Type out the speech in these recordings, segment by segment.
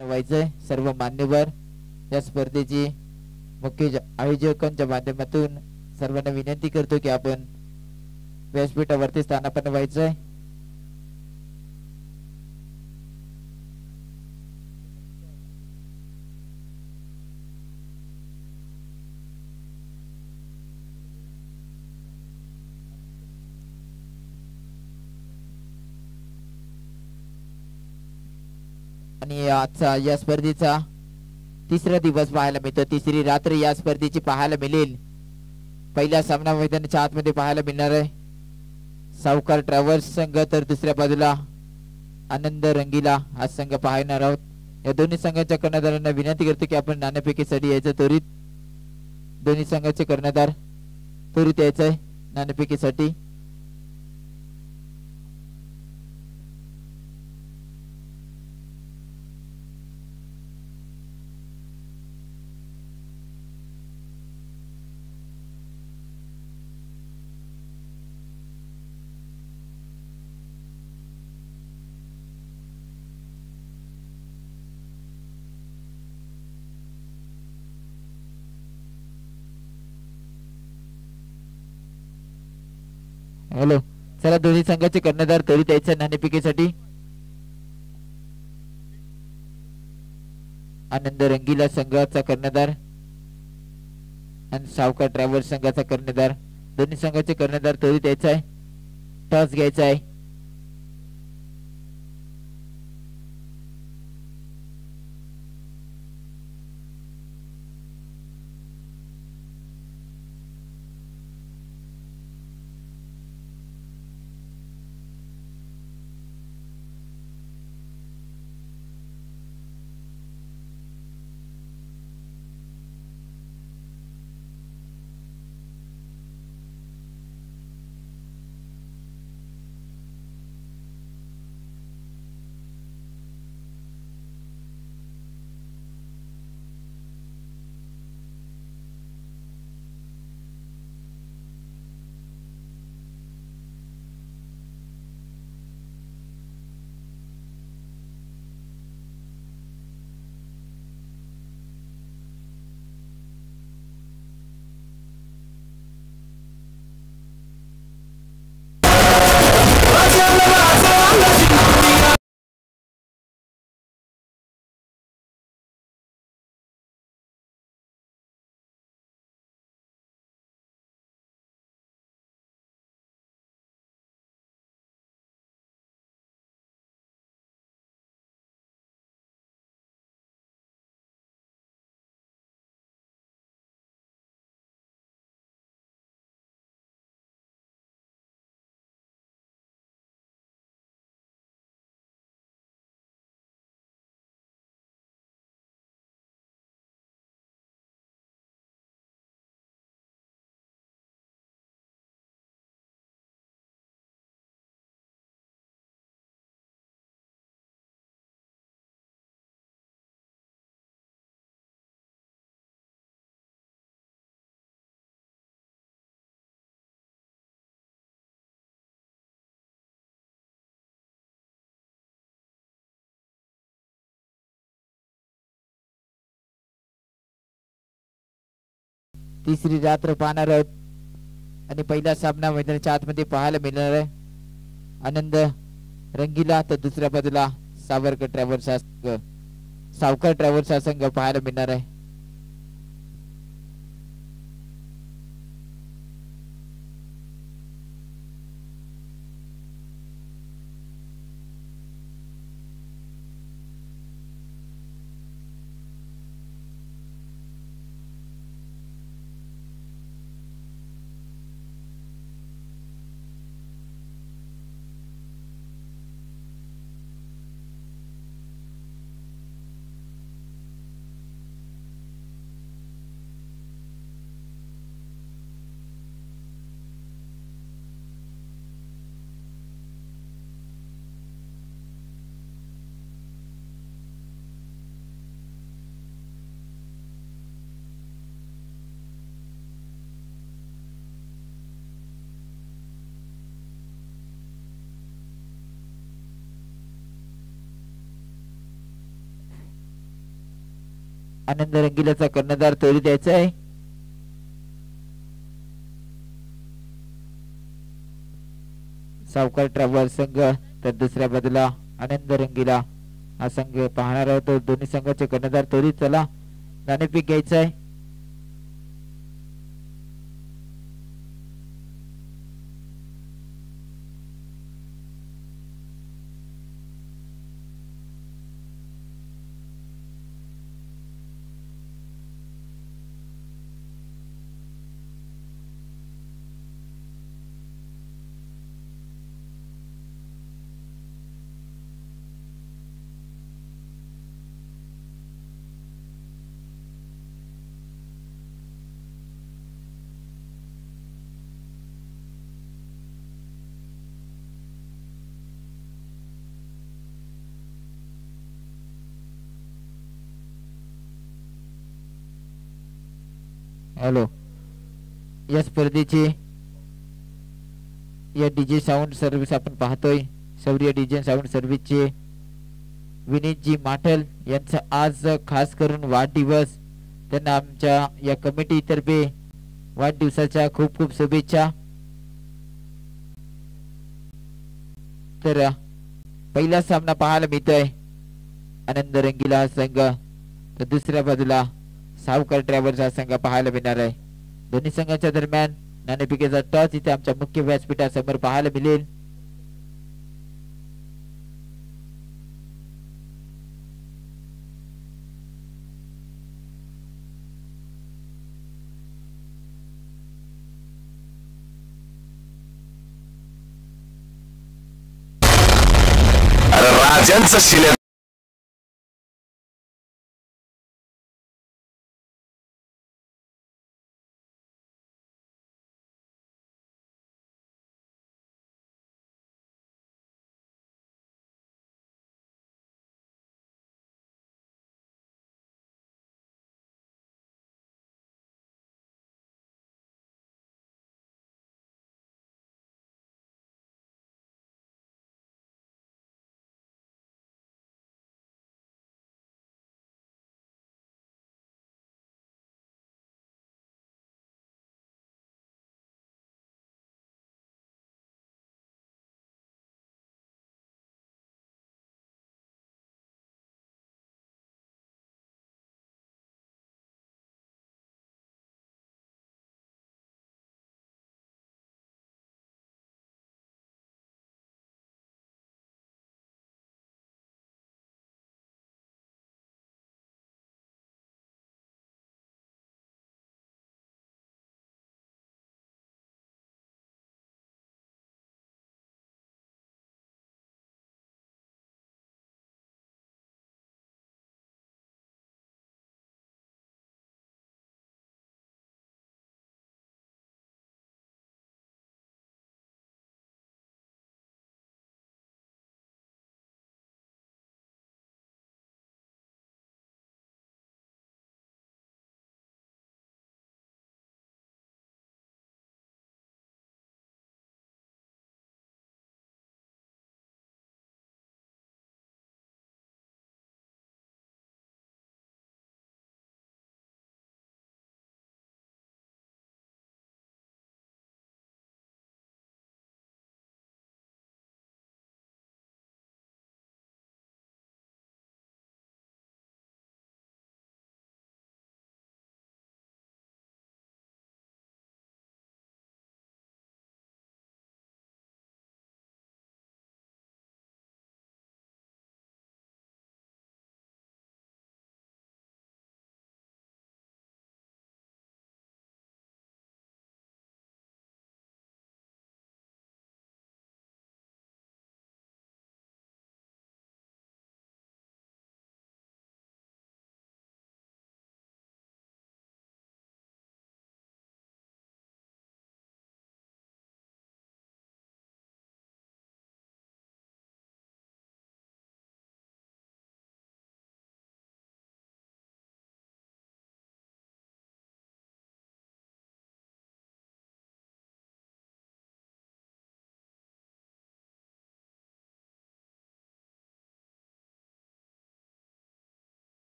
व्हायचंय सर्व मान्यवर या स्पर्धेची मुख्य आयोजकांच्या माध्यमातून सर्वांना विनंती करतो की आपण व्यासपीठावरती स्थानापन्न व्हायचंय. आणि आजचा या स्पर्धेचा तिसरा दिवस पाहायला मिळतो. तिसरी रात्र या स्पर्धेची पाहायला मिळेल. पहिला सामना मैदानाच्या आतमध्ये पाहायला मिळणार आहे. सावकार ट्रॅव्हल्स संघ तर दुसऱ्या बाजूला आनंद रंगीला हा संघ पाहणार आहोत. या दोन्ही संघाच्या कर्णधारांना विनंती करतो की आपण नाणेफेकीसाठी यायचं त्वरित. दोन्ही संघाचे कर्णधार त्वरित यायचंय नाणेफेकीसाठी. हॅलो, चला दोन्ही संघाचे कर्णधार त्वरित यायचे नाणेफेकीसाठी. आनंद रंगीला संघाचा कर्णधार आणि सावकार ट्रॅव्हल्स संघाचा कर्णधार, दोन्ही संघाचे कर्णधार त्वरित यायचा आहे. टॉस घ्यायचा आहे. तिसरी रात्र पाहणार आहोत आणि पहिला सामना मैदानाच्या आतमध्ये पाहायला मिळणार आहे. आनंद रंगीला तर दुसऱ्या बाजूला सावरकर ट्रॅव्हल्स हा संघ, सावकार ट्रॅव्हल्स हा संघ पाहायला मिळणार आहे. आनंद रंगीलाचा कर्णधार तोरी द्यायचा आहे. सावकार ट्रॅव्हल्स संघ तर दुसऱ्या बाजूला आनंद रंगीला हा संघ पाहणार आहोत. दोन्ही संघाचे कर्णधार तोरी. चला नाणेफेक घ्यायचं आहे. हॅलो, या स्पर्धेचे या डीजे साऊंड सर्व्हिस आपण पाहतोय. शौर्य डीजे साऊंड सर्व्हिसचे विनीतजी माठल यांचा आज खास करून वाढदिवस. त्यांना आमच्या या कमिटी तर्फे वाढदिवसाच्या खूप खूप शुभेच्छा. तर पहिला सामना पाहायला मिळतोय आनंद रंगीला संघ तर दुसऱ्या बाजूला सावकार ट्रॅव्हल्स हा संघ पाहायला मिळणार आहे. दोन्ही संघाच्या दरम्यान नाणेफेकीचा टॉस इथे आमच्या मुख्य व्यासपीठासमोर पाहायला मिळेल. राजांचा शिले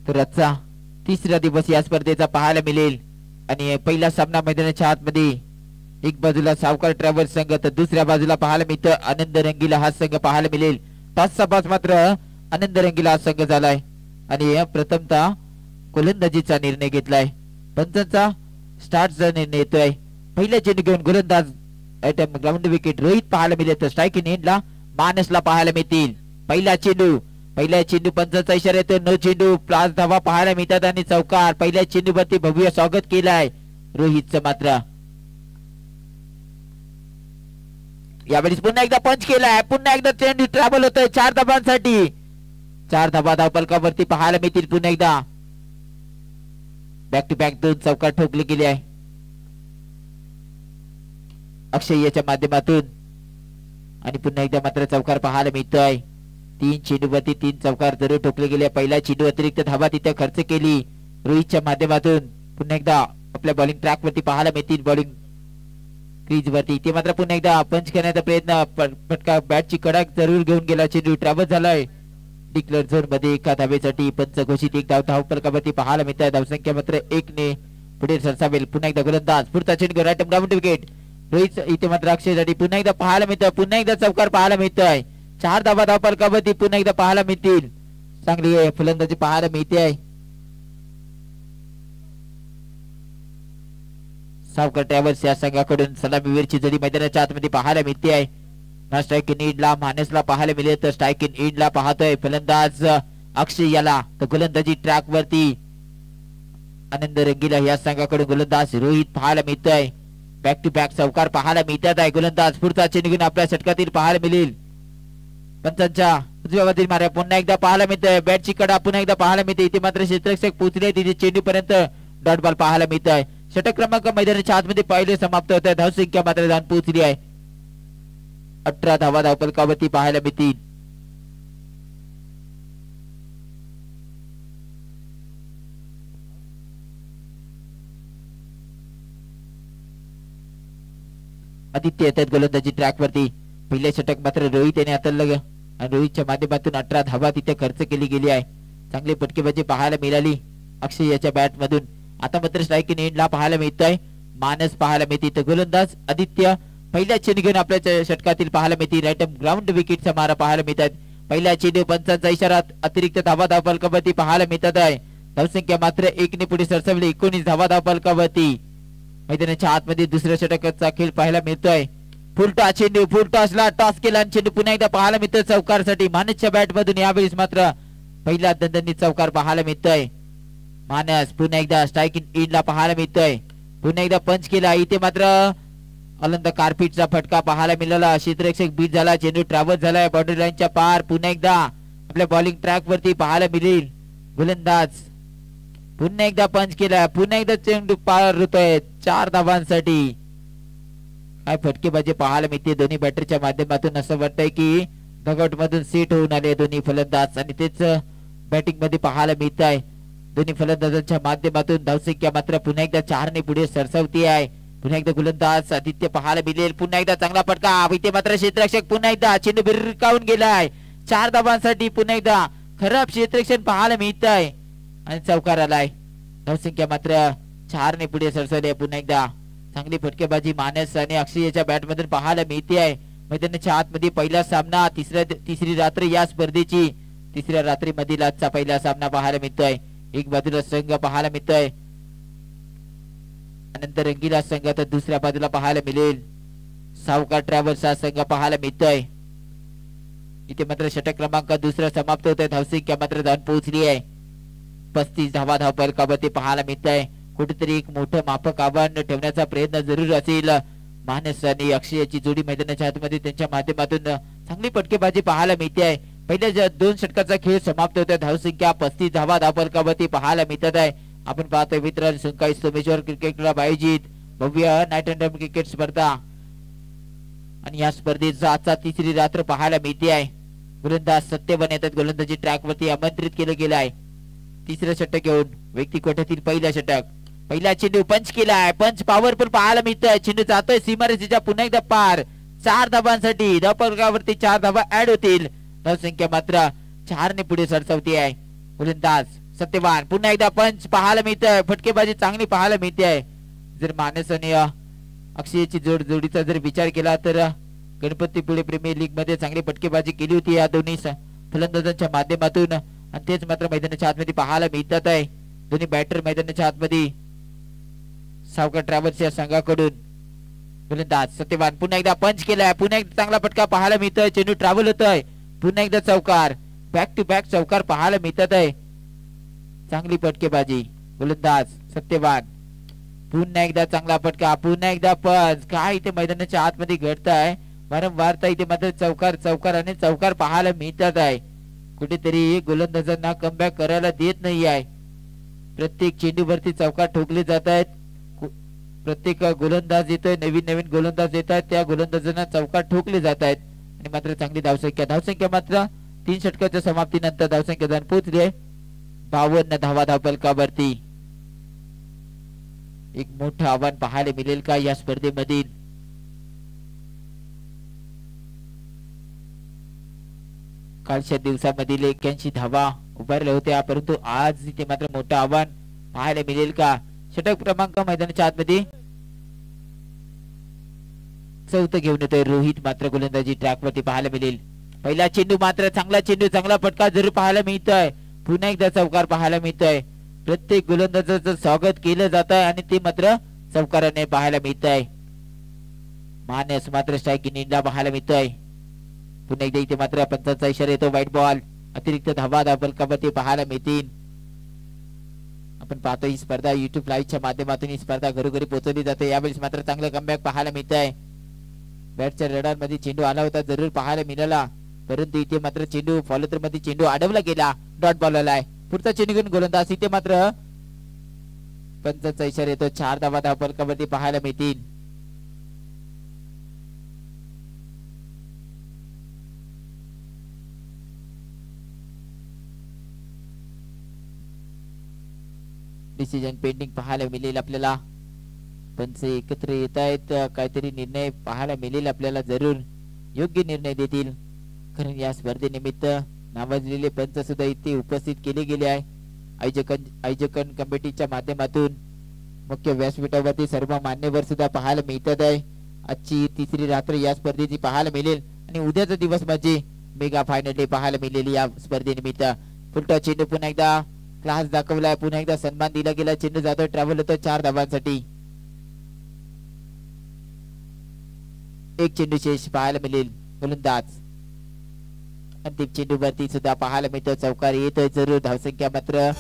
तर आजचा तिसरा दिवस या स्पर्धेचा पाहायला मिळेल आणि पहिला सामना मैदानाच्या आतमध्ये एक बाजूला सावकार ट्रॅव्हल्स संघ तर दुसऱ्या बाजूला पाहायला मिळतं आनंद रंगीला हा संघ पाहायला मिळेल. 5-5 मात्र आनंद रंगीला हा संघ झालाय आणि प्रथमतः गोलंदाजीचा निर्णय घेतलाय. पंचांचा स्टार्टचा निर्णय येतोय. पहिल्या चेंडू घेऊन गोलंदाज आयटम ग्राउंड विकेट रोहित पाहायला मिळेल तर स्ट्राईक इन एंडला मानसला पाहायला मिळतील. पहिला चेंडू पंचांचा इशारा येतो. नो चेंडू 5 धावा पाहायला मिळतात आणि चौकार. पहिल्या चेंडूवरती भव्य स्वागत केलाय रोहितचं. मात्र यावेळेस पुन्हा एकदा पंच केलाय. पुन्हा एकदा चेंडू ट्रॅव्हल होतोय 4 धावांसाठी. 4 धावा धावफलकावरती पाहायला मिळतील. पुन्हा एकदा बॅक टू बॅक 2 चौकार ठोकले गेले आहे अक्षय याच्या माध्यमातून आणि पुन्हा एकदा मात्र चौकार पाहायला मिळतोय. 3 चेंडूवरती 3 चौकार जरूर ठोकले गेले. पहिला चेंडू अतिरिक्त धावा तिथे खर्च केली रोहितच्या माध्यमातून. पुन्हा एकदा आपल्या बॉलिंग ट्रॅक वरती पाहायला मिळतील. बॉलिंग क्रीज वरती इथे मात्र पुन्हा एकदा पंच करण्याचा प्रयत्न. फटका बॅटची कडक जरूर घेऊन गेला. चेंडू ट्रॅव्हल झालाय डिक्लेअर झोन मध्ये. एका धावेसाठी पंच घोषित. एक धाव फलकावरती पाहायला मिळत आहे. धावसंख्या मात्र 1 ने पुढे सरसावेल. पुन्हा एकदा गोलंदाज पुढचा चेंडू राईट ग्राउंड विकेट रोहित. इथे मात्र अक्षयसाठी पुन्हा एकदा पाहायला मिळतं. पुन्हा एकदा चौकार पाहायला मिळतोय. 4 धावा धावफलकावरती पुन्हा एकदा पाहायला मिळतील. चांगली फलंदाजी पाहायला मिळते आहे. सावकार ट्रॅव्हल्स या संघाकडून सलामीवीरची जोडी मैदानाच्या आतमध्ये पाहायला मिळते आहे. ना स्ट्राईक इन एंडला मानसला पाहायला मिळेल तर स्ट्राईक इन एंडला पाहतोय फलंदाज अक्षय याला. तर गोलंदाजी ट्रॅक वरती आनंद रंगीला या संघाकडून गोलंदाज रोहित पाहायला मिळतोय. बॅक टू बॅक चौकार पाहायला मिळतात आहे. गोलंदाज पुढचा चेंडू घेऊन आपल्या षटकातील पाहायला मिळेल. पंचांच्या उजव्या बाजूला मार्या पुन्हा एकदा पाहायला मिळतोय. बॅटची कडा पुन्हा एकदा पाहायला मिळते. इथे मात्र क्षेत्ररक्षक पोहोचले. तिथे चेंडू पर्यंत डॉट बॉल पाहायला मिळत आहे. षटक क्रमांक मैदानाच्या आतमध्ये पहिले समाप्त होत आहे. धावसंख्या मात्र जाऊन पोहोचली आहे. 18 धावा धावफलकावरती पाहायला मिळतील. आदित्य येतात गोलंदाजी ट्रॅक वरती. पहिले षटक मात्र रोहित याने हाताळलं आणि रोहितच्या माध्यमातून 18 धावा तिथे खर्च केली गेली आहे. चांगली फटकेबाजी पाहायला मिळाली अक्षय याच्या बॅट मधून. आता मात्र स्ट्राईक इन एंडला पाहायला मिळतोय. मानस पाहायला मिळते. तर गोलंदाज आदित्य पहिल्या चेंडू घेऊन आपल्या षटकातील पाहायला मिळते. राईट ग्राउंड विकेटचा मारा पाहायला मिळतात. पहिल्या चेंडू पंचांचा इशारा अतिरिक्त धावा धावफलकावरती पाहायला मिळतात आहे. धावसंख्या मात्र 1 ने पुढे सरसावली. 19 धावा धावफलकावरती. मैदानाच्या आतमध्ये दुसऱ्या षटकाचा खेळ पाहायला मिळतोय. फुलटॉस चेंडू फुलटॉसला टॉस केला आणि चेंडू पुन्हा एकदा पाहायला मिळतोय चौकारसाठी मानसच्या बॅट मधून. यावेळेस मात्र पहिला दणदणीत चौकार पाहायला मिळतोय. मानस पुन्हा एकदा स्ट्राईक इन एंडला पाहायला मिळतोय. पुन्हा एकदा पंच केला. इथे मात्र अलंद कार्पिटचा फटका पाहायला मिळाला. क्षेत्ररक्षक बीट झाला. चेंडू ट्रॅव्हल झालाय बाउंड्री लाईनच्या पार. पुन्हा एकदा आपल्या बॉलिंग ट्रॅक वरती पाहायला मिळेल. गोलंदाज पुन्हा एकदा पंच केला. पुन्हा एकदा चेंडू पार होतोय 4 धावांसाठी. काय फटकेबाजी पाहायला मिळते दोन्ही बॅटरच्या माध्यमातून. असं वाटतंय की डगआउट मधून सेट होऊन आले दोन्ही फलंदाज आणि तेच बॅटिंग मध्ये पाहायला मिळत आहे. दोन्ही फलंदाजांच्या माध्यमातून धावसंख्या मात्र पुन्हा एकदा 4 ने पुढे सरसावती आहे. पुन्हा एकदा गोलंदाज आदित्य पाहायला मिळेल. पुन्हा एकदा चांगला फटका. इथे मात्र क्षेत्ररक्षक पुन्हा एकदा चेंडू भिरकावून गेलाय 4 धावांसाठी. पुन्हा एकदा खराब क्षेत्ररक्षण पाहायला मिळत आहे आणि चौकार आलाय. धावसंख्या मात्र 4 ने पुढे सरसावली. पुन्हा एकदा चांगली फटकेबाजी मानस आणि अक्षय याच्या बॅट मधून पाहायला मिळते आहे. मैदानाच्या आतमध्ये पहिला सामना तिसरी रात्र या स्पर्धेची तिसऱ्या रात्री मधील आजचा पहिला सामना पाहायला मिळतोय. एक बाजूला संघ पाहायला मिळतोय अनंत रंगीला संघ तर दुसऱ्या बाजूला पाहायला मिळेल सावकार ट्रॅव्हल्स हा संघ पाहायला मिळतोय. इथे मात्र षटक क्रमांक दुसरा समाप्त होतोय. धावसंख्या मात्र जाऊन पोहोचली आहे 35 धावा धावफलकावरती पाहायला मिळत आहे. कुठेतरी एक मोठं माफक आव्हान ठेवण्याचा प्रयत्न जरूर असेल. मानस आणि अक्षयची जोडी मैदानाच्या आतमध्ये त्यांच्या माध्यमातून चांगली फटकेबाजी पाहायला मिळते आहे. पहिल्या 2 षटकाचा खेळ समाप्त होतोय. धावसंख्या 35 धावा धावफलकावरती पाहायला मिळत आहे. आपण पाहतोय मित्रांनो संकाई सोमेश्वर क्रिकेट क्लब आयोजित भव्य नाईट अँड क्रिकेट स्पर्धा आणि या स्पर्धेचा आजचा तिसरी रात्र पाहायला मिळते आहे. गोलंदाज सत्यवन येतात. गोलंदाजी ट्रॅक वरती आमंत्रित केलं गेलं आहे. तिसरं षटक घेऊन व्यक्ती कोठ्यातील पहिला षटक. पहिला चेंडू पंच केलाय. पंच पॉवरफुल पाहायला मिळतोय. चेंडू जातोय सीमारेषेच्या पुन्हा एकदा पार 4 धावांसाठी. धावफलकावरती 4 धावा ऍड होतील. धावसंख्या मात्र 4 ने पुढे सरसावती आहे. गोलंदाज सत्यवान पुन्हा एकदा पंच पाहायला मिळतंय. फटकेबाजी चांगली पाहायला मिळते आहे. जर मानस आणि अक्षयची जोडीचा जर विचार केला तर गणपतीपुळे प्रीमियर लीग मध्ये चांगली फटकेबाजी केली होती या दोन्ही फलंदाजांच्या माध्यमातून आणि तेच मात्र मैदानाच्या आतमध्ये पाहायला मिळतात आहे. दोन्ही बॅटर मैदानाच्या आतमध्ये सावकार ट्रॅव्हल्स या संघाकडून गोलंदाज सत्यवान पुन्हा एकदा पंच केलाय. पुन्हा एकदा चांगला फटका पाहायला मिळतोय. चेंडू ट्रॅव्हल होतोय. पुन्हा एकदा चौकार बॅक टू बॅक चौकार पाहायला मिळतात आहे. चांगली फटकेबाजी गोलंदाज सत्यवान पुन्हा एकदा चांगला फटका पुन्हा एकदा पंच. काय इथे मैदानाच्या आतमध्ये घडत आहे वारंवार इथे मात्र चौकार आणि चौकार पाहायला मिळतात आहे. कुठेतरी गोलंदाजांना कमबॅक करायला देत नाही आहे. प्रत्येक चेंडूवरती चौकार ठोकले जात आहेत. प्रत्येक गोलंदाज येतोय नवीन गोलंदाज येत आहेत. त्या गोलंदाजांना चौकार ठोकले जात आहेत आणि मात्र चांगली धावसंख्या मात्र 3 षटकाच्या समाप्तीनंतर धावसंख्या जाऊन पोहोचली आहे 52 धावा धावफलकावरती. एक मोठं आव्हान पाहायला मिळेल का या स्पर्धेमधील. कालच्या दिवसामधील 81 धावा उभारल्या होत्या परंतु आज इथे मात्र मोठं आव्हान पाहायला मिळेल का. षटक क्रमांक मैदानाच्या आतमध्ये 4 घेऊन येतोय रोहित. मात्र गोलंदाजी ट्रॅक वरती पाहायला मिळेल. पहिला चेंडू मात्र चांगला चेंडू चांगला फटका जरूर पाहायला मिळतोय. पुन्हा एकदा चौकार पाहायला मिळतोय. प्रत्येक गोलंदाजाचं स्वागत केलं जात आहे आणि ते मात्र चौकाराने पाहायला मिळत आहे. मानस मात्र स्ट्राईक नींदा पाहायला मिळतोय. पुन्हा एकदा इथे मात्र पंचांचा इशारा येतो व्हाईट बॉल. अतिरिक्त धावा धावफलकावरती पाहायला मिळतील. आपण पाहतो ही स्पर्धा युट्यूब लाईव्हच्या माध्यमातून ही स्पर्धा घरोघरी पोहोचवली जाते. यावेळेस मात्र चांगलं कमबॅक पाहायला मिळत आहे. बॅटच्या रडारमध्ये चेंडू आला होता जरूर पाहायला मिळाला परंतु इथे मात्र चेंडू फॉलोथ्रो मध्ये चेंडू अडवला गेला. डॉट बॉल आलाय. पुढचा चेंडू घेऊन गोलंदाज. इथे मात्र पंचांचा इशारा येतो. 4 धावा धावफलकावरती पाहायला मिळतील. डिसिजन पेंडिंग पाहायला मिळेल आपल्याला. पंच एकत्र येत आहेत. काहीतरी निर्णय पाहायला मिळेल आपल्याला. जरूर योग्य निर्णय देतील कारण या स्पर्धेनिमित्त नावाजलेले पंच सुद्धा इथे उपस्थित केले गेले आहे. आयोजकन कमिटीच्या माध्यमातून मुख्य व्यासपीठावरती सर्व मान्यवर सुद्धा पाहायला मिळतात आहे. आजची तिसरी रात्र या स्पर्धेची पाहायला मिळेल आणि उद्याचा दिवस म्हणजे मेगा फायनल डे पाहायला मिळेल या स्पर्धेनिमित्त. फुलटॉस चेंडू पुन्हा एकदा क्लास दाखवलाय. पुन्हा एकदा सन्मान दिला गेला. चेंडू जातो ट्रॅव्हल होतो 4 धावांसाठी. एक चेंडू शेष पाहायला मिळेल. गोलंदाज अंतिम चेंडू वरती सुद्धा पाहायला मिळतो चौकार येतोय जरूर. धावसंख्या मात्र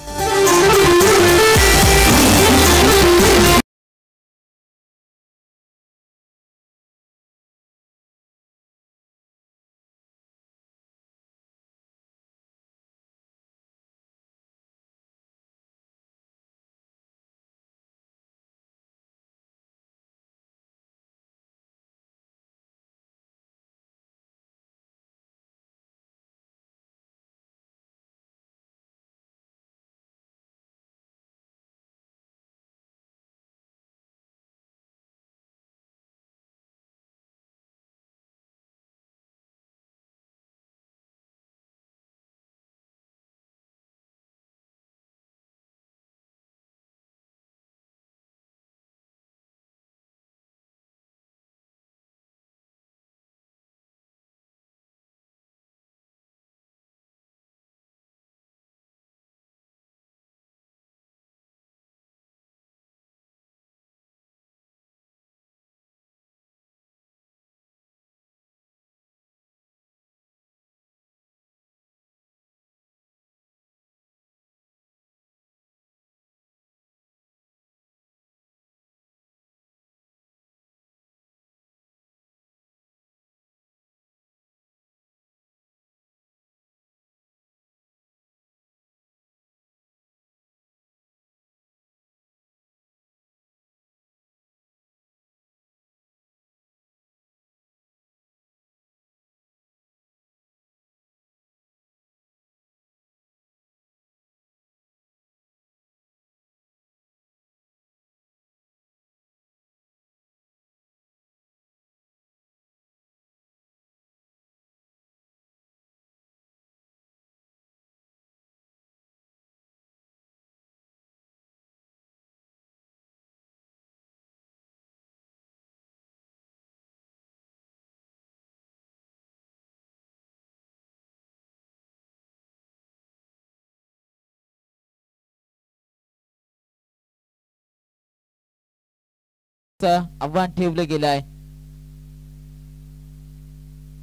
आव्हान ठेवलं गेलं आहे.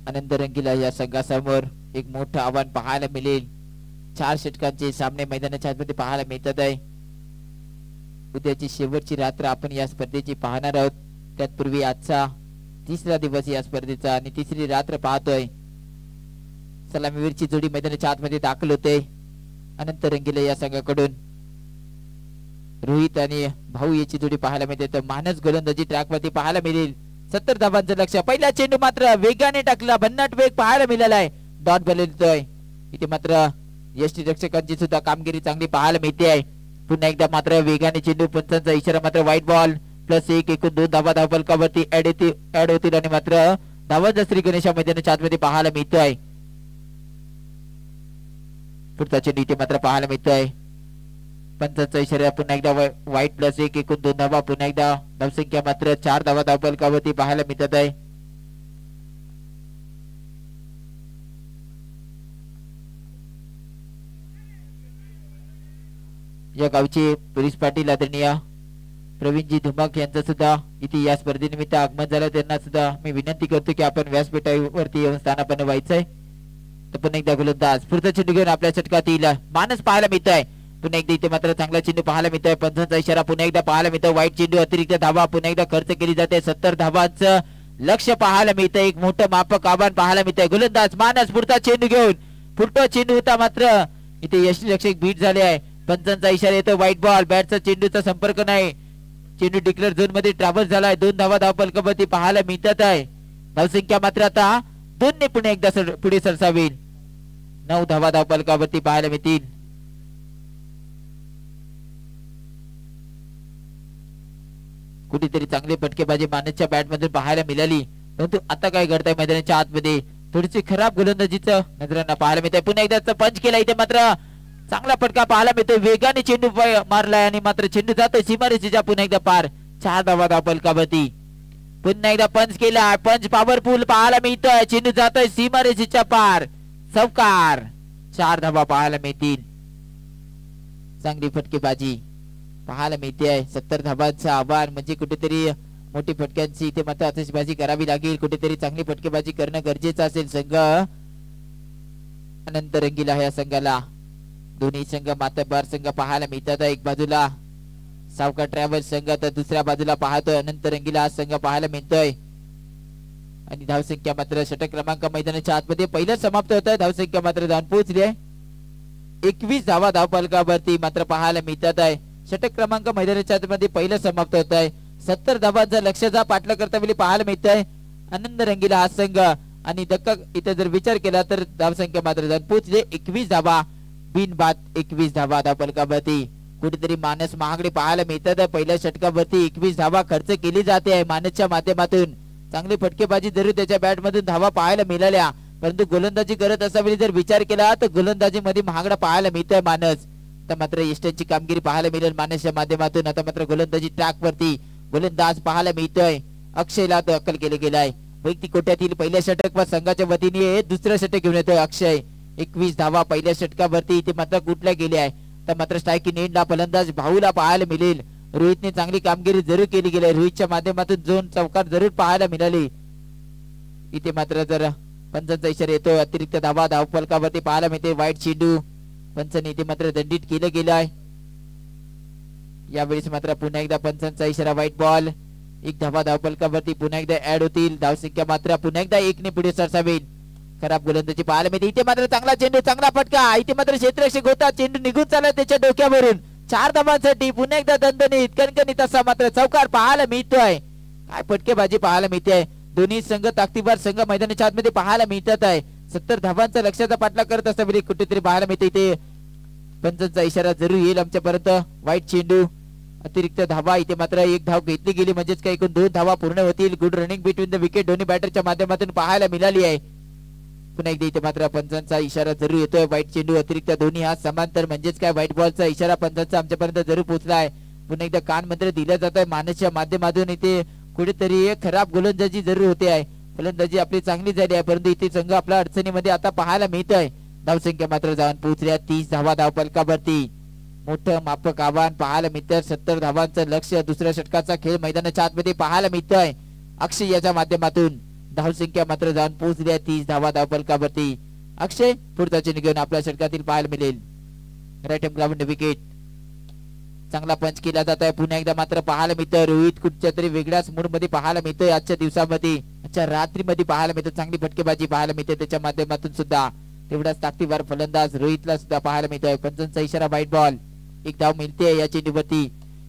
आनंद रंगीला या संघासमोर एक मोठं आव्हान पाहायला मिळेल. 4 षटकांचे सामने मैदानाच्या आतमध्ये पाहायला मिळतात आहे. उद्याची शेवटची रात्र आपण या स्पर्धेची पाहणार आहोत. त्यापूर्वी आजचा तिसरा दिवस या स्पर्धेचा आणि तिसरी रात्र पाहतोय. सलामीवीरची जोडी मैदानाच्या आतमध्ये दाखल होते. अनंत रंगीला या संघाकडून रोहित आणि भाऊ याची जोडी पाहायला मिळते. तर मानस गोलंदाजी ट्रॅक वरती पाहायला मिळेल. 70 धावांचं लक्ष. पहिला चेंडू मात्र वेगाने टाकला. भन्नाट वेग पाहायला मिळाला आहे. डॉट बॉल येतोय. इथे मात्र यष्टीरक्षकांची सुद्धा कामगिरी चांगली पाहायला मिळते आहे. पुन्हा एकदा मात्र वेगाने चेंडू. पंचांचा इशारा मात्र व्हाईट बॉल. +1 एकूण 2 धावा धावफलकावरती ऍड होतील आणि मात्र धावांचा श्री गणेशा मैदानाच्या आतमध्ये पाहायला मिळतोय. पुढचा चेंडू इथे मात्र पाहायला मिळतोय. पंचांचा इशारा. पुन्हा एकदा व्हाईट +1 एकूण 2 धावा. पुन्हा एकदा धावसंख्या मात्र 4 धावा धावफलकावरती पाहायला मिळत आहे. या गावचे पोलीस पाटील आदरणीय प्रवीणजी धुमाक यांचा सुद्धा इथे या स्पर्धेनिमित्त आगमन झालं. त्यांना सुद्धा मी विनंती करतो की आपण व्यासपीठावरती येऊन स्थानापन्न व्हायचंय. तर पुन्हा एकदा गोलंदाज पुढचा चेंडू घेऊन आपल्या षटकात येईल. मानस पाहायला मिळत आहे. पुन्हा एकदा इथे मात्र चांगला चेंडू पाहायला मिळतोय. पंचांचा इशारा पुन्हा एकदा पाहायला मिळतोय. वाईट चेंडू. अतिरिक्त धावा पुन्हा एकदा खर्च केली जाते. 70 धावांचं लक्ष पाहायला मिळतंय. एक मोठं मापक आव्हान पाहायला मिळतंय. गोलंदाज मानस पुढचा चेंडू घेऊन. पुढचा चेंडू होता मात्र इथे यष्टीरक्षक बीट झाले आहे. पंचांचा इशारा येतो. White ball. बॅटचा चेंडूचा संपर्क नाही. चेंडू डिक्लेअर झोन मध्ये ट्रॅव्हल झालाय. 2 धावा धावफलकावरती पाहायला मिळतात आहे. धावसंख्या मात्र आता 2 ने पुन्हा एकदा पुढे सरसावेल. 9 धावा धावफलकावरती पाहायला मिळतील. कुठेतरी चांगली फटकेबाजी मानसच्या बॅट मधून पाहायला मिळाली. परंतु आता काय घडतंय मैदानाच्या आतमध्ये थोडीशी खराब गोलंदाजीचं नजरांना पाहायला मिळतंय. पुन्हा एकदा पंच केला. इथे मात्र चांगला फटका पाहायला मिळतोय. वेगाने चेंडू मारलाय आणि मात्र चेंडू जातोय सीमारेषेच्या पुन्हा एकदा पार. 4 धावा धावफलकावरती. पुन्हा एकदा पंच केला. पंच पॉवरफुल पाहायला मिळतोय. चेंडू जातोय सीमारेषेच्या पार. चौकार. 4 धावा पाहायला मिळतील. चांगली फटकेबाजी पाहायला मिळते आहे. 70 धावांचं आव्हान म्हणजे कुठेतरी मोठी फटक्यांची इथे मात्र आतषबाजी करावी लागेल. कुठेतरी चांगली फटकेबाजी करणं गरजेचं असेल. संघ अनंत रंगीला या संघाला दोन्ही संघ मातब्बार संघ पाहायला मिळतात. एक बाजूला सावका ट्रॅव्हल्स संघ तर दुसऱ्या बाजूला पाहतोय अनंत रंगीला हा संघ पाहायला मिळतोय. आणि धावसंख्या मात्र षटक क्रमांक मैदानाच्या आतमध्ये पहिलं समाप्त होत आहे. धावसंख्या मात्र जाऊन पोहोचली आहे. 21 धावा धावफलकावरती मात्र पाहायला मिळतात आहे. षटक क्रमांक मैदानाच्या आतमध्ये पहिलं समाप्त होत आहे. 70 धावांचा लक्ष्याचा पाठला करता वेळी पाहायला मिळत आहे आनंद रंगीला हा संघ. आणि धक्का इथे जर विचार केला तर धावसंख्या मात्र जाऊन पोहोचले. 21 धावा बिनबाद 21 धावा धावफलकावरती. कुठेतरी मानस महागडे पाहायला मिळतात. पहिल्या षटकावरती 21 धावा खर्च केली जाते आहे मानसच्या माध्यमातून. चांगली फटकेबाजी जरूर त्याच्या बॅट मधून धावा पाहायला मिळाल्या. परंतु गोलंदाजी करत असावेळी जर विचार केला तर गोलंदाजी मध्ये महागडा पाहायला मिळतोय मानस. तर मात्र यष्टीची कामगिरी पाहायला मिळेल मानसच्या माध्यमातून. आता मात्र गोलंदाजी ट्रॅक वरती गोलंदाज पाहायला मिळतोय. अक्षयला दखल केले गेलाय. वैयक्तिक कोट्यातील पहिल्या षटक व संघाच्या वतीने दुसरं षटक घेऊन येतोय अक्षय. 21 धावा पहिल्या षटकावरती इथे मात्र कुठल्या गेल्या आहे. तर मात्र स्ट्रायकिंग एंडला फलंदाज भाऊला पाहायला मिळेल. रोहितने चांगली कामगिरी जरूर केली गेली. रोहितच्या माध्यमातून झोन चौकार जरूर पाहायला मिळाली. इथे मात्र जर पंचांचा इशारा येतोय. अतिरिक्त धावा धावफलकावरती पाहायला मिळते. वाईट चेंडू पंचांनी इथे मात्र दंडित केलं गेलं आहे. यावेळेस मात्र पुन्हा एकदा पंचांचा इशारा. White ball. 1 धावा धावफलकावरती पुन्हा एकदा ऍड होतील. धावसंख्या मात्र पुन्हा एकदा 1 ने पुढे सरसावेल. खराब गोलंदाजी पाहायला मिळते. इथे मात्र चांगला चेंडू चांगला फटका. इथे मात्र क्षेत्ररक्षक होता. चेंडू निघून चालला त्याच्या डोक्यावरून. 4 धावांसाठी पुन्हा एकदा दणदणीत कणकणीत असा मात्र चौकार पाहायला मिळतोय. काय फटकेबाजी पाहायला मिळते. दोन्ही संघ ताकदीवर संघ मैदानाच्या आतमध्ये पाहायला मिळतात आहे. 70 धावांचा लक्ष्याचा पाठला करत असताना कुठेतरी पाहायला मिळते. इथे पंचांचा इशारा जरूर येईल आमच्यापर्यंत. वाईट चेंडू अतिरिक्त धावा. इथे मात्र 1 धाव घेतली गेली म्हणजेच काय एकूण 2 धावा पूर्ण होतील. Good running between the wicket दोन्ही बॅटरच्या माध्यमातून पाहायला मिळाली आहे. पुन्हा एकदा इथे मात्र पंचांचा इशारा जरूर येतोय. व्हाईट चेंडू अतिरिक्त दोन्ही हात समांतर म्हणजेच काय व्हाईट बॉलचा इशारा पंचांचा आमच्यापर्यंत जरूर पोहोचला आहे. पुन्हा एकदा कान मंत्र दिलं जात आहे मानसच्या माध्यमातून. इथे कुठेतरी एक खराब गोलंदाजी जरूर होते आहे. फलंदाजी आपली चांगली झाली आहे परंतु इथे संघ आपल्या अडचणीमध्ये आता पाहायला मिळतोय. धावसंख्या मात्र जाऊन पोहोचल्या 30 धावा धावफलकावरती. मोठं मापक आव्हान पाहायला मिळतं. 70 धावांचं लक्ष. दुसऱ्या षटकाचा खेळ मैदानाच्या आतमध्ये पाहायला मिळतोय. अक्षय याच्या माध्यमातून धावसंख्या मात्र जाऊन पोहोचली आहे 30 धावा धावफलकावरती. अक्षय पुढचा चेंडू घेऊन आपल्या षटकातील पाहायला मिळेल. Right hand ground wicket. चांगला पंच केला जात आहे. पुन्हा एकदा मात्र पाहायला मिळतं रोहित कुठच्या तरी वेगळ्याच मूड मध्ये पाहायला मिळतोय. आजच्या दिवसामध्ये आजच्या रात्रीमध्ये पाहायला मिळतं. चांगली फटकेबाजी पाहायला मिळते. त्याच्या माध्यमातून सुद्धा तेवढाच ताकदीवर फलंदाज रोहितला सुद्धा पाहायला मिळतोय. पंचांचा इशारा व्हाईट बॉल. एक धाव मिळते या चेंडूवरती.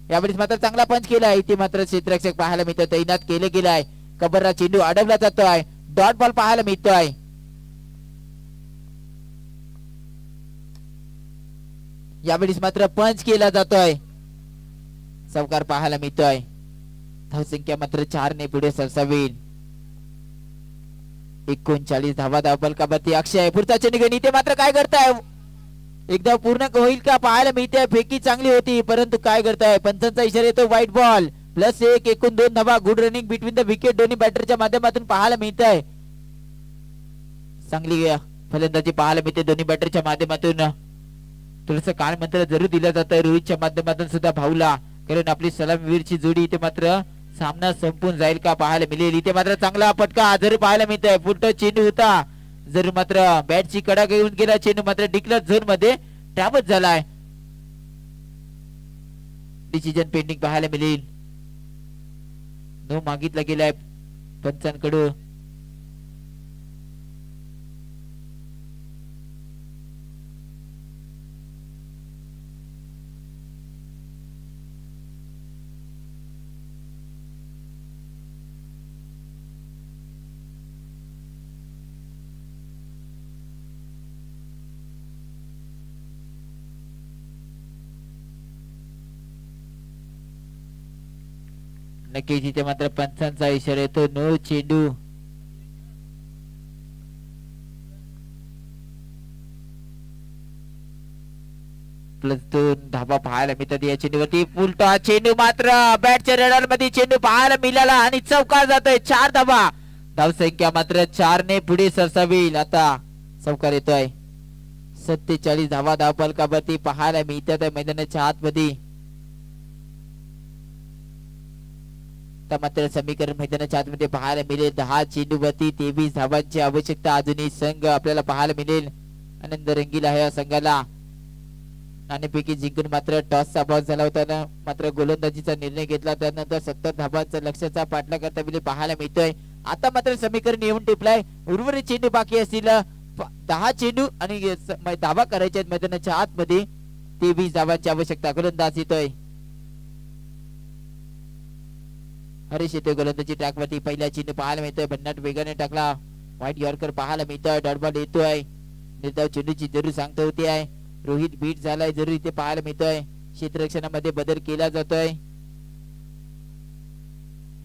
यावेळेस मात्र चांगला पंच केलाय. इथे मात्र क्षेत्ररक्षक पाहायला मिळतं. तैनात केले गेलाय. कबरला चेंडू अडवला जातोय. डॉट बॉल पाहायला मिळतोय. यावेळेस मात्र पंच केला जातोय. चौकार पाहायला मिळतोय. धावसंख्या मात्र 4 ने पुढे सरसावेल. 39 धावा धावफलकावरती अक्षय पुढचा चेंडू घेऊन इथे मात्र काय करताय. एकदा पूर्ण होईल का पाहायला मिळते. फेकी चांगली होती परंतु काय करताय. पंचांचा इशारा येतो व्हाईट बॉल. +1 एकूण 2 धावा. Good running between the wicket. दोन्ही बॅटरच्या माध्यमातून पाहायला मिळत आहे. चांगली फलंदाजी पाहायला मिळते दोन्ही बॅटरच्या माध्यमातून. थोडस काळ मंत्र जरूर दिलं जातं रोहितच्या माध्यमातून सुद्धा भाऊला. कारण आपली सलामीवीरची जोडी इथे मात्र सामना संपून जाईल का पाहायला मिळेल. इथे मात्र चांगला फटका जरूर पाहायला मिळतोय. फुलटो चेंडू होता. जरूर मात्र बॅटची कडा घेऊन गेला. चेंडू मात्र डिक्लेअर झोन मध्ये ट्रॅपच झालाय. डिसिजन पेंडिंग पाहायला मिळेल. नो मागितला गेलाय पंचांकडून. नक्कीच इथे मात्र पंचांचा इशारा येतो नो चेंडू. +2 धाबा पाहायला मिळतात या चेंडूवरती. फुलटॉस चेंडू मात्र बॅटच्या रडार मध्ये चेंडू पाहायला मिळाला आणि चौकार जातोय. 4 धाबा. धावसंख्या मात्र 4 ने पुढे सरसावेल. आता चौकार येतोय. 47 धावा धावफलकावरती पाहायला मिळतात मैदानाच्या आतमध्ये. मात्र समीकरण मैदानाच्या आतमध्ये पाहायला मिळेल. 10 चेंडूवरती 23 धावांची आवश्यकता. अजूनही संघ आपल्याला पाहायला मिळेल. आनंद रंगीला आहे या संघाला. नाणेफेकी जिंकून मात्र टॉसचा अभाव झाला होता. मात्र गोलंदाजीचा निर्णय घेतला. त्यानंतर 70 धावांचा लक्ष्याचा पाठलाग करता पाहायला मिळतोय. आता मात्र समीकरण येऊन टिपलाय. उर्वरित चेंडू बाकी असतील. 10 चेंडू आणि धावा करायच्या मैदानाच्या आतमध्ये. 23 धावांची आवश्यकता. गोलंदाज येतोय हरीश येतोय गोलंदाजी ट्रॅक वरती. पहिला चेंडू पाहायला मिळतोय. भन्नाट वेगाने टाकला. व्हाईट यॉर्कर पाहायला मिळतोय. डॉट बॉल येतोय. निर्धाव चेंडूची जरूर सांगता होती आहे. रोहित बीट झालाय जरूर इथे पाहायला मिळतोय. क्षेत्ररक्षणामध्ये बदल केला जातोय.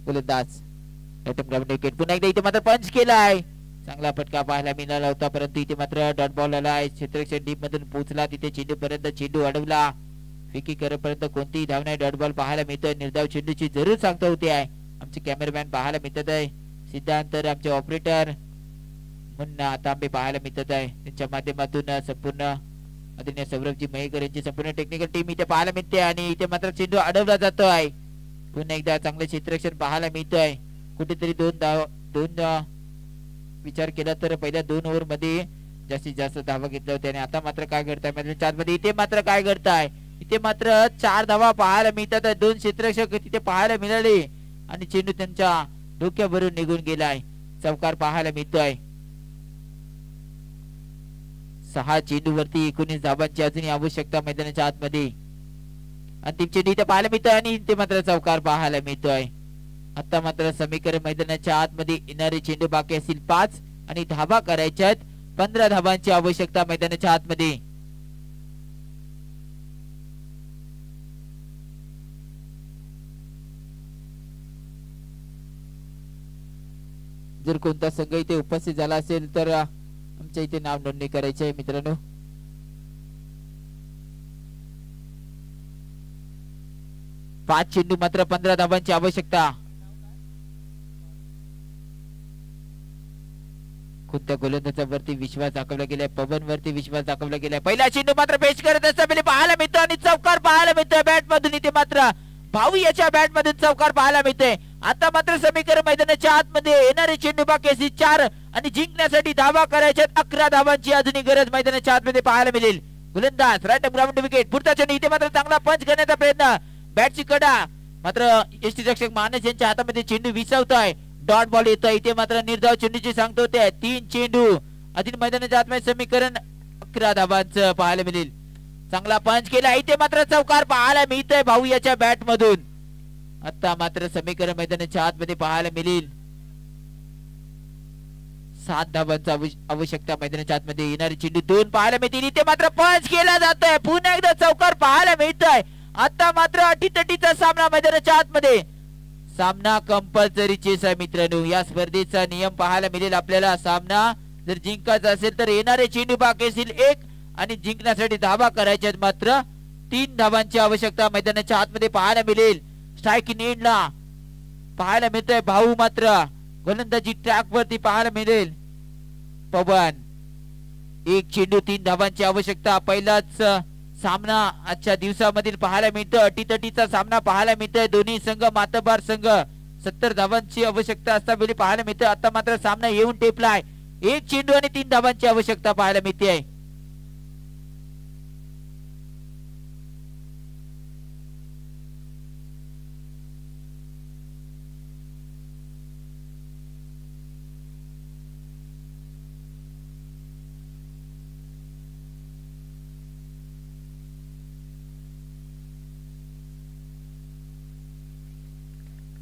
गोलंदाज विकेट. पुन्हा एकदा इथे मात्र पंच केलाय. चांगला फटका पाहायला मिळाला होता परंतु इथे मात्र डॉट बॉल आलाय. क्षेत्ररक्षण डीप मधून पोहोचला. तिथे चेंडू पर्यंत चेंडू अडवला. फेकी करेपर्यंत कोणतीही धाव नाही. डॉट बॉल पाहायला मिळतोय. निर्धाव चेंडूची जरूर सांगता होती आहे. आमचे कॅमेरामॅन पाहायला मिळतात आहे. सिद्धांत आमचे ऑपरेटर मुन्ना तांबे पाहायला मिळतात आहे. त्यांच्या माध्यमातून संपूर्ण आदरणीय सौरभजी मयेकर यांची संपूर्ण टेक्निकल टीम इथे पाहायला मिळते आणि इथे मात्र चेंडू अडवला जातो आहे. पुन्हा एकदा चांगले क्षेत्ररक्षण पाहायला मिळतोय. कुठेतरी दोन विचार केला तर पहिल्या 2 ओव्हर मध्ये जास्तीत जास्त धावा घेतल्या होत्या आणि आता मात्र काय करताय म्हणजे 4 मध्ये इथे मात्र काय करताय. इथे मात्र 4 धावा पाहायला मिळतात. 2 क्षेत्ररक्षक तिथे पाहायला मिळाले आणि चेंडू त्यांच्या डोक्यावरून निघून गेलाय. चौकार पाहायला मिळतोय. 6 चेंडू वरती 19 धावांची अजूनही आवश्यकता मैदानाच्या आतमध्ये. अंतिम चेंडू इथे पाहायला मिळतोय आणि इथे मात्र चौकार पाहायला मिळतोय. आता मात्र समीकरण मैदानाच्या आतमध्ये येणारे चेंडू बाकी असतील 5 आणि धावा करायच्यात 15 धावांची आवश्यकता मैदानाच्या आतमध्ये. जर कोणता संघ इथे उपस्थित झाला असेल तर आमच्या इथे नाव नोंदणी करायची आहे मित्रांनो. पाच चेंडू मात्र 15 धावांची आवश्यकता. खुद्द गोलंदाजावरती विश्वास दाखवला गेलाय, पवन वरती विश्वास दाखवला गेलाय. पहिला चेंडू मात्र पेश करत असताना पाहायला मिळतो आणि चौकार पाहायला मिळतोय बॅट मधून. इथे मात्र भाऊ याच्या बॅट मधून चौकार पाहायला मिळते. आता मात्र समीकरण मैदानाच्या आतमध्ये येणारे चेंडू बाकी 4 आणि जिंकण्यासाठी धावा करायच्या 11 धावांची अजूनही गरज मैदानाच्या आतमध्ये पाहायला मिळेल. गोलंदाज राईट ग्राउंड विकेट. पुढचा चेंडू इथे मात्र चांगला पंच करण्याचा प्रयत्न, बॅटची कडा मात्र यष्टीरक्षक मानस यांच्या हातामध्ये चेंडू विसावतोय. डॉट बॉल येतोय. इथे मात्र निर्धाव चेंडूची सांगतो ते 3 चेंडू अजून मैदानाच्या आतमध्ये समीकरण 11 धावांचं पाहायला मिळेल. चांगला पंच केला. इथे मात्र चौकार पाहायला मिळतोय भाऊ याच्या बॅट मधून. आता मात्र समीकरण मैदानाच्या आतमध्ये पाहायला मिळेल 7 धावांचा आवश्यकता. मैदानाच्या आतमध्ये येणारे चेंडू 2 पाहायला मिळतील. इथे मात्र पंच केला जातोय. पुन्हा एकदा चौकार पाहायला मिळतोय. आता मात्र अटीतटीचा सामना मैदानाच्या आतमध्ये. सामना कंपल्सरी चेस आहे मित्रांनो. या स्पर्धेचा नियम पाहायला मिळेल आपल्याला. सामना जर जिंकायचा असेल तर येणारे चेंडू बाकी असतील 1 आणि जिंकण्यासाठी धावा करायच्या मात्र 3 धावांची आवश्यकता मैदानाच्या आतमध्ये पाहायला मिळेल. स्ट्राइक इन एंडला पाहायला मिळतोय भाऊ मात्र गोलंदाजी ट्रॅक वरती पाहायला मिळेल पवन. 1 चेंडू 3 धावांची आवश्यकता. पहिलाच सामना आजच्या दिवसामधील पाहायला मिळतो. अटीतटीचा सामना पाहायला मिळतोय. दोन्ही संघ मातबार संघ 70 धावांची आवश्यकता असता वेळी पाहायला मिळतं. आता मात्र सामना येऊन टेपलाय. 1 चेंडू आणि 3 धावांची आवश्यकता पाहायला मिळते.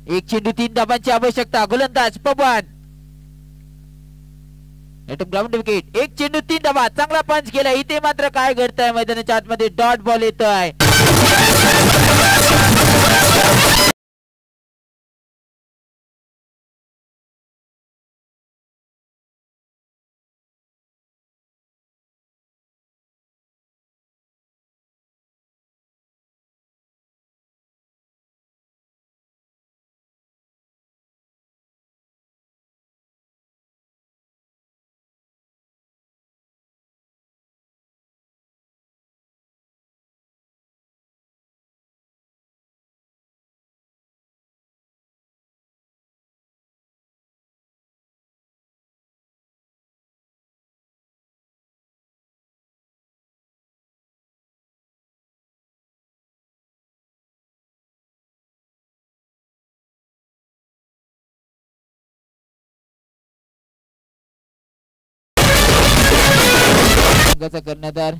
एक चेंडू 3 धावांची आवश्यकता. गोलंदाज पवन ग्राउंड विकेट. 1 चेंडू 3 धावा. चांगला पंच केला. इथे मात्र काय घडतंय मैदानाच्या आतमध्ये डॉट बॉल येतोय. संघाचा कर्णधार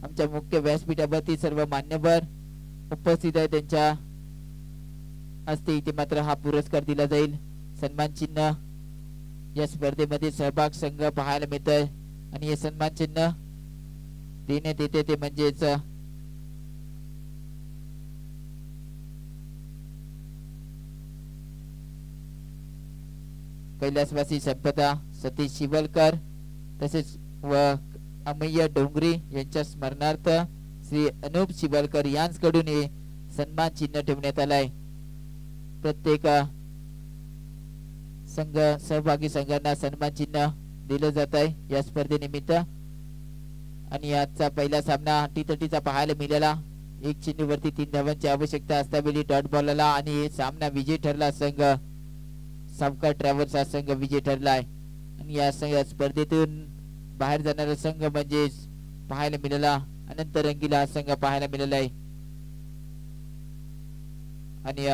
आमच्या मुख्य व्यासपीठावरती सर्व मान्यवर उपस्थित आहे. त्यांच्या हस्ते इथे मात्र हा पुरस्कार दिला जाईल. सन्मान चिन्ह या स्पर्धेमध्ये सहभाग संघ पाहायला मिळतोय आणि हे सन्मान चिन्ह देण्यात येते ते म्हणजेच कैलासवासी संपदा सतीश शिवलकर तसेच व अमय्य डोंगरी यांच्या स्मरणार्थ श्री अनूप शिवलकर यांच्याकडून हे सन्मान चिन्ह ठेवण्यात आलाय. प्रत्येक संघ सहभागी संघांना सन्मान चिन्ह दिलं जात आहे या स्पर्धेनिमित्त. आणि आजचा पहिला सामना अटीतटीचा पाहायला मिळाला. 1 चेंडू वरती 3 धावांची आवश्यकता असतावेळी डॉट बॉलला आणि सामना विजय ठरला. संघ सावकार ट्रॅव्हल्स हा संघ विजय ठरलाय. आणि या स्पर्धेतून बाहेर जाणारा संघ म्हणजे पाहायला मिळाला अनंत रंगीला हा संघ पाहायला मिळाला आहे. आणि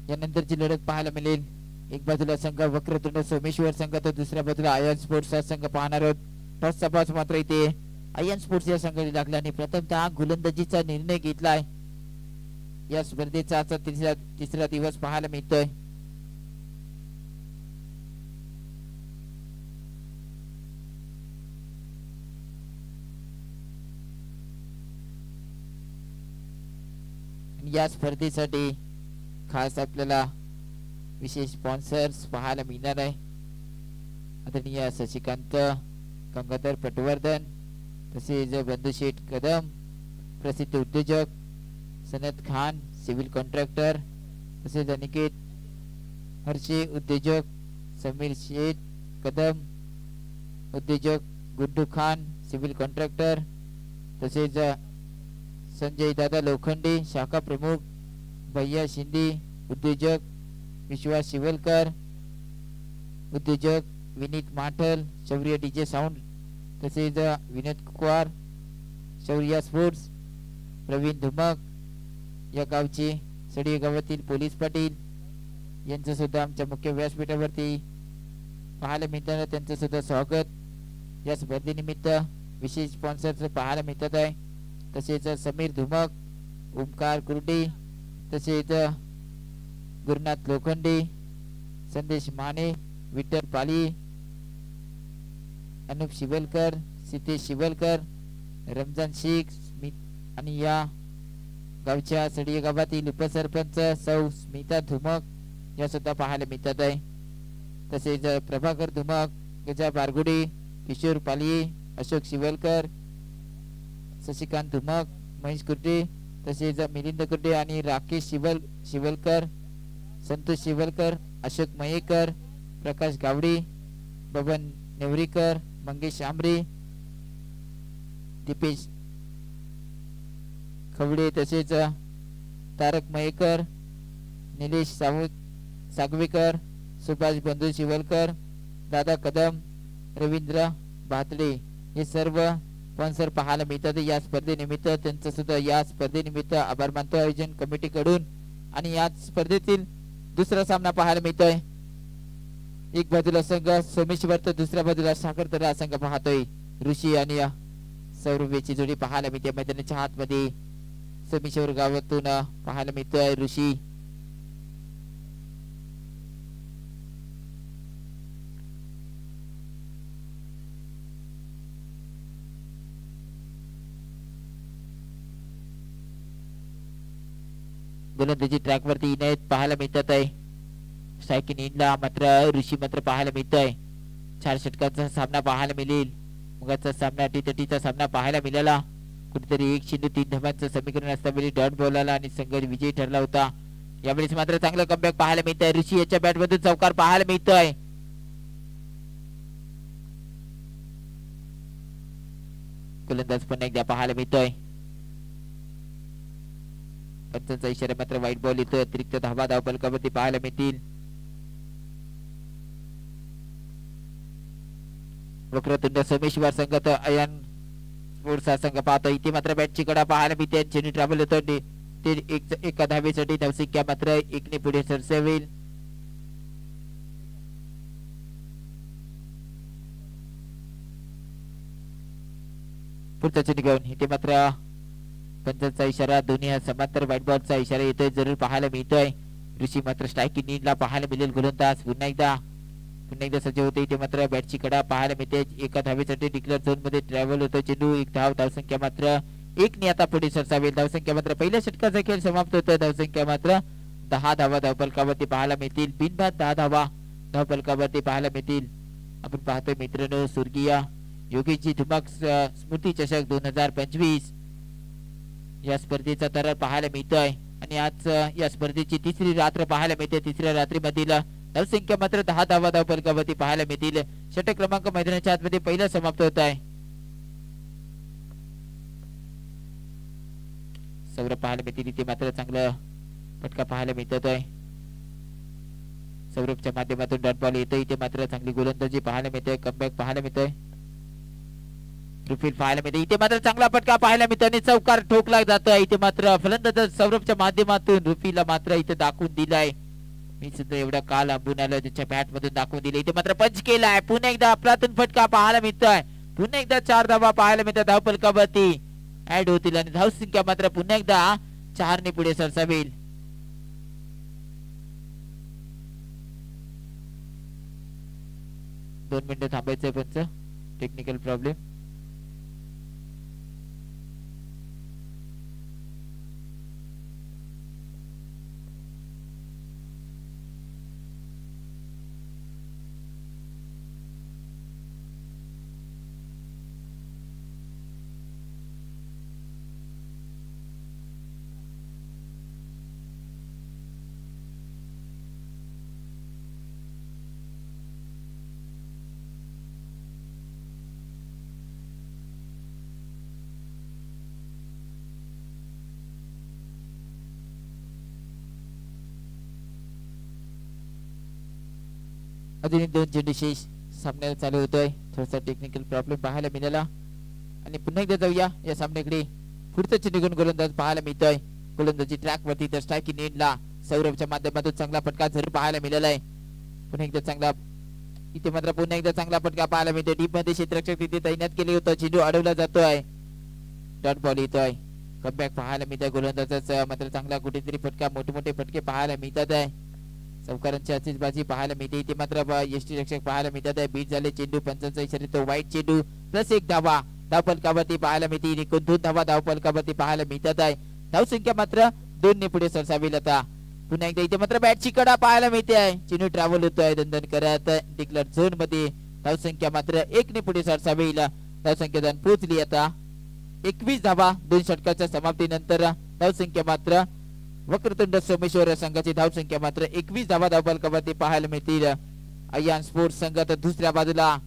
यानंतरची लढत पाहायला मिळेल. एक बाजूला संघ वक्रतुंड सोमेश्वर संघ तर दुसऱ्या बाजूला आयन स्पोर्ट्स हा संघ पाहणार आहोत. टॉसचा पास मात्र इथे आयन स्पोर्ट्स या संघाने लागला आणि प्रथमतः गोलंदाजीचा निर्णय घेतलाय. या स्पर्धेचा आजचा तिसरा दिवस पाहायला मिळतोय. या स्पर्धेसाठी खास आपल्याला विशेष स्पॉन्सर्स पाहायला मिळणार आहे. आदरणीय शशिकांत गंगाधर पटवर्धन, तसेच बंधुशेठ कदम, प्रसिद्ध उद्योजक सनत खान सिव्हिल कॉन्ट्रॅक्टर, तसेच अनिकेत हर्षे उद्योजक, समीर शेठ कदम उद्योजक, गुड्डू खान सिव्हिल कॉन्ट्रॅक्टर, तसेच संजय दादा लोखंडे शाखा प्रमुख, भैया शिंदे उद्योजक, विश्वास शिवलकर उद्योजक, विनीत माठल शौर्य डीजे साऊंड, तसेच विनोद कुमार शौर्य स्पोर्ट्स, प्रवीण धुमक या गावचे सडी गावातील पोलीस पाटील यांचं सुद्धा आमच्या मुख्य व्यासपीठावरती पाहायला मिळताना त्यांचं सुद्धा स्वागत. या स्पर्धेनिमित्त विशेष स्पॉन्सर पाहायला मिळतात आहे. तसेच समीर धुमक, ओमकार कुर्डे, तसेच गुरुनाथ लोखंडे, संदेश माने, विठ्ठल पाली, अनुप शिवलकर, सितेश शिवलकर, रमजान शेख आणि या गावच्या सडिया गावातील उपसरपंच सौ स्मिता धुमक या सुद्धा पाहायला मिळतात आहे. तसेच प्रभाकर धुमक, गजा बारगुडे, किशोर पालिये, अशोक शिवलकर, शशिकांत धुमक, महेश कुर्डे, तसेच मिलिंद कुर्डे आणि राकेश शिवलकर, संतोष शिवलकर, अशोक मयेकर, प्रकाश गावडे, बबन नेवरीकर, मंगेश आमरे, दीपेश खवडे, तसेच तारक मयेकर, निलेश सागवेकर, सुभाष बंधू शिवलकर, दादा कदम, रवींद्र भातडे हे सर्व स्पॉन्सर पाहायला मिळतात या स्पर्धेनिमित्त. त्यांचं सुद्धा या स्पर्धेनिमित्त आभार मानतो आयोजन कमिटीकडून. आणि या स्पर्धेतील दुसरा सामना पाहायला मिळतोय. एक बाजूला संघ सोमेश्वर तर दुसऱ्या बाजूला साखरतरा संघ पाहतोय. ऋषी आणि सौरभची जोडी पाहायला मिळते. मैदानाच्या आतमध्ये सोमेश्वर गावातून पाहायला मिळतोय ऋषी. गोलंदाजी ट्रॅक वरती इनायत पाहायला मिळतात आहे. स्ट्रायकिंग इनला मात्र ऋषी मात्र पाहायला मिळतोय. 4 षटकांचा सामना पाहायला मिळेल. मुगाचा सामना टी-30चा सामना पाहायला मिळाला. कुठेतरी 1-3 धावांचं समीकरण असताना डॉट बॉल आला आणि संघ विजयी ठरला होता. यावेळेस मात्र चांगलं कमबॅक पाहायला मिळतंय. ऋषी याच्या बॅट मधून चौकार पाहायला मिळतोय. गोलंदाज पण एकदा पाहायला मिळतोय. पंचांचा इशारा मात्र वाईट बॉल येतोय. अतिरिक्त धावा धावफलकावरती पाहायला मिळतील. वक्रतुंड सोमेश्वर संघ तर अयन स्पोर्ट्स हा संघ पाहतो. इथे मात्र बॅटची कडा पाहायला मिळते. जेनी ट्रॅव्हल होतो ते एका धावेसाठी धावसंख्या मात्र 1 ने पुढे सरसावेल. पुढचा चेंडू घेऊन इथे मात्र पंचांचा इशारा दोन्ही समांतर व्हाईट बॉलचा इशारा येतोय. जरूर पाहायला मिळतोय. ऋषी मात्र स्ट्रायकिंग नीडला पाहायला मिळेल. गोलंदाज पुन्हा एकदा सज्ज होते. इथे मात्र बॅटची कडा पाहायला मिळते. एका धावेसाठी डिक्लेअर झोन मध्ये ट्रॅव्हल होतो चेंडू. 1 धाव. धावसंख्या मात्र 1 ने आता पुढे सरसावेल. धावसंख्या मात्र पहिल्या षटकाचा खेळ समाप्त होतोय. धावसंख्या मात्र 10 धावा धावफलकावरती पाहायला मिळतील. बिनबाद 10 धावा धावफलकावरती पाहायला मिळतील. आपण पाहतोय मित्रांनो स्वर्गीय योगेशजी धुमाक स्मृती चषक 2025 या स्पर्धेचा तर पाहायला मिळतोय. आणि आज या स्पर्धेची तिसरी रात्र पाहायला मिळते. तिसऱ्या रात्रीमधील धावसंख्या मात्र 10 धावा धावफलकावरती पाहायला मिळतील. षटक क्रमांक मैदानाच्या आतमध्ये पहिला समाप्त होत आहे. सौरभ पाहायला मिळतील. इथे मात्र चांगलं फटका पाहायला मिळत आहे. सौरभच्या माध्यमातून डॉट बॉल येतोय. इथे मात्र चांगली गोलंदाजी पाहायला मिळते. कमबॅक पाहायला मिळतोय. रुफील पाहायला मिळते. इथे मात्र चांगला फटका पाहायला मिळतो आणि चौकार ठोकला जातोय. इथे मात्र फलंदाज सौरभच्या माध्यमातून रुफीला मात्र इथे दाखवून दिलाय. मी सुद्धा एवढा काल लांबून आलो त्याच्या बॅट मधून दाखवून दिले. इथे मात्र पंच केलाय. पुन्हा एकदा अफलातून फटका पाहायला मिळतोय. पुन्हा एकदा 4 धावा पाहायला मिळतात. धावफलकावरती ऍड होतील आणि धावसंख्या मात्र पुन्हा एकदा 4 ने पुढे सरसावेल. दोन मिनिटं थांबायचंय पंच. Technical problem. अजून 2 चेंडू शेष सामन्याला चालू होतोय. थोडासा टेक्निकल प्रॉब्लेम पाहायला मिळाला आणि पुन्हा एकदा जाऊया या सामन्याकडे. पुढचा चेंडू घेऊन गोलंदाज पाहायला मिळतोय. गोलंदाजी ट्रॅक वरती तर स्ट्रायकिंग एंडला सौरभच्या माध्यमातून चांगला फटका जरूर पाहायला मिळाला आहे. पुन्हा एकदा चांगला इथे मात्र पुन्हा एकदा चांगला फटका पाहायला मिळतोय. डीप मध्ये क्षेत्ररक्षक तिथे तैनात केले होतं. चेंडू अडवला जातोय. डॉट बॉल येतोय. कमबॅक पाहायला मिळतोय. गोलंदाजाचा मात्र चांगला कुठेतरी फटका मोठे मोठे फटके पाहायला मिळतात आहे. चौकारांची अशीच बाजी पाहायला मिळते. इथे मात्र यष्टी रक्षक पाहायला मिळतात आहे. बीट झाले चेंडू. पंचांचा इशारा तो वाईट चेंडू प्लस 1 धावा धावफलकावरती पाहायला मिळते. 2 धावा धावफलकावरती पाहायला मिळतात आहे. धावसंख्या मात्र 2 ने पुढे सरसावेल. आता पुन्हा एकदा इथे मात्र बॅटची कडा पाहायला मिळते आहे. चेंडू ट्रॅव्हल होतोय दंदन करत डिक्लेअर झोन मध्ये. धावसंख्या मात्र 1 ने पुढे सरसावेल. धावसंख्या जाऊन पोहोचली आता 21 धावा 2 षटकाच्या समाप्तीनंतर. धावसंख्या मात्र वक्रतुंड सोमेश्वर संघाची धावसंख्या मात्र 21 धावा धावफलकावरती पाहायला मिळतील. अय्यान स्पोर्ट्स संघ तर दुसऱ्या बाजूला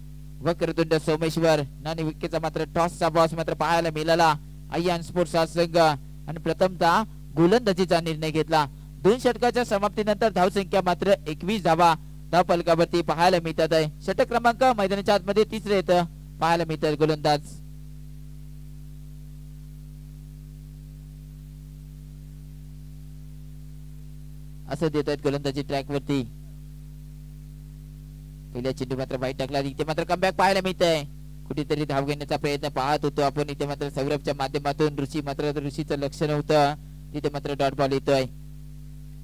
वक्रतुंड सोमेश्वर. नाणेफेकीचा मात्र टॉसचा बॉस मात्र पाहायला मिळाला अय्यान स्पोर्ट्स हा संघ आणि प्रथमतः गोलंदाजीचा निर्णय घेतला. 2 षटकाच्या समाप्तीनंतर धावसंख्या मात्र 21 धावा धावफलकावरती पाहायला मिळतात आहे. षटक क्रमांक मैदानाच्या आतमध्ये 3रे येतं पाहायला मिळतात. गोलंदाज असं देत आहेत गोलंदाजी ट्रॅक वरती. पहिल्या चेंडू मात्र वाईट टाकला. इथे मात्र कमबॅक पाहायला मिळत आहे. कुठेतरी धाव घेण्याचा प्रयत्न पाहत होतो आपण. इथे मात्र सौरभच्या माध्यमातून ऋषीचं लक्ष नव्हतं. तिथे मात्र डॉट बॉल येतोय.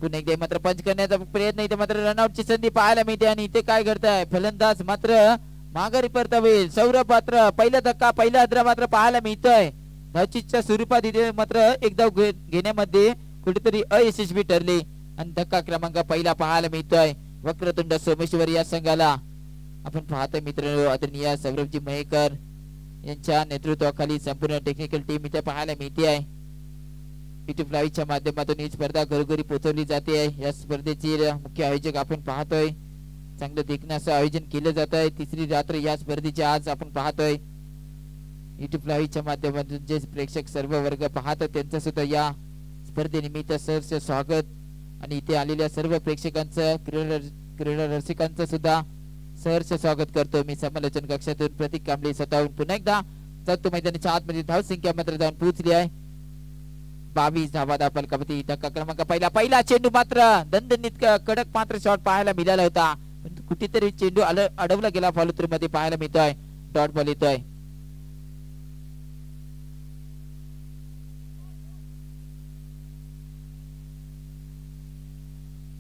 पुन्हा एकदा मात्र पंच करण्याचा प्रयत्न. इथे मात्र रनआउटची संधी पाहायला मिळते आणि इथे काय करताय फलंदाज मात्र माघारी परतावेल. सौरभ मात्र पहिला धक्का पहिला हद्रा मात्र पाहायला मिळतोय. धावचीच्या स्वरूपात इथे मात्र एक धाव घेण्यामध्ये कुठेतरी अयशस्वी ठरले आणि धक्का क्रमांक पहिला पाहायला मिळतोय वक्रतुंड सोमेश्वर या संघाला. आपण पाहतोय मित्र आदरणीय सौरभजी मयेकर यांच्या नेतृत्वाखाली संपूर्ण टेक्निकल टीम इथे पाहायला मिळते आहे. युट्यूब लाईव्हच्या माध्यमातून ही स्पर्धा घरोघरी पोहोचवली जाते आहे. या स्पर्धेचे मुख्य आयोजक आपण पाहतोय. चांगलं देखणं असं आयोजन केलं जात आहे. 3री रात्र या स्पर्धेची आज आपण पाहतोय. युट्यूब लाईव्हच्या माध्यमातून जे प्रेक्षक सर्व वर्ग पाहतात त्यांचं सुद्धा या स्पर्धेनिमित्त सहर्ष स्वागत आणि इथे आलेल्या सर्व प्रेक्षकांचं क्रीडा रसिकांचं सुद्धा सहर्ष स्वागत करतो मी. समालोचन कक्षातून प्रतीक कांबळे स्वतःहून पुन्हा एकदा जातो मैदानाच्या आतमध्ये. धावसंख्या मात्र जाऊन पोहोचली आहे 22 धावा धावफलकावरती. धक्का क्रमांक पहिला चेंडू मात्र दणदणीत कडक मात्र शॉट पाहायला मिळाला होता. कुठेतरी चेंडू अडवला गेला. फॉलोथ्रू मध्ये पाहायला मिळतोय. डॉट बॉल येतोय.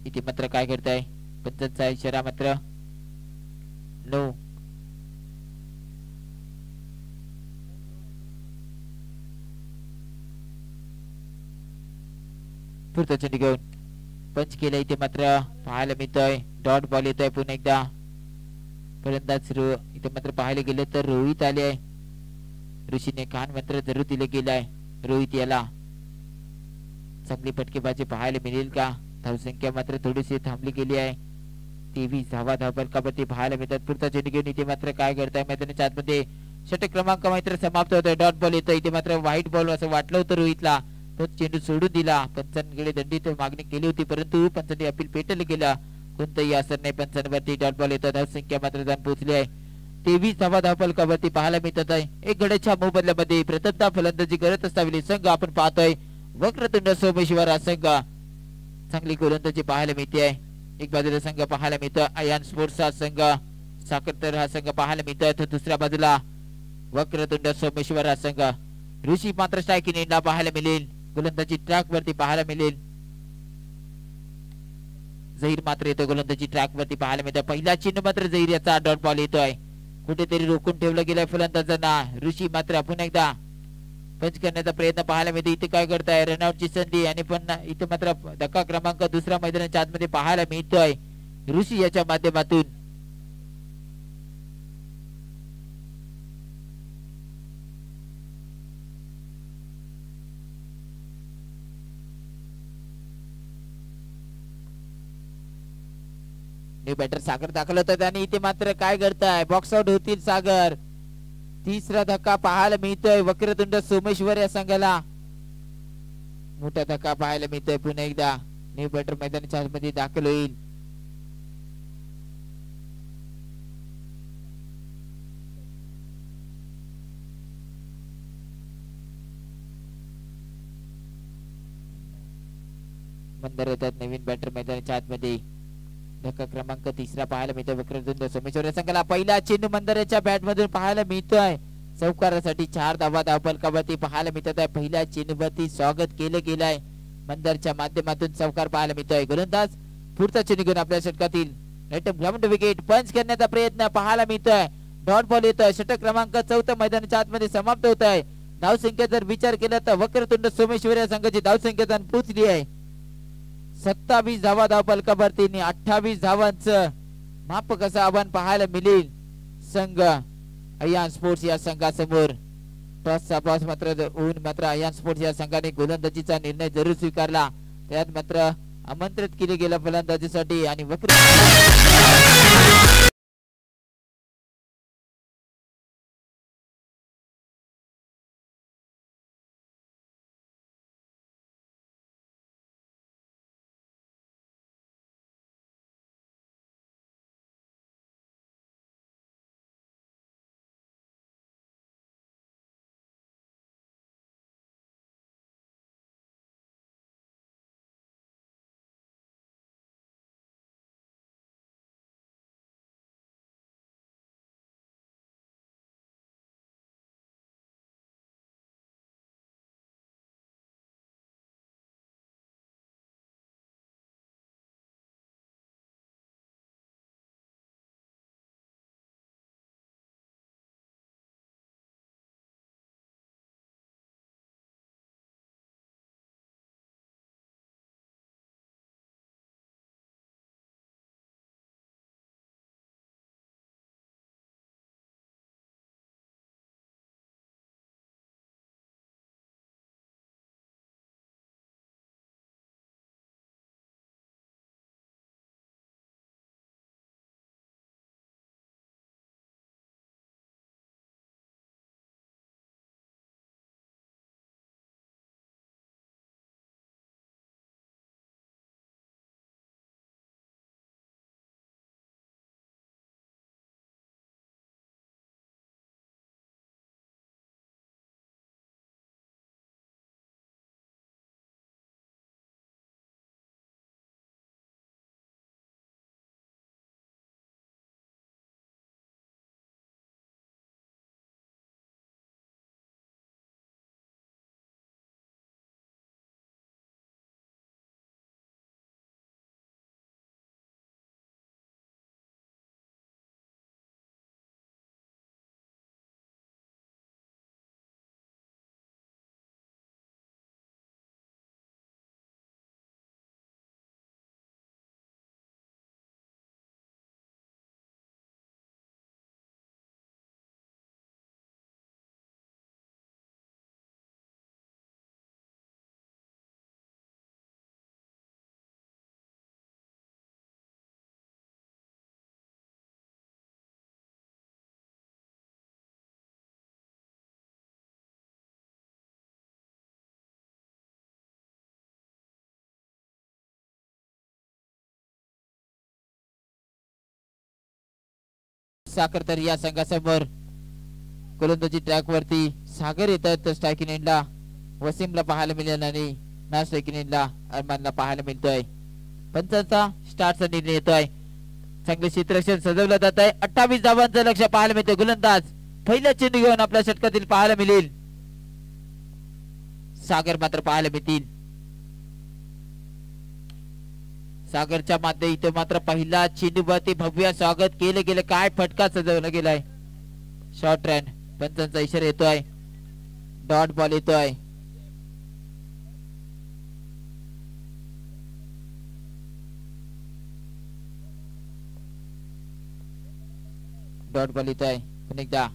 इथे मात्र काय करताय पंचांचा इशारा मात्र नो. पुढचा चेंडू घेऊन पंच केलं. इथे मात्र पाहायला मिळतोय डॉट बॉल येतोय. पुन्हा एकदा फलंदाज इथे मात्र पाहायला गेलं तर रोहित आले आहे. ऋषीने कान मात्र जरूर दिले गेलं आहे. रोहित याला चांगली फटकेबाजी पाहायला मिळेल का? धावसंख्या मात्र थोडीशी थांबली गेली आहे. 23 धावा धावफलकावरती पाहायला मिळतात. पुढचा चेंडू घेऊन इथे मात्र काय करताय मैदानाच्या आतमध्ये षटक क्रमांक मात्र समाप्त होतोय. डॉट बॉल येतोय. इथे मात्र व्हाईट बॉल असं वाटलं होतं रोहितला. तो चेंडू सोडून दिला. पंचांकडे दंडीत मागणी केली होती परंतु पंचांनी अपील पेटवलं गेलं. कोणतंही असर नाही पंचांवरती. डॉट बॉल येतो. धावसंख्या मात्र जाऊन पोहोचली आहे 23 धावा धावफलकावरती पाहायला मिळत आहे. एक गड्याच्या मोबदल्यामध्ये प्रथमतः फलंदाजी करत असताना संघ आपण पाहतोय वक्रतुंड सोमेश्वर हा संघ चांगली गोलंदाजी पाहायला मिळते आहे. एक बाजूला संघ पाहायला मिळतो अयान स्पोर्ट्स हा संघ, साखरतर हा संघ पाहायला मिळतोय, तर दुसऱ्या बाजूला वक्रतुंड सोमेश्वर हा संघ. ऋषी मात्र स्ट्रायकिंग एंडला पाहायला मिळेल, गोलंदाजी ट्रॅक वरती पाहायला मिळेल. झहीर मात्र येतो गोलंदाजी ट्रॅक वरती पाहायला मिळतो. पहिला चिन्ह मात्र झहीर याचा डॉट बॉल येतोय, कुठेतरी रोखून ठेवलं गेलंय फलंदाजांना. ऋषी मात्र पुन्हा एकदा पंच करण्याचा प्रयत्न पाहायला मिळतो. इथे काय करताय रनआउटची संधी आणि पण इथे मात्र धक्का क्रमांक दुसऱ्या मैदानाच्या आतमध्ये पाहायला मिळतोय ऋषी याच्या माध्यमातून. न्यू बॅटर सागर दाखल होतात आणि इथे मात्र काय करताय बॉक्स आउट होतील सागर. तिसरा धक्का पाहायला मिळतोय वक्रतुंड सोमेश्वर या संघाला. मोठा धक्का पाहायला मिळतोय. पुन्हा एकदा न्यू बॅटर मैदानाच्या आतमध्ये दाखल होईल. मंदार येतात नवीन बॅटर मैदानाच्या आतमध्ये. धक्का क्रमांक तिसरा पाहायला मिळतोय वक्रतुंड सोमेश्वर या संघाला. पहिला चिन्ह मंदाराच्या बॅट मधून पाहायला मिळतोय. चौकारासाठी 4 धावा धावफलकावरती पाहायला मिळत आहे. पहिल्या चिन्हवरती स्वागत केलं गेलंय मंदारच्या माध्यमातून. चौकार पाहायला मिळतोय. गोलंदाज पुढचा चिन्ह घेऊन आपल्या षटकातील ग्राउंड विकेट पंच करण्याचा प्रयत्न पाहायला मिळतोय. डॉट बॉल येतोय. षटक क्रमांक 4 मैदानाच्या आतमध्ये समाप्त होत आहे. धावसंख्या जर विचार केला तर वक्रतुंड सोमेश्वर या संघाची धावसंख्या पोहोचली आहे 27 धावा धावफलकावरती. 28 धावांचं माप कसं आव्हान पाहायला मिळेल संघ अयान स्पोर्ट्स या संघासमोर. टॉसचा टॉस मात्र होऊन मात्र अयान स्पोर्ट्स या संघाने गोलंदाजीचा निर्णय जरूर स्वीकारला. त्यात मात्र आमंत्रित केले गेल्या फलंदाजीसाठी आणि साखर तर या संघासमोर गोलंदाजी ट्रॅक वरती सागर येतात स्ट्रायकिंग एंडला वसीमला पाहायला मिळेल आणि ना स्ट्रायकिंग एंडला अरमानला पाहायला मिळतोय. पंचांचा स्टार्टचा निर्णय येतोय. चांगले क्षेत्ररक्षण सजवलं जात आहे. 28 धावांचं लक्ष पाहायला मिळतं. गोलंदाज पहिला चेंडू घेऊन आपल्या षटकातील पाहायला मिळेल. सागर मात्र पाहायला मिळतील. सागरच्या मध्ये इथे मात्र पहिला चेंडूवरती भव्य स्वागत केलं गेलं. काय फटका सजवला गेलाय. Short run. पंचांचा इशारा येतोय. डॉट बॉल येतोय. डॉट बॉल येतोय. पुन्हा एकदा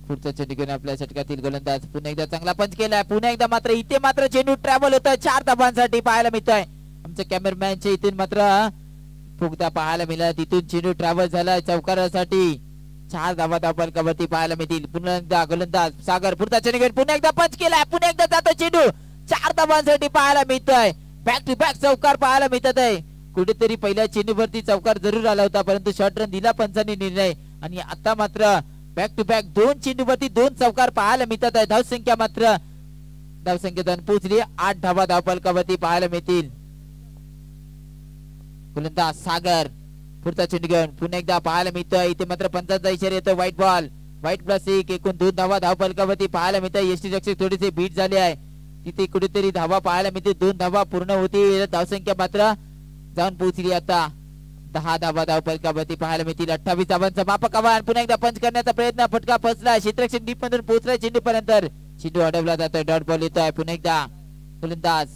पुढचा चेंडू घेऊन आपल्या षटकातील गोलंदाज पुन्हा एकदा चांगला पंच केलाय. पुन्हा एकदा मात्र इथे मात्र चेंडू ट्रॅव्हल होतोय. 4 धावांसाठी पाहायला मिळतोय. आमच्या कॅमेरामॅनच्या इथून मात्र फुगदा पाहायला मिळाला. तिथून चेंडू ट्रॅव्हल झाला चौकारासाठी. 4 धावा धावफलकावरती पाहायला मिळतील. पुन्हा एकदा गोलंदाज सागर पुढचा चेंडू घेऊन पुन्हा एकदा पंच केलाय. पुन्हा एकदा जातो चेंडू. 4 धावांसाठी पाहायला मिळतोय. बॅक टू बॅक चौकार पाहायला मिळतात आहे. कुठेतरी पहिल्या चेंडूवरती चौकार जरूर आला होता परंतु शॉर्ट रन दिला पंचांनी निर्णय. आणि आता मात्र बॅक टू बॅक 2 चेंडूवरती 2 चौकार पाहायला मिळतात आहे. धावसंख्या मात्र धावसंख्येतून पोहोचली. 8 धावा धावफलकावरती पाहायला मिळतील. गोलंदाज सागर पुढचा चेंडू घेऊन पुन्हा एकदा पाहायला मिळतोय. इथे मात्र पंचांचा इशारा येतो. White ball. व्हाईट प्लस 1 एकूण 2 धावा धावफलकावरती पाहायला मिळतोय. यष्टीरक्षक थोडीशी बीट झाली आहे. तिथे कुठेतरी धावा पाहायला मिळते. 2 धावा पूर्ण होती. धावसंख्या मात्र जाऊन पोहोचली आता 10 धावा धावफलकावरती पाहायला मिळतील. 28 धावांचा मापक आव्हान. पुन्हा एकदा पंच करण्याचा प्रयत्न. फटका फसला. क्षेत्ररक्षक डीप मधून पोहोचलाय चेंडू पर्यंत. चेंडू अडवला जातोय. डॉट बॉल येतोय. पुन्हा एकदा गोलंदाज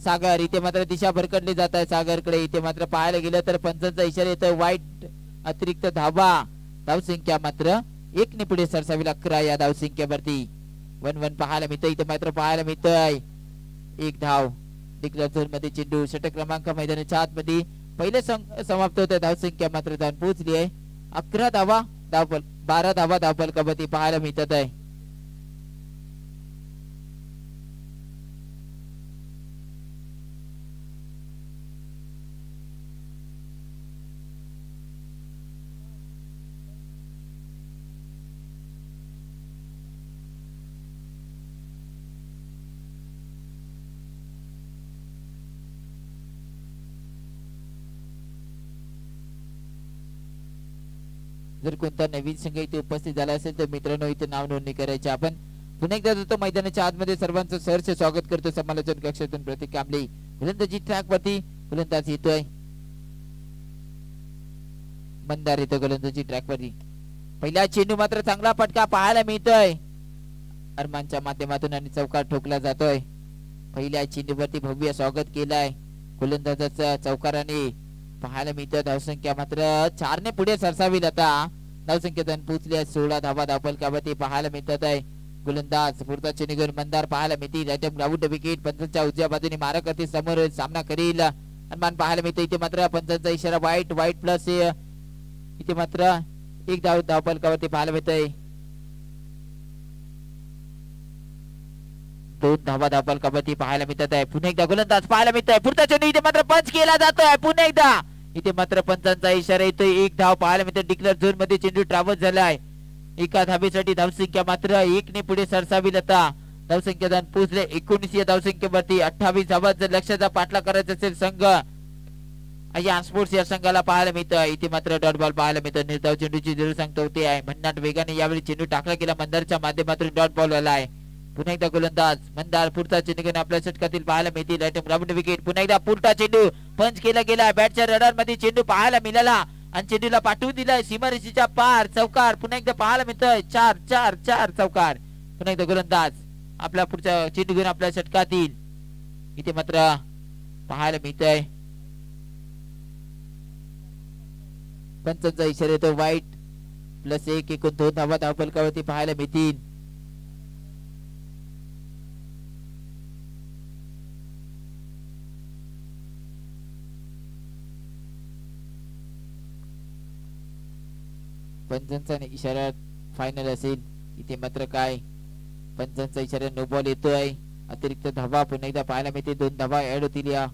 सागर. इथे मात्र दिशा भरकटली जात आहे सागरकडे. इथे मात्र पाहायला गेलं तर पंचांचा इशारा येतोय. वाईट अतिरिक्त धावा. धावसंख्या मात्र 1 ने पुढे सरसावी. 11 या धावसंख्येवरती 1-1 पाहायला मिळतोय. इथे मात्र पाहायला मिळतोय 1 धाव. डिक्लेअर झोन मध्ये चेंडू षटक क्रमांक मैदानाच्या आतमध्ये पहिले समाप्त होते. धावसंख्या मात्र जाऊन पोहोचली आहे 11 धावा. 12 धावा धावफलकावरती पाहायला मिळतात आहे. जर कोणता नवीन संघ इथे उपस्थित झाला असेल तर मित्रांनो इथे नाव नोंदणी करायची. आपण पुन्हा एकदा जातो मैदानाच्या आतमध्ये. सर्वांचं सहर्ष स्वागत करतो समालोचन कक्षातून प्रतीक कांबळे. गोलंदाजी ट्रॅक वरती गोलंदाज येतोय. मंदार येतो गोलंदाजी ट्रॅक वरती. पहिला चेंडू मात्र चांगला फटका पाहायला मिळतोय अरमानच्या माध्यमातून आणि चौकार ठोकला जातोय. पहिल्या चेंडूवरती भव्य स्वागत केलाय गोलंदाजाचा चौकाराने पाहायला मिळतं. धावसंख्या मात्र 4 ने पुढे सरसावी. आता धावसंख्येतून पोहोचली आहे 16 धावा धावफलकावरती पाहायला मिळतात आहे. गोलंदाज पुढचा चेंडू घेऊन मंदार पाहायला मिळतील. Ground wicket. पंचांच्या उजव्या बाजूने मारकर्ते समोर सामना करील अरमान पाहायला मिळतं. इथे मात्र पंचांचा इशारा वाईट. वाईट प्लस इथे मात्र 1 धाव धावफलकावरती पाहायला मिळतंय. 2 धावा धावफलकावरती पाहायला मिळतात आहे. पुन्हा एकदा गोलंदाज पाहायला मिळतोय. पुढचा चेंडू इथे मात्र पंच केला जातोय. पुन्हा एकदा इथे मात्र पंचांचा इशारा येतोय. 1 धाव पाहायला मिळते. डिक्लेअर झोन मध्ये चेंडू ट्रॅव्हल झालाय. एका धावेसाठी धावसंख्या मात्र 1 ने पुढे सरसावी. आता धावसंख्येदान पोहोचले 19 या धावसंख्येवरती. 28 धावा जर लक्ष्याचा पाठला करायचा असेल संघ या स्पोर्ट्स या संघाला पाहायला मिळतं. इथे मात्र डॉट बॉल पाहायला मिळतं. निर्धाव चेंडूची जरूर सांगतो होते आहे. भन्नाट वेगाने यावेळी चेंडू टाकला गेला. मंदारच्या माध्यमातून डॉट बॉल आला आहे. पुन्हा एकदा गोलंदाज मंदार पुढचा चेंडू घेऊन आपल्या षटकातील पाहायला मिळतील. Ground wicket. पुन्हा एकदा पुढचा चेंडू पंच केला गेला. बॅटच्या रडार मध्ये चेंडू पाहायला मिळाला आणि चेंडूला पाठवून दिलाय सीमारेषेच्या पार. चौकार पुन्हा एकदा पाहायला मिळतोय. 4 चौकार. पुन्हा एकदा गोलंदाज आपला पुढचा चेंडू घेऊन आपल्या षटकातील इथे मात्र पाहायला मिळतोय पंचांचा इशारा येतो. वाईट प्लस 1 एकूण 2 धावा धावफलकावरती पाहायला मिळतील. पंचांचा इशारा फायनल असेल. इथे मात्र काय पंचांचा इशारा नो बॉल येतोय. अतिरिक्त धावा पुन्हा एकदा पाहायला मिळते. 2 धावा ऍड होतील. या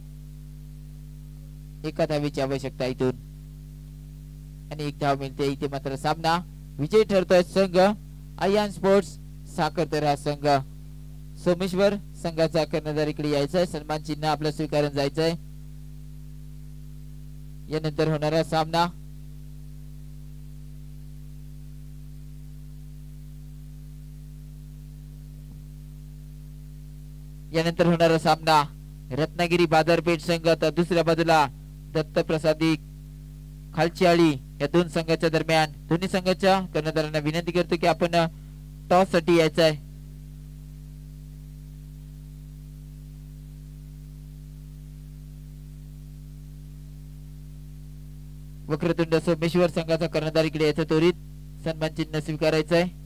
1 धावेची आवश्यकता इथून. आणि 1 धाव मिळते. इथे मात्र सामना विजयी ठरतोय संघ आयन स्पोर्ट्स साखरतर हा संघ. सोमेश्वर संघाचा कर्णधारीकडे यायचंय. सन्मान चिन्ह आपलं स्वीकारून जायचंय. यानंतर होणारा सामना रत्नागिरी बाजारपेठ संघ तर दुसऱ्या बाजूला दत्तप्रसादी खालची आळी या दोन संघाच्या दरम्यान. दोन्ही संघाच्या कर्णधारांना विनंती करतो की आपण टॉस साठी यायचं आहे. वक्रतुंड सोमेश्वर संघाचा कर्णधारीकडे यायचं. त्वरित सन्मान चिन्ह स्वीकारायचं आहे.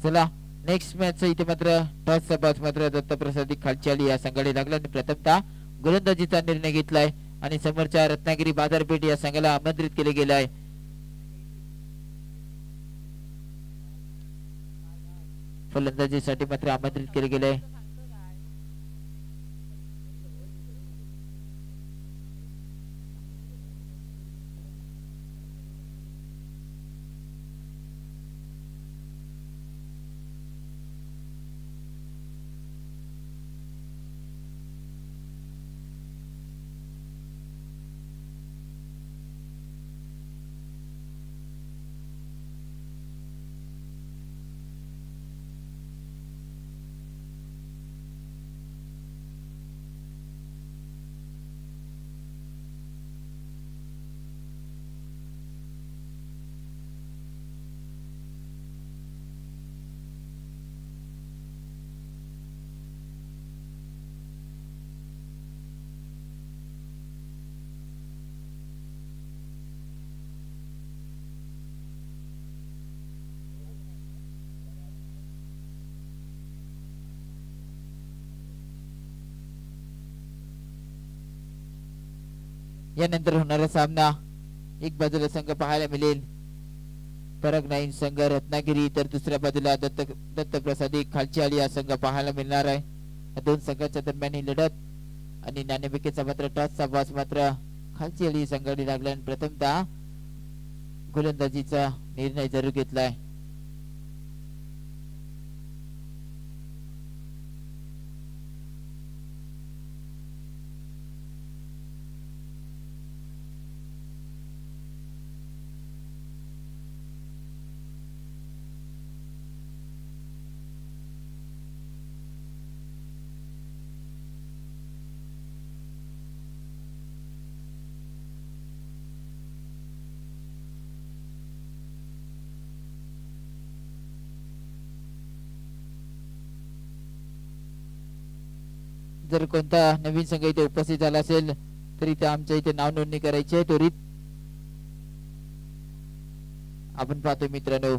चला नेक्स्ट मॅच इथे मात्र टॉसचा बॉस मात्र दत्तप्रसाद खालची आली या संघाने लागला आणि प्रथमतः गोलंदाजीचा निर्णय घेतलाय आणि समोरच्या रत्नागिरी बाजारपेठ या संघाला आमंत्रित केले गेले आहे. फलंदाजीसाठी मात्र आमंत्रित केले गेले आहे. यानंतर होणारा सामना एक बाजूला संघ पाहायला मिळेल परग नाईन संघ रत्नागिरी तर दुसऱ्या बाजूला दत्तप्रसादी खालची आली हा संघ पाहायला मिळणार आहे. या दोन संघाच्या दरम्यान ही लढत आणि नाणेफेकीचा मात्र टॉसचा बॉस मात्र खालची आली संघाने लागला आणि प्रथमतः गोलंदाजीचा निर्णय जरूर घेतलाय. जर कोणता नवीन संघ इथे उपस्थित झाला असेल तर इथे आमच्या इथे नाव नोंदणी करायची आहे त्वरित. आपण पाहतो मित्रांनो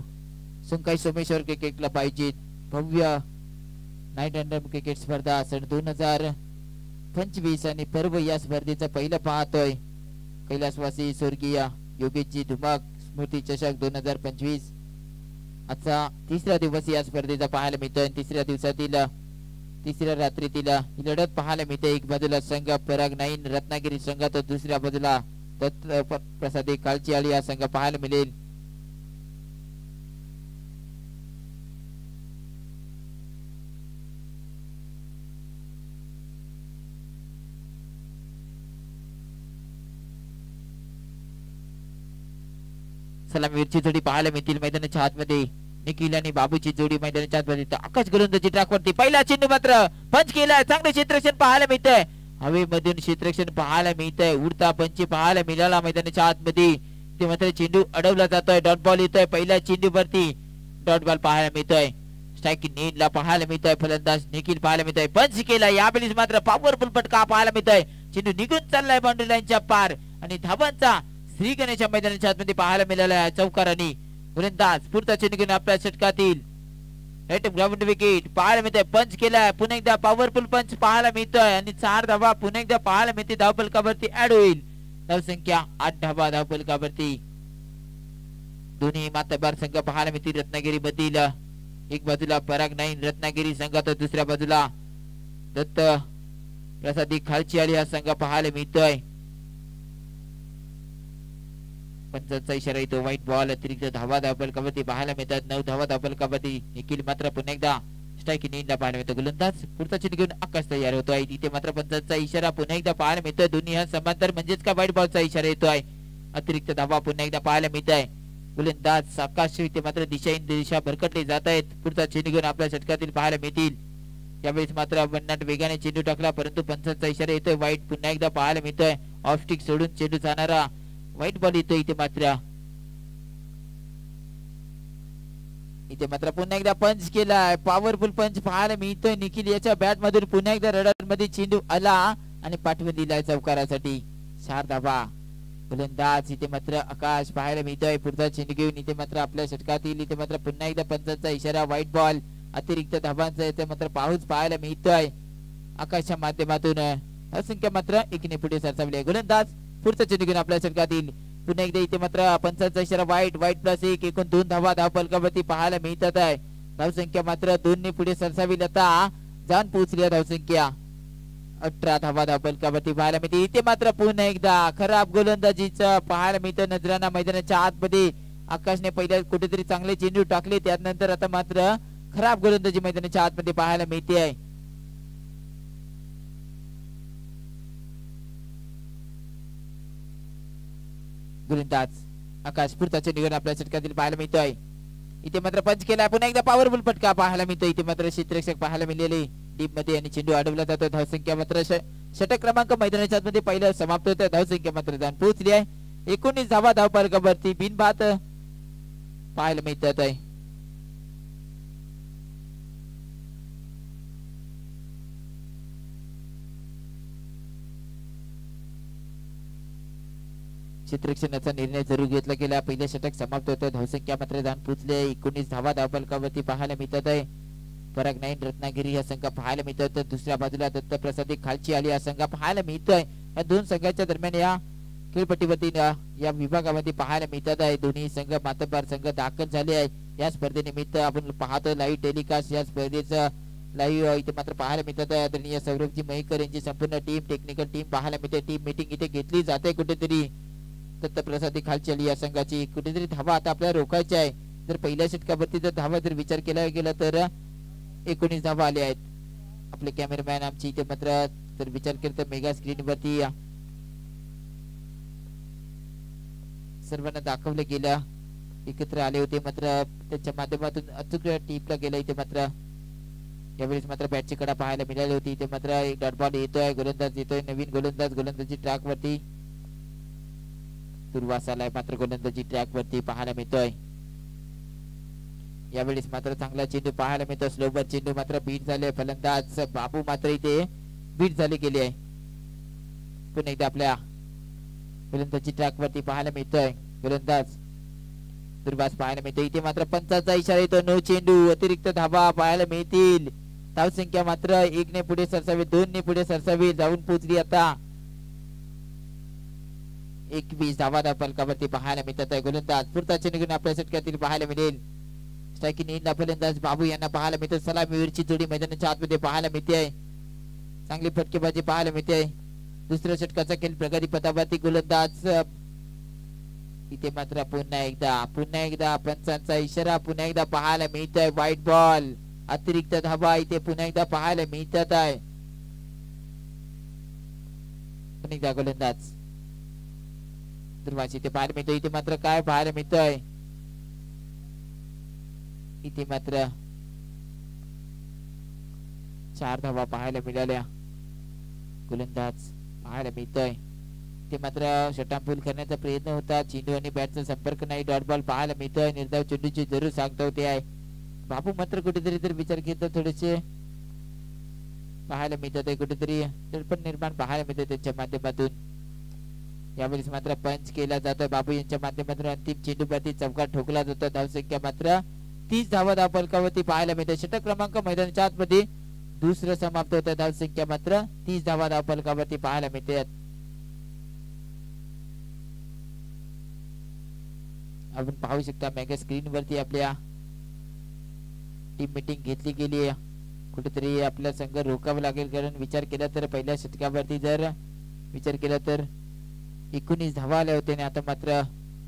सुंकाई सोमेश्वर क्रिकेट क्लब आयोजित भव्य नाईट अंडर क्रिकेट स्पर्धा सन 2025 आणि पर्व या स्पर्धेचा पहिला पाहतोय. कैलासवासी स्वर्गीय योगेशजी धुमाक स्मृती चषक 2025 आजचा तिसरा दिवस या स्पर्धेचा पाहायला मिळतोय. तिसऱ्या दिवसातील तिसऱ्या रात्रीतील ही लढत पाहायला मिळते. एक बाजूला संघ पराग नाईन रत्नागिरी संघ तर दुसऱ्या बाजूला दत्तप्रसादी कालची आली हा संघ पाहायला मिळेल. सलामीवरची जोडी पाहायला मिळतील. मैदानाच्या आतमध्ये निखिल आणि बाबूची जोडी मैदानाच्या आतमध्ये आकाश गोलंदाजी ट्रॅकवरती पहिला चेंडू मात्र पंच केलाय. चांगले क्षेत्ररक्षण पाहायला मिळतंय. हवेमधून क्षेत्ररक्षण पाहायला मिळतंय. उडता पंच पाहायला मिळाला मैदानाच्या आतमध्ये. ते मात्र चेंडू अडवला जातोय. डॉट बॉल येतोय. पहिल्या चेंडू वरती डॉट बॉल पाहायला मिळतोय. स्ट्राइक नीलला पाहायला मिळतोय. फलंदाज निखिल पाहायला मिळतोय. पंच केला. यावेळी मात्र पॉवरफुल फटका पाहायला मिळतोय. चेंडू निघून चाललाय बाउंड्री लाईनच्या पार आणि धावांचा श्री गणेशच्या मैदानाच्या आतमध्ये पाहायला मिळाला. चौकारांनी गोलंदाज पुढचा चेंडू घेऊन आपल्या षटकातील ग्राउंड विकेट पाहायला मिळतोय. पंच केलाय. पुन्हा एकदा पॉवरफुल पंच पाहायला मिळतोय आणि 4 धावा पुन्हा एकदा पाहायला मिळते. धावफलकावरती ऍड होईल. धावसंख्या 8 धावा धावफलकावरती. दोन्ही मातबार संघ पाहायला मिळतील. रत्नागिरी मधील एक बाजूला पराग नाईन रत्नागिरी संघ तर दुसऱ्या बाजूला दत्त प्रसादी खालची आली हा संघ पाहायला मिळतोय. पंचांचा इशारा येतो. व्हाईट बॉल अतिरिक्त धावा धावफलकावरती पाहायला मिळतात. 9 धावा धावफलकावरती. निखिल मात्र पुन्हा एकदा स्ट्राइक नीलला पाहायला मिळतो. गोलंदाज पुढचा चेंडू घेऊन आकाश तयार होतोय. तिथे मात्र पंचांचा इशारा पुन्हा एकदा पाहायला मिळतोय. दोन्ही हा समांतर म्हणजेच का व्हाईट बॉलचा इशारा येतोय. अतिरिक्त धावा पुन्हा एकदा पाहायला मिळतोय. गोलंदाज आकाश इथे मात्र दिशा भरकटले जात आहेत. पुढचा चेंडू घेऊन आपल्या षटकातील पाहायला मिळतील. यावेळेस मात्र वन्नाट वेगाने चेंडू टाकला परंतु पंचांचा इशारा येतोय. व्हाईट पुन्हा एकदा पाहायला मिळतोय. ऑफ स्टिक सोडून चेंडू जाणारा व्हाईट बॉल येतोय. इथे मात्र पुन्हा एकदा पंच केलाय. पॉवरफुल पंच पाहायला मिळतोय. निखिल याच्या बॅट मधून पुन्हा एकदा रडार मध्ये चेंडू आला आणि पाठवून दिलाय चौकारासाठी. 4 धावा गोलंदाज इथे मात्र आकाश पाहायला मिळतोय. पुढचा चेंडू घेऊन इथे मात्र आपल्या षटकातील इथे मात्र पुन्हा एकदा पंचांचा इशारा, व्हाईट बॉल, अतिरिक्त धाबांचा इथे मात्र पाऊस पाहायला मिळतोय आकाशच्या माध्यमातून. असंख्य मात्र एकीने पुढे सरसावले. गोलंदाज पुढचा चेंडू घेऊन आपल्या षटकातील पुन्हा एकदा इथे मात्र पंचांचा इशारा, व्हाईट प्लस 1, एकूण 2 धावा धाव फलकावरती पाहायला मिळतात आहे. धावसंख्या मात्र 2 ने पुढे सरसावी. आता जाऊन पोहोचली धावसंख्या 18 धावा धाव फलकावरती पाहायला मिळते. इथे मात्र पुन्हा एकदा खराब गोलंदाजीचं पाहायला मिळतं नजरांना. मैदानाच्या आतमध्ये आकाशने पहिल्या कुठेतरी चांगले चेंडू टाकले, त्यानंतर आता मात्र खराब गोलंदाजी मैदानाच्या आतमध्ये पाहायला मिळते आहे. गोलंदाज आकाश पुढचा चेंडू घेऊन आपल्या षटकातील पाहायला मिळतोय. इथे मात्र पंच केला, पुन्हा एकदा पॉवरफुल फटका पाहायला मिळतो. इथे मात्र क्षेत्ररक्षक पाहायला मिळाले डीप मध्ये आणि चेंडू अडवला जातो. धावसंख्या मात्र षटक क्रमांक मैदानाच्या आतमध्ये पहिलं समाप्त होतं. धावसंख्या मात्र जाऊन पोहोचली आहे 19 धावा धाव फलकावरती बिनबाद पाहायला मिळतात आहे. क्षेत्ररक्षणाचा निर्णय जरूर घेतला गेला. पहिलं षटक समाप्त होतं. धावसंख्या मात्र जाऊन पोहोचले 19 धावा धाव फलकावरती पाहायला मिळतात आहे. पराग 9 रत्नागिरी या संघ पाहायला मिळतात, तर दुसऱ्या बाजूला दत्त प्रसादी खालची आली या संघ पाहायला मिळतोय. या दोन संघाच्या दरम्यान या खेळपट्टीवरती या विभागामध्ये पाहायला मिळतात आहे. दोन्ही संघ मातब्बर संघ दाखल झाले आहे. या स्पर्धेनिमित्त आपण पाहतो लाईव्ह टेलिकास्ट या स्पर्धेचं लाईव्ह इथे मात्र पाहायला मिळतात. आदरणीय सौरभजी मयेकर यांची संपूर्ण टीम, टेक्निकल टीम पाहायला मिळते. टीम मीटिंग इथे घेतली जाते. कुठेतरी दत्त प्रसादी खालची आली या संघाची कुठेतरी धावा आता आपल्याला रोखायची आहे. जर पहिल्या षटकावरती जर धावा जर विचार केला गेला तर 19 धावा आले आहेत. आपले कॅमेरामॅन आमची इथे मात्र जर विचार केला तर मेगा स्क्रीन वरती सर्वांना दाखवले गेलं, एकत्र आले होते. मात्र त्याच्या माध्यमातून अचूक टीपला गेला. इथे मात्र यावेळेस मात्र बॅटची कडा पाहायला मिळाली होती. इथे मात्र एक डॉट बॉल येतोय, गोलंदाज येतोय, नवीन गोलंदाज गोलंदाजी ट्रॅक वरती दुर्वास आलाय. मात्र गोलंदाजी ट्रॅक वरती पाहायला मिळतोय. यावेळेस मात्र चांगला चेंडू पाहायला मिळतो. स्लोबर चेंडू मात्र बीट झाले. फलंदाज बाबू मात्र इथे बीट झाले गेले आहे. पुन्हा एकदा आपल्या गोलंदाजी ट्रॅक वरती पाहायला मिळतोय. गोलंदाज दुर्वास पाहायला मिळतो. इथे मात्र पंचाचा इशारा येतो. नो चेंडू, अतिरिक्त धावा पाहायला मिळतील. धावसंख्या मात्र 1 ने पुढे सरसावी, 2 ने पुढे सरसावी, जाऊन पोहोचली आता 21 धावा धाव फलकावरती पाहायला मिळतात आहे. गोलंदाज पुढचा चेंडू घेऊन आपल्या षटकातील पाहायला मिळेल. स्ट्रायकिंग इन फलंदाज बाबू यांना पाहायला मिळतो. सलामीवरची जोडी मैदानाच्या आतमध्ये पाहायला मिळते आहे. चांगली फटकेबाजी पाहायला मिळते आहे. दुसऱ्या षटकाचा खेळ प्रगती पथावरती. गोलंदाज इथे मात्र पुन्हा एकदा पंचांचा इशारा पुन्हा एकदा पाहायला मिळतोय. व्हाईट बॉल, अतिरिक्त धावा इथे पुन्हा एकदा पाहायला मिळतात आहे. पुन्हा एकदा गोलंदाज दुर्वास इथे पाहायला मिळतो. इथे मात्र काय पाहायला मिळतोय, इथे मात्र 4 धावा पाहायला मिळाल्या. गोलंदाज पाहायला मिळतोय. ते मात्र षटकांपूल करण्याचा प्रयत्न होता. चेंडू आणि बॅटचा संपर्क नाही. डॉट बॉल पाहायला मिळतोय. निर्धाव चेंडूची जरूर सांगता होते आहे. बाबू मात्र कुठेतरी तर विचार घेतो, थोडेसे पाहायला मिळतात. कुठेतरी दडपण निर्माण पाहायला मिळतं त्यांच्या माध्यमातून. यावेळेस मात्र पंच केला जातो बाबू यांच्या माध्यमातून. अंतिम चेंडूवरती चौकार ठोकला जातो. धावसंख्या मात्र 30 धावा धाव फलकावरती पाहायला मिळते. षटक क्रमांक मैदानाच्या आतमध्ये दुसरं समाप्त होतं. धावसंख्या मात्र 30 धावा धाव फलकावरती पाहायला मिळते. आपण पाहू शकता मेगा स्क्रीन वरती आपल्या टीम मीटिंग घेतली गेली आहे. कुठेतरी आपला संघ रोखावा लागेल, कारण विचार केला तर पहिल्या षटकावरती जर विचार केला तर 19 धावा आल्या होत्या आणि आता मात्र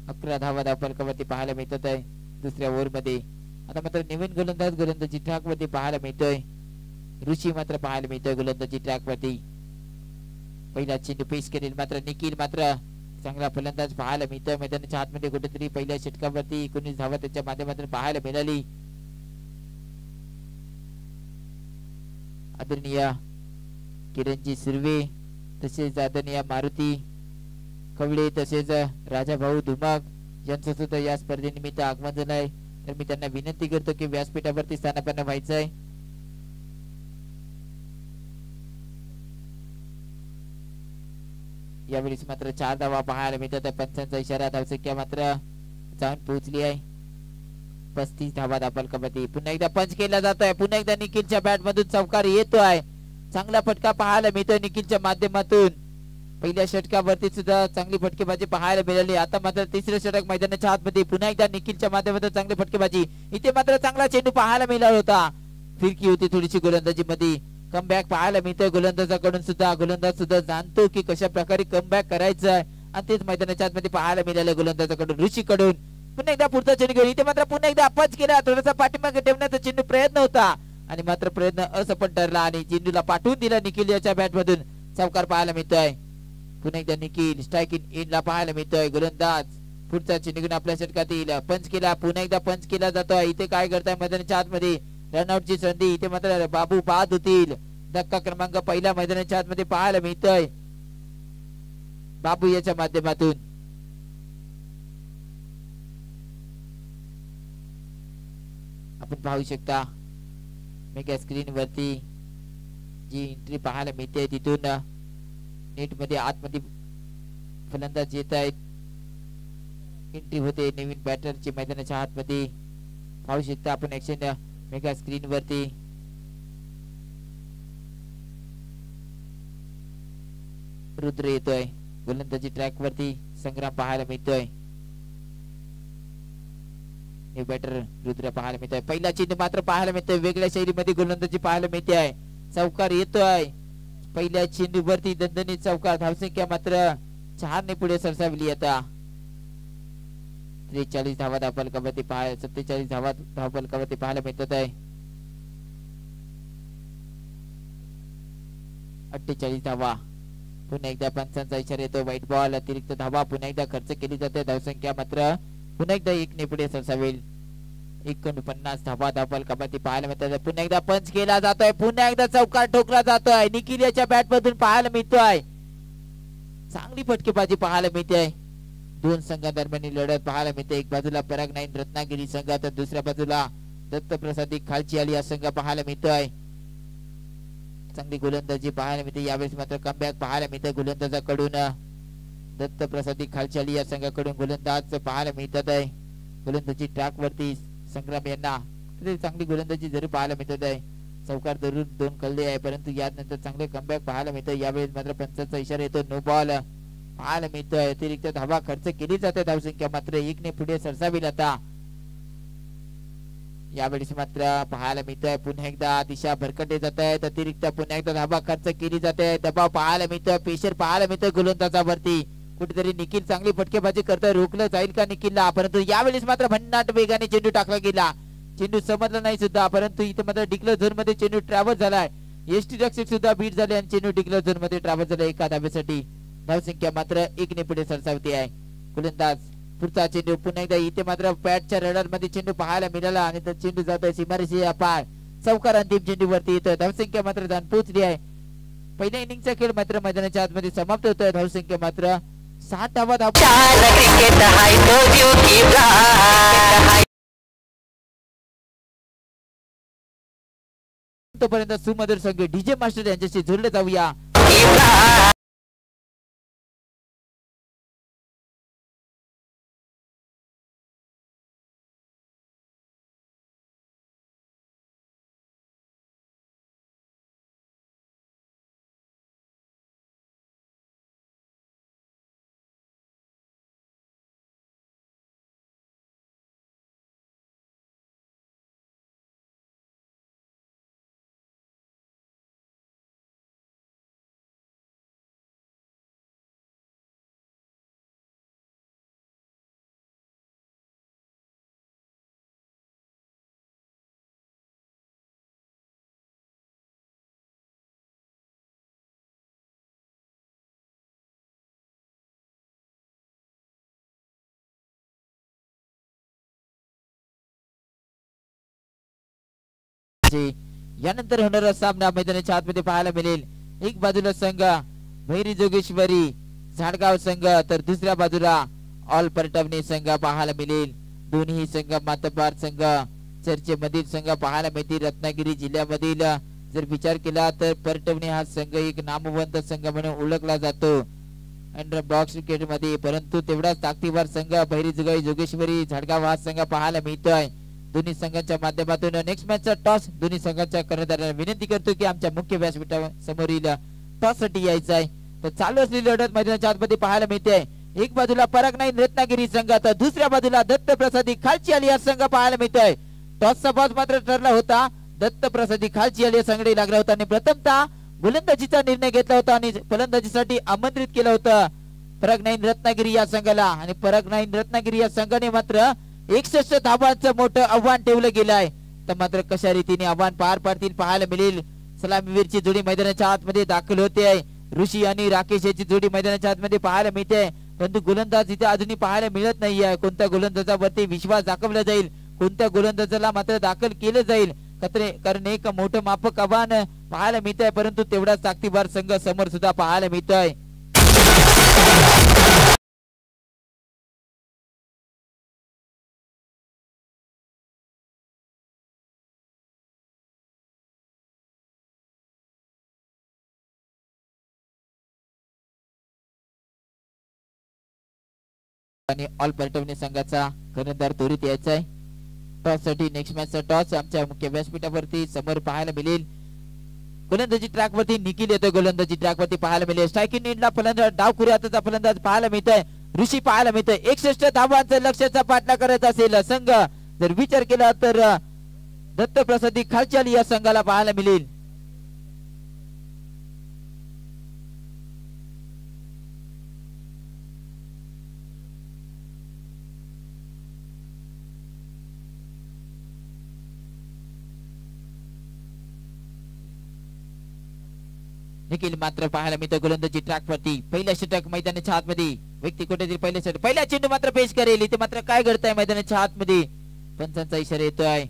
11 धावा धाव फलकावरती पाहायला मिळतात आहे दुसऱ्या ओव्हर मध्ये. आता मात्र नवीन गोलंदाज गोलंदाजी ट्रॅक वरती पाहायला मिळतोय. ऋषी मात्र पाहायला मिळतोय गोलंदाजी ट्रॅक वरती. पहिला चेंडू पेश करेल मात्र निखिल मात्र चांगला फलंदाज पाहायला मिळतोय. मैदानाच्या आतमध्ये कुठेतरी पहिल्या षटकावरती 19 धावा त्याच्या माध्यमातून पाहायला मिळाली. आदरणीय किरणजी सुर्वे, तसेच आदरणीय मारुती कवळे, तसेच राजाभाऊ धुमाक यांचं सुद्धा या स्पर्धेनिमित्त आगमन झालं आहे. तर मी त्यांना विनंती करतो की व्यासपीठावरती स्थानापन्न व्हायचं आहे. यावेळेस मात्र 4 धावा पाहायला मिळतात. पंचांचा इशारा, धावसंख्या मात्र जाऊन पोहोचली आहे 35 धावा धावफलकामध्ये. पुन्हा एकदा पंच केला जातोय. पुन्हा एकदा निखिलच्या बॅट मधून चौकार येतोय. चांगला फटका पाहायला मिळतोय निखिलच्या माध्यमातून. पहिल्या षटकावरती सुद्धा चांगली फटकेबाजी पाहायला मिळाली. आता मात्र तिसरे षटक मैदानाच्या आतमध्ये. पुन्हा एकदा निखिलच्या माध्यमातून चांगली फटकेबाजी. इथे मात्र चांगला चेंडू पाहायला मिळाला होता. फिरकी होती थोडीशी गोलंदाजी मध्ये. कमबॅक पाहायला मिळतोय गोलंदाजाकडून सुद्धा. गोलंदाज सुद्धा जाणतो की कशा प्रकारे कमबॅक करायचं आहे आणि तेच मैदानाच्या आतमध्ये पाहायला मिळालं गोलंदाजाकडून, ऋषीकडून. पुन्हा एकदा पुढचा चेंडू घेऊन इथे मात्र पुन्हा एकदा अपच केला. थोडासा पाठीमागे ठेवण्याचा चेंडू प्रयत्न होता आणि मात्र प्रयत्न असफल ठरला आणि चेंडूला पाठवून दिला निखिल याच्या बॅट मधून. चौकार पाहायला मिळतोय. पुन्हा एकदा निखिल स्ट्राइक इन ला पाहायला मिळतोय. गोलंदाज पुढचा चेंडू घेऊन आपल्या षटकात येईल. पंच केला. पुन्हा एकदा पंच केला जातोय. इथे काय करताय मैदानाच्या आतमध्ये रनआउटची संधी. इथे मात्र बाबू बाद होतील. धक्का क्रमांक पहिला मैदानाच्या आतमध्ये पाहायला मिळतोय बाबू याच्या माध्यमातून. आपण पाहू शकता मेगा स्क्रीन वरती जी एंट्री पाहायला मिळते तिथून नेट मध्ये आतमध्ये फलंदाज येत आहेत. एंट्री होते नवीन बॅटरची मैदानाच्या आतमध्ये. पाहू शकता आपण ऍक्शन मेगा स्क्रीन वरती. रुद्र येतोय गोलंदाजी ट्रॅक वरती. संग्राम पाहायला मिळतोय. हे बॅटर रुद्र पाहायला मिळतोय. पहिला चेंडू मात्र पाहायला मिळतोय. वेगळ्या शैलीमध्ये गोलंदाजी पाहायला मिळते आहे. चौकार येतोय पहिल्या चेंडू वरती. दणदणीत चौकार. धावसंख्या मात्र 4 ने पुढे सरसावली. आता 43 धावा धावफलकावरती 47 धावा धावफलकावरती पाहायला मिळतात आहे. 48 धावा. पुन्हा एकदा पंचांचा इशारा येतो. White ball. अतिरिक्त धावा पुन्हा एकदा खर्च केली जाते. धावसंख्या मात्र पुन्हा एकदा 1 ने पुढे सरसावेल. 49 धावा धावफलकावरती पाहायला मिळतात. पुन्हा एकदा पंच केला जातोय. पुन्हा एकदा चौकार ठोकला जातोय. निखिल याच्या बॅट मधून पाहायला मिळतोय. चांगली फटकेबाजी पाहायला मिळते. दोन संघादरम्यान लढत पाहायला मिळते. एक बाजूला पराग नाईन रत्नागिरी संघ तर दुसऱ्या बाजूला दत्तप्रसादी खालची आली हा संघ पाहायला मिळतोय. चांगली गोलंदाजी पाहायला मिळते. यावेळेस मात्र कमबॅक पाहायला मिळते गोलंदाजाकडून. दत्तप्रसादी खालची आली या संघाकडून गोलंदाज पाहायला मिळतात आहे. गोलंदाजी ट्रॅक वरती संग्राम यांना चांगली गोलंदाजी जरी पाहायला मिळत आहे. चौकार धरून 2 कल्ले आहे परंतु यानंतर चांगले कमबॅक पाहायला मिळतं. यावेळेस मात्र पंचांचा इशारा येतो. नो बॉल पाहायला मिळतोय. अतिरिक्त धावा खर्च केली जाते. धावसंख्या मात्र 1 ने पुढे सरसावेल. आता यावेळेस मात्र पाहायला मिळतोय पुन्हा एकदा दिशा भरकटली जात आहे. अतिरिक्त पुन्हा एकदा धावा खर्च केली जाते. दबाव पाहायला मिळतोय. प्रेशर पाहायला मिळतोय गोलंदाजावरती. कुठेतरी निखिल चांगली फटकेबाजी करतोय. रोखलं जाईल का निखिलला? परंतु यावेळेस मात्र भन्नाट वेगाने चेंडू टाकला गेला. चेंडू समजला नाही सुद्धा परंतु इथे मात्र डिक्लेअर झोन मध्ये चेंडू ट्रॅव्हल झालाय. एसटी रक्षक सुद्धा बीट झाले आणि चेंडू डिक्लेअर झोन मध्ये ट्रॅव्हल झाला एका धावेसाठी. धावसंख्या मात्र 1 ने पुढे सरसावते आहे. गोलंदाज पुढचा चेंडू पुन्हा एकदा इथे मात्र पॅटच्या रडार मध्ये चेंडू पाहायला मिळाला आणि तर चेंडू जातोय सीमारेषे पार. चौकार अंतिम चेंडू वरती येतोय. धावसंख्या मात्र जाऊन पोहोचली आहे. पहिल्या इनिंगचा खेळ मात्र मैदानाच्या आतमध्ये समाप्त होतोय. धावसंख्या मात्र 7 धावा तोपर्यंत सुमधुर संघ डीजे मास्टर यांच्याशी जोडले जाऊया. यानंतर होणारा सामना मैदानाच्या आतमध्ये पाहायला मिळेल. एक बाजूला संघ भैरी जोगेश्वरी झाडगाव संघ तर दुसऱ्या बाजूला ऑल परटवणे संघ पाहायला मिळेल. दोन्ही संघ मातबार संघ चर्चेमधील संघ पाहायला मिळतील. रत्नागिरी जिल्ह्यामधील जर विचार केला तर परटवणे हा संघ एक नामवंत संघ म्हणून ओळखला जातो. अंडर बॉक्स क्रिकेट मध्ये, परंतु तेवढाच ताकदीवर संघ बहिरी जुगाई जोगेश्वरी झाडगाव हा संघ पाहायला मिळतोय. दोन्ही संघांच्या माध्यमातून नेक्स्ट मॅचचा टॉस दोन्ही संघांच्या कर्णधारांना विनंती करतो की आमच्या मुख्य व्यासपीठा समोरील टॉस साठी यायचं आहे. तर चालू असलेली लढत मैदानाच्या आतमध्ये पाहायला मिळते. एक बाजूला पराग नाईन रत्नागिरी संघ, तर दुसऱ्या बाजूला दत्त प्रसादी खालची आली हा संघ पाहायला मिळतोय. टॉसचा बॉस मात्र ठरला होता दत्त प्रसादी खालची आली संघाने लागला होता आणि प्रथमतः गोलंदाजीचा निर्णय घेतला होता आणि फलंदाजीसाठी आमंत्रित केलं होतं पराग नाईन रत्नागिरी या संघाला. आणि पराग नाईन रत्नागिरी या संघाने मात्र 61 धावांचं मोठं आव्हान ठेवलं गेलं आहे. तर मात्र कशा रीतीने आव्हान पार पाडतील पाहायला मिळेल. सलामीवीरची जोडी मैदानाच्या आतमध्ये दाखल होते आहे. ऋषी आणि राकेश याची जोडी मैदानाच्या आतमध्ये पाहायला मिळते, परंतु गोलंदाज इथे अजूनही पाहायला मिळत नाहीये. कोणत्या गोलंदाजावरती विश्वास दाखवला जाईल, कोणत्या गोलंदाजाला मात्र दाखल केलं जाईल, कारण एक मोठं माफक आव्हान पाहायला मिळत आहे, परंतु तेवढाच ताकदीवर संघ समोर सुद्धा पाहायला मिळतोय. आणि ऑल पर्टवणे संघाचा कर्णधार त्वरित यायचा आहे. टॉस साठी नेक्स्ट मॅचचा टॉस आमच्या मुख्य व्यासपीठावरती समोर पाहायला मिळेल. गोलंदाजी ट्रॅक वरती निखिल येतोय, गोलंदाजी ट्रॅक वरती पाहायला मिळेल. स्ट्रायकिंग नीडला फलंदाज डावखुरी हाताचा फलंदाज पाहायला मिळतोय. ऋषी पाहायला मिळतोय. 61 धावांचा लक्ष्याचा पाठला करत असेल संघ जर विचार केला तर दत्त प्रसादी खालचाली या संघाला पाहायला मिळेल. निखिल मात्र पाहायला मिळतो गोलंदाजी ट्रॅक वरती. पहिल्या षटक मैदानाच्या आतमध्ये व्यक्ती कुठेतरी पहिला चेंडू मात्र पेश करेल. इथे मात्र काय घडतंय मैदानाच्या आतमध्ये, पंचांचा इशारा येतोय.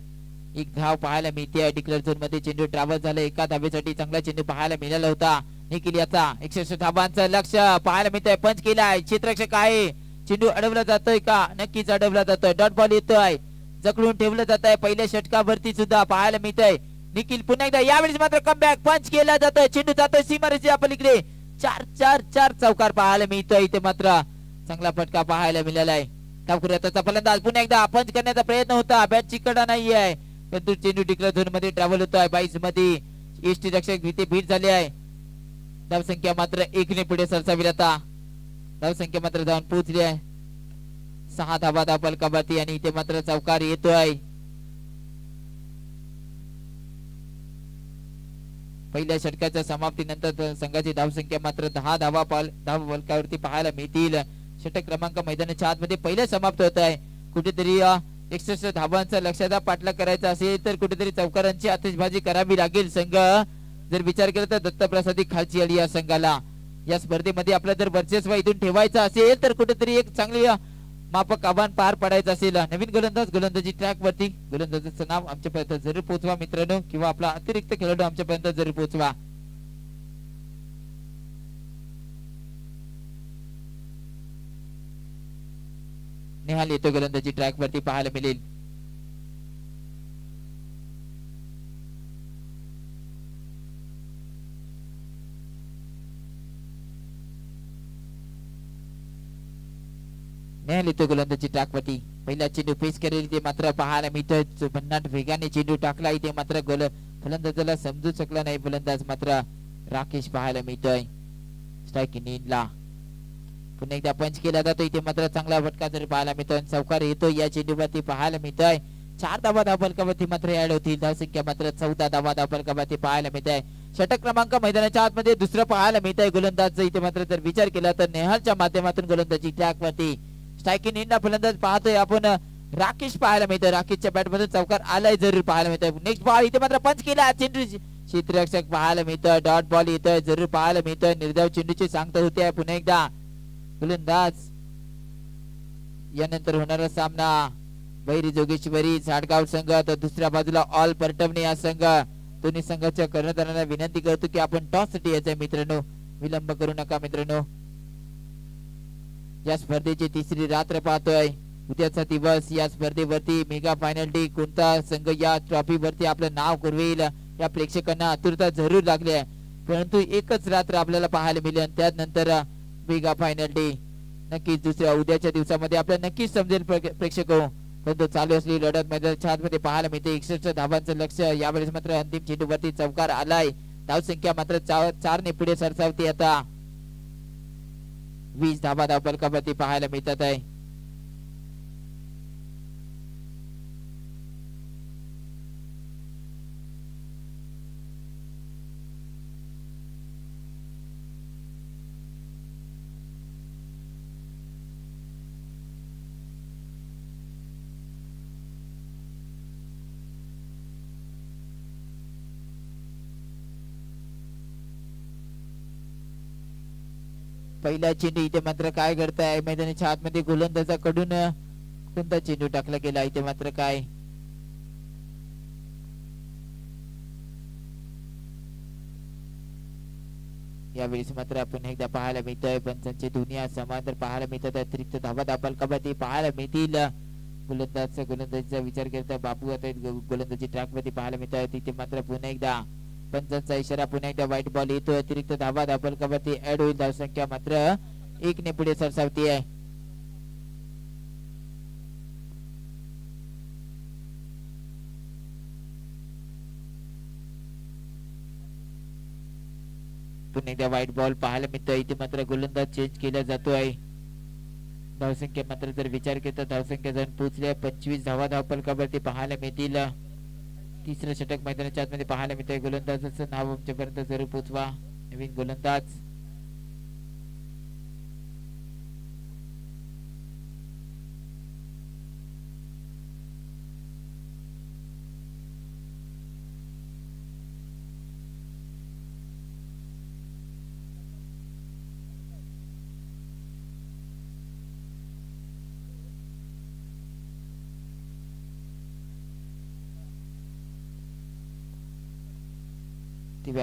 एक धाव पाहायला मिळते. डिक्लेअर झोन मध्ये चेंडू ट्रॅव्हल झाला. एका धावेसाठी चांगला चेंडू पाहायला मिळाला होता. निखिल याचा 61 धावांचं लक्ष पाहायला मिळतंय. पंच केलाय, क्षेत्ररक्षक आहे. चेंडू अडवला जातोय का? नक्कीच अडवला जातोय. डॉट बॉल येतोय, जखडून ठेवलं जात आहे. पहिल्या षटकावरती सुद्धा पाहायला मिळतंय. निखिल पुन्हा एकदा यावेळेस मात्र कमबॅक पंच केला जातोय. चेंडू जातोय सीमारेषेच्या पलीकडे. 4 चौकार पाहायला मिळतोय. इथे मात्र चांगला फटका पाहायला मिळाला आहे. डावखुऱ्याचा फलंदाज पुन्हा एकदा पंच करण्याचा प्रयत्न होता. बॅटची कडा नाहीये, परंतु चेंडू डिक्लेअर झोन मध्ये ट्रॅव्हल होतोय. 22 मध्ये एसटी रक्षक इथे भीड झाले आहे. धावसंख्या मात्र 1 ने पुढे सरसावी. आता धावसंख्या मात्र जाऊन पोहोचली आहे. 6 धावा धाव फलकावरती आणि इथे मात्र चौकार येतोय. पहिल्या षटकाच्या समाप्तीनंतर संघाची धावसंख्या मात्र 10 धाव फलकावरती पाहायला मिळतील. षटक क्रमांक मैदानाच्या आतमध्ये पहिला समाप्त होत आहे. कुठेतरी 61 धावांचा लक्ष्याचा पाठलाग करायचा असेल तर कुठेतरी चौकारांची आतिषबाजी करावी लागेल. संघ जर विचार केला तर दत्त प्रसादी खालची आली या संघाला या स्पर्धेमध्ये आपलं जर वर्चस्व इथून ठेवायचं असेल तर कुठेतरी एक चांगली माफक आव्हान पार पडायचं असेल. नवीन गोलंदाजी ट्रॅक वरती गोलंदाजाचं नाव आमच्यापर्यंत जरूर पोहोचवा मित्रांनो, किंवा आपला अतिरिक्त खेळाडू आमच्यापर्यंत जरूर पोहोचवा. नेहाल येतो गोलंदाजी ट्रॅक वरती पाहायला मिळेल. नेहाल येतो गोलंदाजी ट्रॅक वरती. पहिला चेंडू पेश करेल. ते मात्र पाहायला मिळतोय. भन्नाट वेगाने चेंडू टाकला. इथे मात्र फलंदाजाला समजू शकला नाही. फलंदाज मात्र राकेश पाहायला मिळतोय. स्ट्रायकिंग नीडला पुन्हा एकदा पंच केला जातो. इथे मात्र चांगला फटका जर पाहायला मिळतोय. चौकार येतो या चेंडूवरती पाहायला मिळतोय. 4 धावा धाव फलकावरती मात्र ऍड होतील. धावसंख्या मात्र 14 धावा धाव फलकावरती पाहायला मिळतंय. षटक क्रमांक मैदानाच्या आतमध्ये दुसरं पाहायला मिळतंय. गोलंदाज इथे मात्र जर विचार केला तर नेहालच्या माध्यमातून गोलंदाजी ट्रॅक वरती स्ट्रायकिंग नीडला फलंदाज पाहतोय आपण. राकेश पाहायला मिळतोय. राकेशच्या बॅट मधून चौकार आलाय जरूर पाहायला मिळतोय. नेक्स्ट बॉल इथे मात्र पंच केला. चेंडू क्षेत्ररक्षक पाहायला मिळतोय. डॉट बॉल येतोय जरूर पाहायला मिळतोय. निर्धाव चेंडूची सांगता होते. पुन्हा एकदा गोलंदाज यानंतर होणारा सामना बहिरी जोगेश्वरी झाडगाव संघ, तर दुसऱ्या बाजूला ऑल परटवणे या संघ. दोन्ही संघाच्या कर्णधारांना विनंती करतो की आपण टॉस साठी यायचंय मित्रांनो, विलंब करू नका मित्रांनो. या स्पर्धेची तिसरी रात्र पाहतोय. उद्याचा दिवस. या स्पर्धेवरती मेगा फायनल डे. कोणता संघ या ट्रॉफी वरती आपलं नाव करवेल या प्रेक्षकांना आतुरता जरूर लागली आहे, परंतु एकच रात्र आपल्याला पाहायला मिळेल. त्यानंतर मेगा फायनल डे नक्कीच दुसऱ्या उद्याच्या दिवसामध्ये आपल्याला नक्कीच समजेल प्रेक्षक हो. परंतु चालू असलेली लढत मैदानाच्या आतमध्ये पाहायला मिळते. 61 धावांचं लक्ष. यावेळेस मात्र अंतिम चेंडूवरती चौकार आलाय. धावसंख्या मात्र 4 ने पुढे सरसावते. आता 20 धावा धावफलकावरती पाहायला मिळतात आहे. पहिला चेंडू इथे मात्र काय घडतंय मैदानाच्या आतमध्ये गोलंदाजाकडून कोणता चेंडू टाकला गेला इथे मात्र काय यावेळेस मात्र आपण एकदा पाहायला मिळतोय पंचांची दुनिया समांतर पाहायला मिळतात. अतिरिक्त धावा धावफलकावरती पाहायला मिळतील. गोलंदाजीचा विचार करता बापू आता गोलंदाजी ट्रॅक वरती पाहायला मिळतात. तिथे मात्र पुन्हा एकदा पंचांचा इशारा. पुन्हा एकदा व्हाईट बॉल येतो. अतिरिक्त धावा धावफलकावरती ऍड होईल. धावसंख्या मात्र 1 ने पुढे सरसावती आहे. पुन्हा एकदा व्हाईट बॉल पाहायला मिळतोय. इथे मात्र गोलंदाज चेंज केला जातोय. धावसंख्या मात्र जर विचार केला धावसंख्या जर पोहोचल्या 25 धावा धावफलकावरती पाहायला मिळतील. तिसरं षटक मैदानाच्या आतमध्ये पाहायला मिळतंय. गोलंदाजाचं नाव आमच्यापर्यंत जरूर पोहोचवा. नवीन गोलंदाज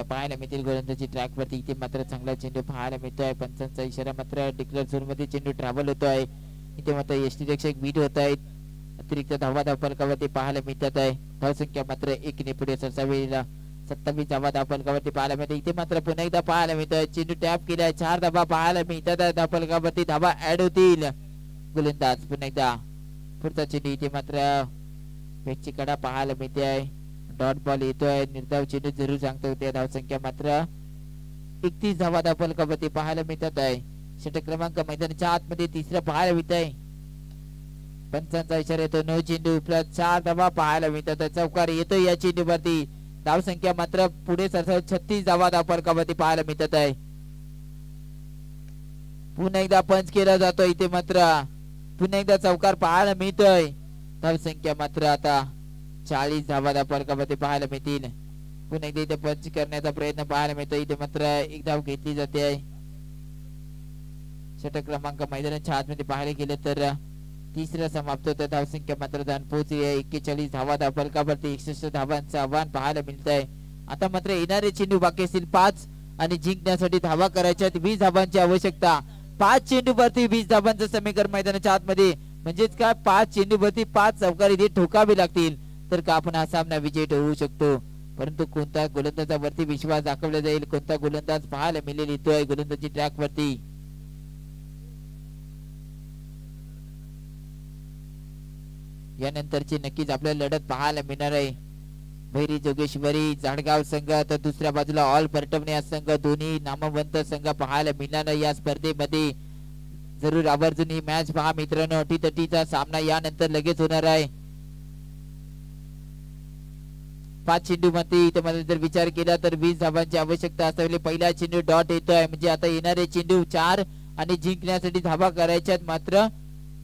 पाहायला मिळतील. गोलंदाजी ट्रॅक वरती इथे मात्र चांगला चेंडू पाहायला मिळतोय. पंचांचा इशारा मात्र डिक्लेअर झोन मध्ये चेंडू ट्रॅव्हल होतोय. इथे मात्र यष्टी रक्षक बीट होत आहेत. अतिरिक्त धावा धावफलकावरती पाहायला मिळतात आहे. धावसंख्या मात्र 1 ने पुढे सरसावेला 27 धावा धावफलकावरती पाहायला मिळते. इथे मात्र पुन्हा एकदा पाहायला मिळतोय चेंडू टॅप केलाय. 4 धावा पाहायला मिळतात. धावफलकावरती धावा ऍड होतील. गोलंदाज पुन्हा एकदा पुढचा चेंडू इथे मात्र पेचची कडा पाहायला मिळते आहे. डॉट बॉल येतोय. निर्धाव चेंडू जरूर सांगतो. त्या धावसंख्या मात्र 31 धावा धावफलकावरती पाहायला मिळतात आहे. षटक क्रमांक मैदानाच्या आतमध्ये तिसरा पाहायला मिळत आहे. पंचांचा इशारा येतो. 9 चेंडू उपलब्ध 4 धावा पाहायला मिळतात. चौकार येतो या चेंडूवरती. धावसंख्या मात्र पुढे सरसावत 36 धावा धावफलकावरती पाहायला मिळतात आहे. पुन्हा एकदा पंच केला जातो. इथे मात्र पुन्हा एकदा चौकार पाहायला मिळतोय. धावसंख्या मात्र आता 40 धावा धावफलकावरती पाहायला मिळतील. पुन्हा एकदा इथे पंच करण्याचा प्रयत्न पाहायला मिळतो. इथे मात्र एक धाव घेतली जाते आहे. षटक क्रमांक मैदानाच्या आतमध्ये पाहायला गेले तर तिसरा समाप्त होता. धावसंख्या मात्र धान पोहोचली आहे. 41 धावा धावफलकावरती 61 धावांचं आव्हान पाहायला मिळत आहे. आता मात्र येणारे चेंडू बाकी असतील 5 आणि जिंकण्यासाठी धावा करायच्या 20 धावांची आवश्यकता. 5 चेंडूवरती 20 धावांचं समीकरण मैदानाच्या आतमध्ये म्हणजेच काय 5 चेंडूवरती 5 चौकार इथे ठोकावे लागतील तर का आपण हा सामना विजयी होऊ शकतो. परंतु कोणत्या गोलंदाजावरती विश्वास दाखवला जाईल कोणता गोलंदाज पाहायला मिळेल येतोय गोलंदाजी ट्रॅक वरती. यानंतरची नक्कीच आपल्याला लढत पाहायला मिळणार आहे. भैरी जोगेश्वरी जाडगाव संघ तर दुसऱ्या बाजूला ऑल परटवणे संघ दोन्ही नामवंत संघ पाहायला मिळणार या स्पर्धेमध्ये. जरूर आवर्जून ही मॅच पहा मित्रांनो. अटीतटीचा सामना यानंतर लगेच होणार आहे. 5 चेंडू मध्ये इथे मध्ये जर विचार केला तर 20 धावांची आवश्यकता असते. पहिला चेंडू डॉट येतोय म्हणजे आता येणारे चेंडू 4 आणि जिंकण्यासाठी धावा करायच्यात मात्र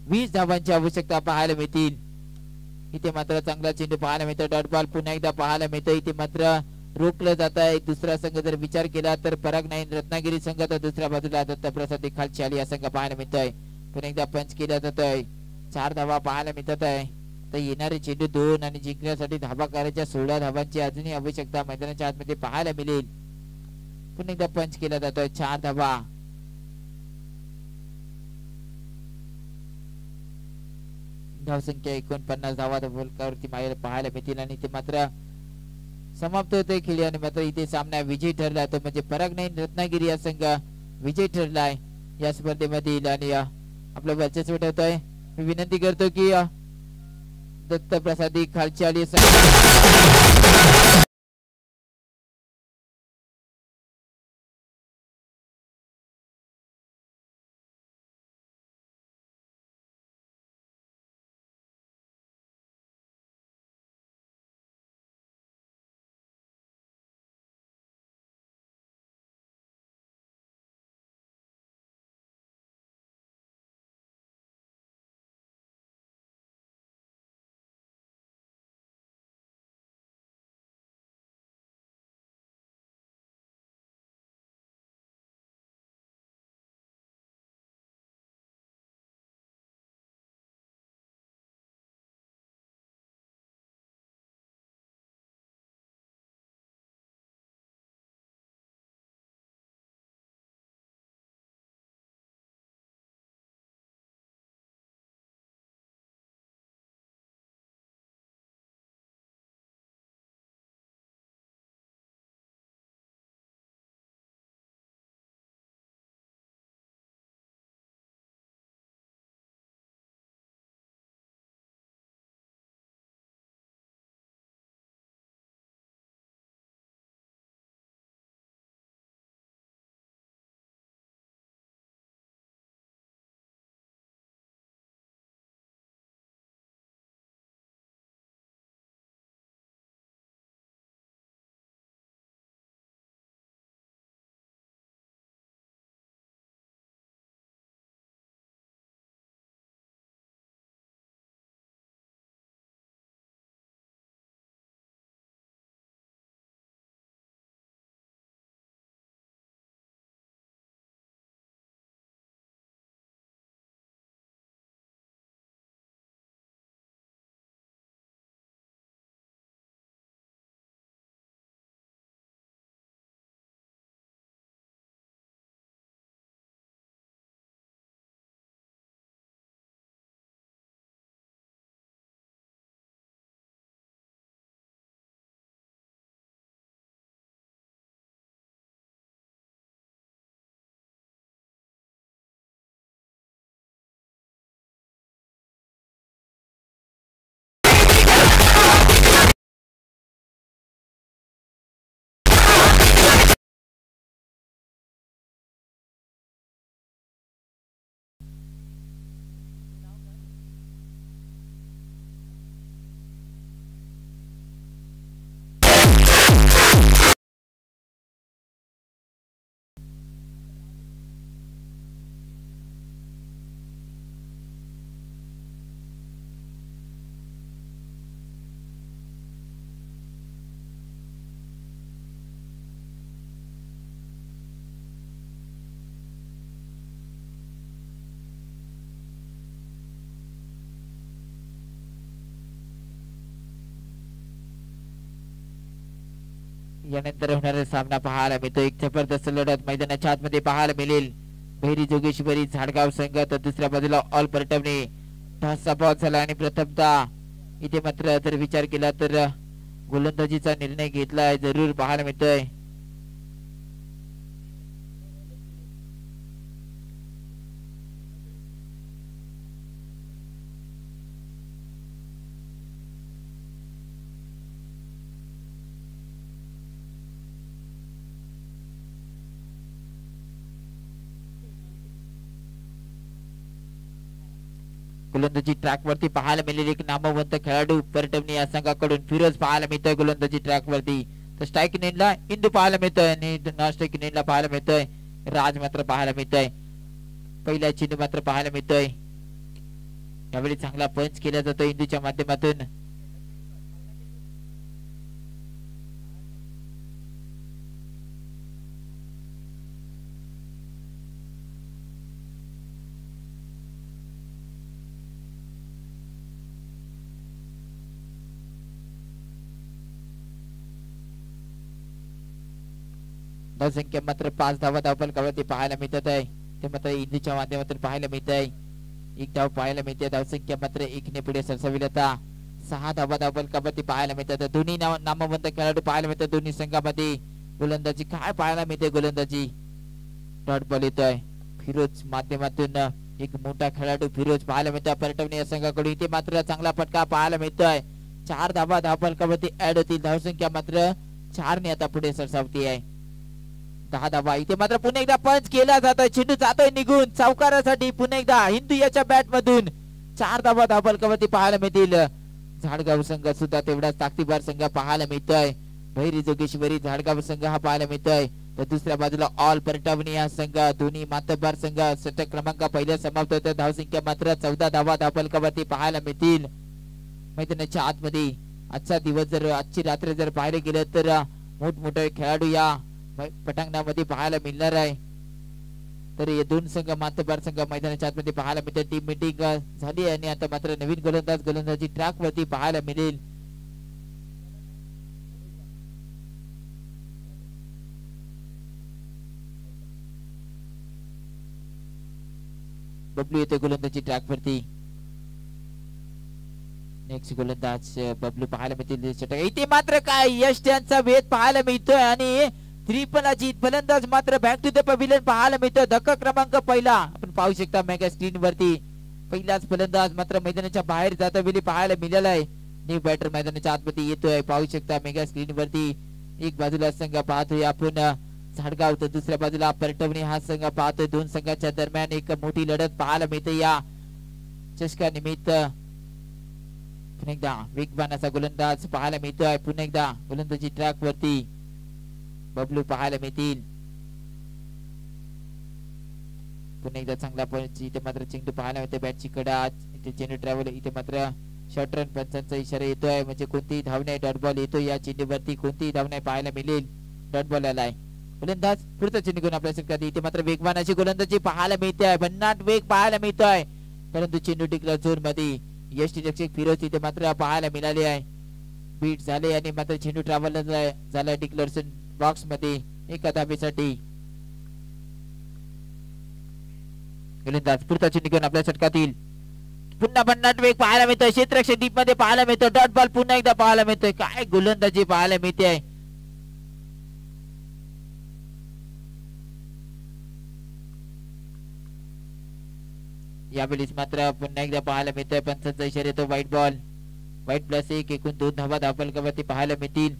20 धावांची आवश्यकता पाहायला मिळतील. इथे मात्र चांगला चेंडू पाहायला मिळतो. डॉट बॉल पुन्हा एकदा पाहायला मिळतो. इथे मात्र रोखलं जात आहे. दुसरा संघ जर विचार केला तर पराग नाईन रत्नागिरी संघ तर दुसऱ्या बाजूला दत्तप्रसाद खालची आली या संघ पाहायला मिळतोय. पुन्हा एकदा पंच केला जातोय. 4 धावा पाहायला मिळत आहे. तर येणारे चेंडू 2 आणि जिंकण्यासाठी धावा करायच्या 16 धावांची अजूनही आवश्यकता मैदानाच्या आतमध्ये पाहायला मिळेल. पुन्हा एकदा पंच केला जातोय. 4 धावा धावसंख्या 49 धावा धावफलकावरती पाहायला मिळतील आणि ते मात्र समाप्त होते खेळी आणि मात्र इथे सामना विजयी ठरला तो म्हणजे पराग नाईन रत्नागिरी या संघ विजयी ठरलाय. या स्पर्धेमधील आणि आपलं वर्चस्व ठेवतोय. मी विनंती करतो की दत्त प्रसादी खालची आली यानंतर होणारा सामना पाहायला मिळतो. एक जबरदस्त लढत मैदानाच्या आतमध्ये पाहायला मिळेल. बहिरी जोगेश्वरी झाडगाव संघ तर दुसऱ्या बाजूला ऑल परटवणे टॉसचा बॉल झाला आणि प्रथमतः इथे मात्र जर विचार केला तर गोलंदाजीचा निर्णय घेतलाय जरूर पाहायला मिळतोय. गोलंदाजी ट्रॅक वरती पाहायला मिळेल एक नामवंत खेळाडू परटवणी या संघाकडून फिरोज पाहायला मिळतोय गोलंदाजी ट्रॅक वरती. तर स्ट्राईक इनिंगला इंदू पाहायला मिळतोय आणि नॉन स्ट्राईक इनिंगला पाहायला मिळतोय राज मात्र पाहायला मिळतोय. पहिला चेंडू मात्र पाहायला मिळतोय. यावेळी चांगला पंच केला जातो इंदूच्या माध्यमातून. धावसंख्या मात्र 5 धावा धावफलकावरती पाहायला मिळत आहे. ते मात्र इंदूच्या माध्यमातून पाहायला मिळत आहे. एक धाव पाहायला मिळते. धावसंख्या मात्र 1 ने पुढे सरसावली आता 6 धावा धावफलकावरती पाहायला मिळतात. दोन्ही नामवंत खेळाडू पाहायला मिळतात. दोन्ही संघामध्ये गोलंदाजी काय पाहायला मिळते. गोलंदाजी डॉट बॉल येतोय. फिरोज माध्यमातून एक मोठा खेळाडू फिरोज पाहायला मिळतोय पर्यटन या संघाकडून. इथे मात्र चांगला फटका पाहायला मिळतोय. 4 धावा धावफलकावरती ऍड होतील. धावसंख्या मात्र 4 ने आता पुढे सरसावती आहे. 10 धावा. इथे मात्र पुन्हा एकदा पंच केला जातोय. चेंडू जातोय निघून चौकारासाठी. पुन्हा एकदा हिंदू याच्या बॅट मधून 4 धावा धावफलकावरती पाहायला मिळतील. झाडगाव संघ सुद्धा तेवढाच ताकदीबार संघ पाहायला मिळतोय. भैरी जोगेश्वरी झाडगाव संघ हा पाहायला मिळतोय. तर दुसऱ्या बाजूला ऑल परटवणी हा संघ दोन्ही मातब्बार संघ षटक क्रमांक पहिल्या समाप्त होत. धावसंख्या मात्र 14 धावा धावफलकावरती पाहायला मिळतील. मैदानाच्या आतमध्ये आजचा दिवस जर आजची रात्र जर पाहायला गेलं तर मोठमोठे खेळाडू या पटांगणामध्ये पाहायला मिळणार आहे. तर हे दोन संघ मातब्बार संघ मैदानाच्या आतमध्ये पाहायला मिळतात. टीम मीटिंग झाली आणि आता मात्र नवीन गोलंदाजी ट्रॅक वरती पाहायला मिळेल. बबलू येते गोलंदाजी ट्रॅक वरती. नेक्स्ट गोलंदाज बबलू पाहायला मिळतील. इथे मात्र काय यश त्यांचा वेध पाहायला मिळतोय आणि त्रिपल अजित फलंदाज मात्र बॅक टू द पॅव्हिलियन पाहायला मिळतोय. धक्का क्रमांक पहिला आपण पाहू शकता मेगा स्क्रीन वरती. पहिलाच फलंदाज मात्र मैदानाच्या बाहेर जाता वेळी पाहायला मिळाला आहे. न्यू बॅटर मैदानाच्या आतमध्ये येतोय. पाहू शकता मेगा स्क्रीन वरती. एक बाजूला संघ पाहतोय आपण झाडगाव तर दुसऱ्या बाजूला परटवणी हा संघ पाहतोय. दोन संघाच्या दरम्यान एक मोठी लढत पाहायला मिळते या चषका निमित्त. पुन्हा एकदा वेगवान असा गोलंदाज पाहायला मिळतोय. पुन्हा एकदा गोलंदाजी ट्रॅक वरती बबलू पाहायला मिळतील. पुन्हा एकदा चांगला पंच. इथे मात्र चेंडू पाहायला मिळते. बॅटची कडा इथे चेंडू ट्रॅव्हल. इथे मात्र शॉर्ट रन पंचांचा इशारा येतोय म्हणजे कोणतीही धाव नाही. डॉट बॉल येतोय या चेंडूवरती. कोणतीही धाव नाही पाहायला मिळेल. डॉट बॉल आलाय. गोलंदाज पुढचा चेंडू घेऊन आपल्या षटकात. इथे मात्र वेगवान अशी गोलंदाजी पाहायला मिळते. भन्नाट वेग पाहायला मिळतोय परंतु चेंडू टिकला जोर मध्ये. यष्टी रक्षक फिरोज इथे मात्र पाहायला मिळाले आहे. बीट झाले आणि मात्र चेंडू ट्रॅव्हल झालाय डिक्लरेशन बॉक्स मध्ये एका धावेसाठी. गोलंदाज पुढचा चेंडू घेऊन आपल्या षटकात येईल. पुन्हा भन्नाट वेग पाहायला मिळतोय. क्षेत्ररक्षक डीप मध्ये पाहायला मिळतोय. डॉट बॉल पुन्हा एकदा पाहायला मिळतोय. काय गोलंदाजी पाहायला मिळते. यावेळेस मात्र पुन्हा एकदा पाहायला मिळतोय. पंचांचा इशारा येतो व्हाईट बॉल. व्हाईट प्लस 1 एकूण 2 धावा धावफलकावरती पाहायला मिळतील.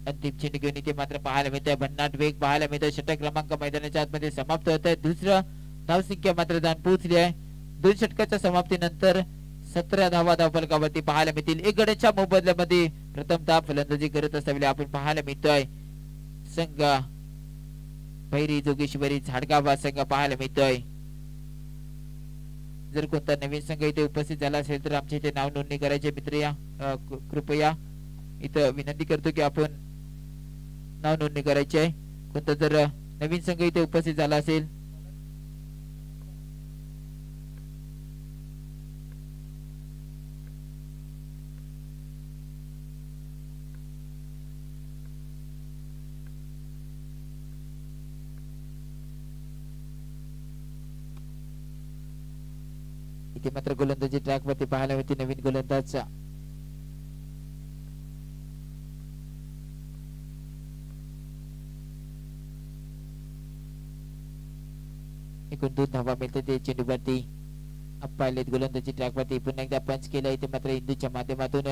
अंतिम चेंडू घेऊन इथे मात्र पाहायला मिळतोय. भन्नाट वेग पाहायला मिळतोय. षटक क्रमांक मैदानाच्या आतमध्ये समाप्त होत आहे. दुसरं धावसंख्या मात्र जाऊन पोहोचली आहे. 2 षटकाच्या समाप्तीनंतर 17 धावा धावफलकावरती पाहायला मिळतील. एक गड्याच्या मोबदल्यामध्ये प्रथमतः फलंदाजी करत असलेले आपण पाहायला मिळतोय संघ भैरी जोगेश्वरी झाडगाव संघ पाहायला मिळतोय. जर कोणता नवीन संघ इथे उपस्थित झाला असेल तर आमच्या इथे नाव नोंदणी करायचे मित्र या कृपया इथं विनंती करतो की आपण नाव नोंदणी करायची आहे. कोणता जर नवीन संघ इथे उपस्थित झाला असेल इथे मात्र गोलंदाजी ट्रॅक वरती पाहायला मिळते. नवीन गोलंदाज एकूण 2 धावा मिळते ते चेंडूवरती. अप्पालेत गोलंदाजी ट्रॅक वरती. पुन्हा एकदा पंच केला. इथे मात्र इंदूच्या माध्यमातून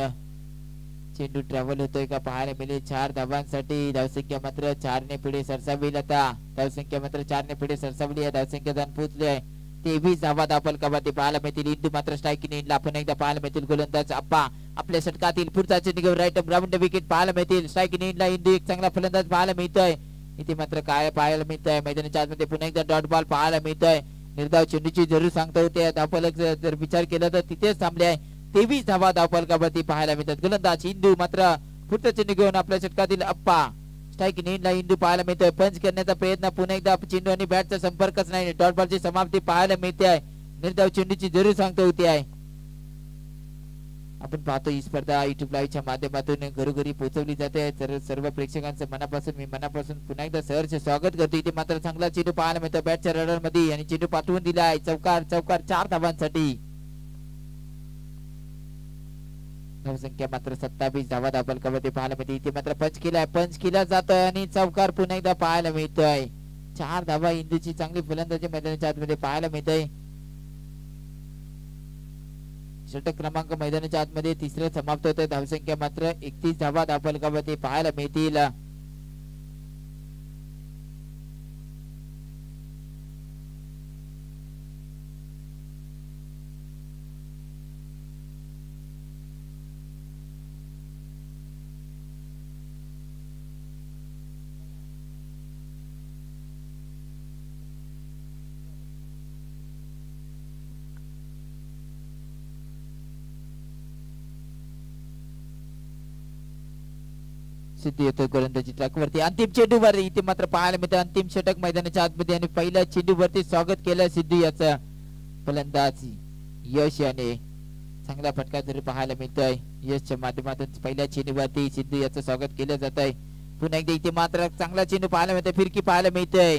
चेंडू ट्रॅव्हल होतोय का पाहायला मिळेल. 4 धावांसाठी धावसंख्या मात्र 4 ने पुढे सरसावली. आता धावसंख्या मात्र 4 ने पुढे सरसावली आहे. धावसंख्या जाऊन पोहोचली आहे 23 धावा धावफलकावरती पाहायला मिळतील. इंदू मात्र स्ट्राईक इनला पुन्हा एकदा पाहायला मिळतील. गोलंदाज अप्पा आपल्या षटकातील पुढचा चेंडू राईट ग्राउंड विकेट पाहायला मिळतील. स्ट्राईक इनला इंदू एक चांगला फलंदाज पाहायला मिळतोय. इथे मात्र काय पाहायला मिळतंय मैदानाच्या आतमध्ये पुन्हा एकदा डॉट बॉल पाहायला मिळतोय. निर्धाव चेंडूची जरूर सांगता होते. धावफलक जर विचार केला तर तिथेच थांबले आहे. 23 धावा धावफलकावरती पाहायला मिळतात. गोलंदाज इंदू मात्र पुढचा चेंडू घेऊन आपल्या षटकातील अप्पा स्ट्राईक नीडला इंदू पाहायला मिळतोय. पंच करण्याचा प्रयत्न पुन्हा एकदा चेंडू आणि बॅटचा संपर्कच नाही. डॉट बॉलची समाप्ती पाहायला मिळते आहे. निर्धाव चेंडूची जरूर सांगता होती आहे. आपण पाहतो ही स्पर्धा युट्यूब लाईव्हच्या माध्यमातून घरोघरी पोहोचवली जाते. सर्व प्रेक्षकांचं मनापासून पुन्हा एकदा सहर्ष स्वागत करतो. इथे मात्र चांगला चेंडू पाहायला मिळतो बॅटच्या रडार मध्ये आणि चेंडू पाठवून दिला आहे. चौकार 4 धावांसाठी. धावसंख्या मात्र 27 धावा धावफलकावरती पाहायला मिळते. इथे मात्र पंच केला जातोय आणि चौकार पुन्हा एकदा पाहायला मिळतोय. 4 धावा इंदूची चांगली फलंदाजी मैदानाच्या आतमध्ये पाहायला मिळते. षटक क्रमांक मैदानाच्या आतमध्ये तिसरे समाप्त होते. धावसंख्या मात्र 31 धावा धावफलकावरती पाहायला मिळतील. सिद्धी येतोय गोलंदाजी ट्रॅकवरती. अंतिम चेंडूवर इथे मात्र पाहायला मिळतं. अंतिम षटक मैदानाच्या आतमध्ये आणि पहिल्या चेंडूवरती स्वागत केलं सिद्धू याचा. फलंदाज यश याने चांगला फटका जरी पाहायला मिळतोय. यशच्या माध्यमातून पहिल्या चेंडूवरती सिद्धू याचं स्वागत केलं जात आहे. पुन्हा एकदा इथे मात्र चांगला चेंडू पाहायला मिळतोय. फिरकी पाहायला मिळतोय.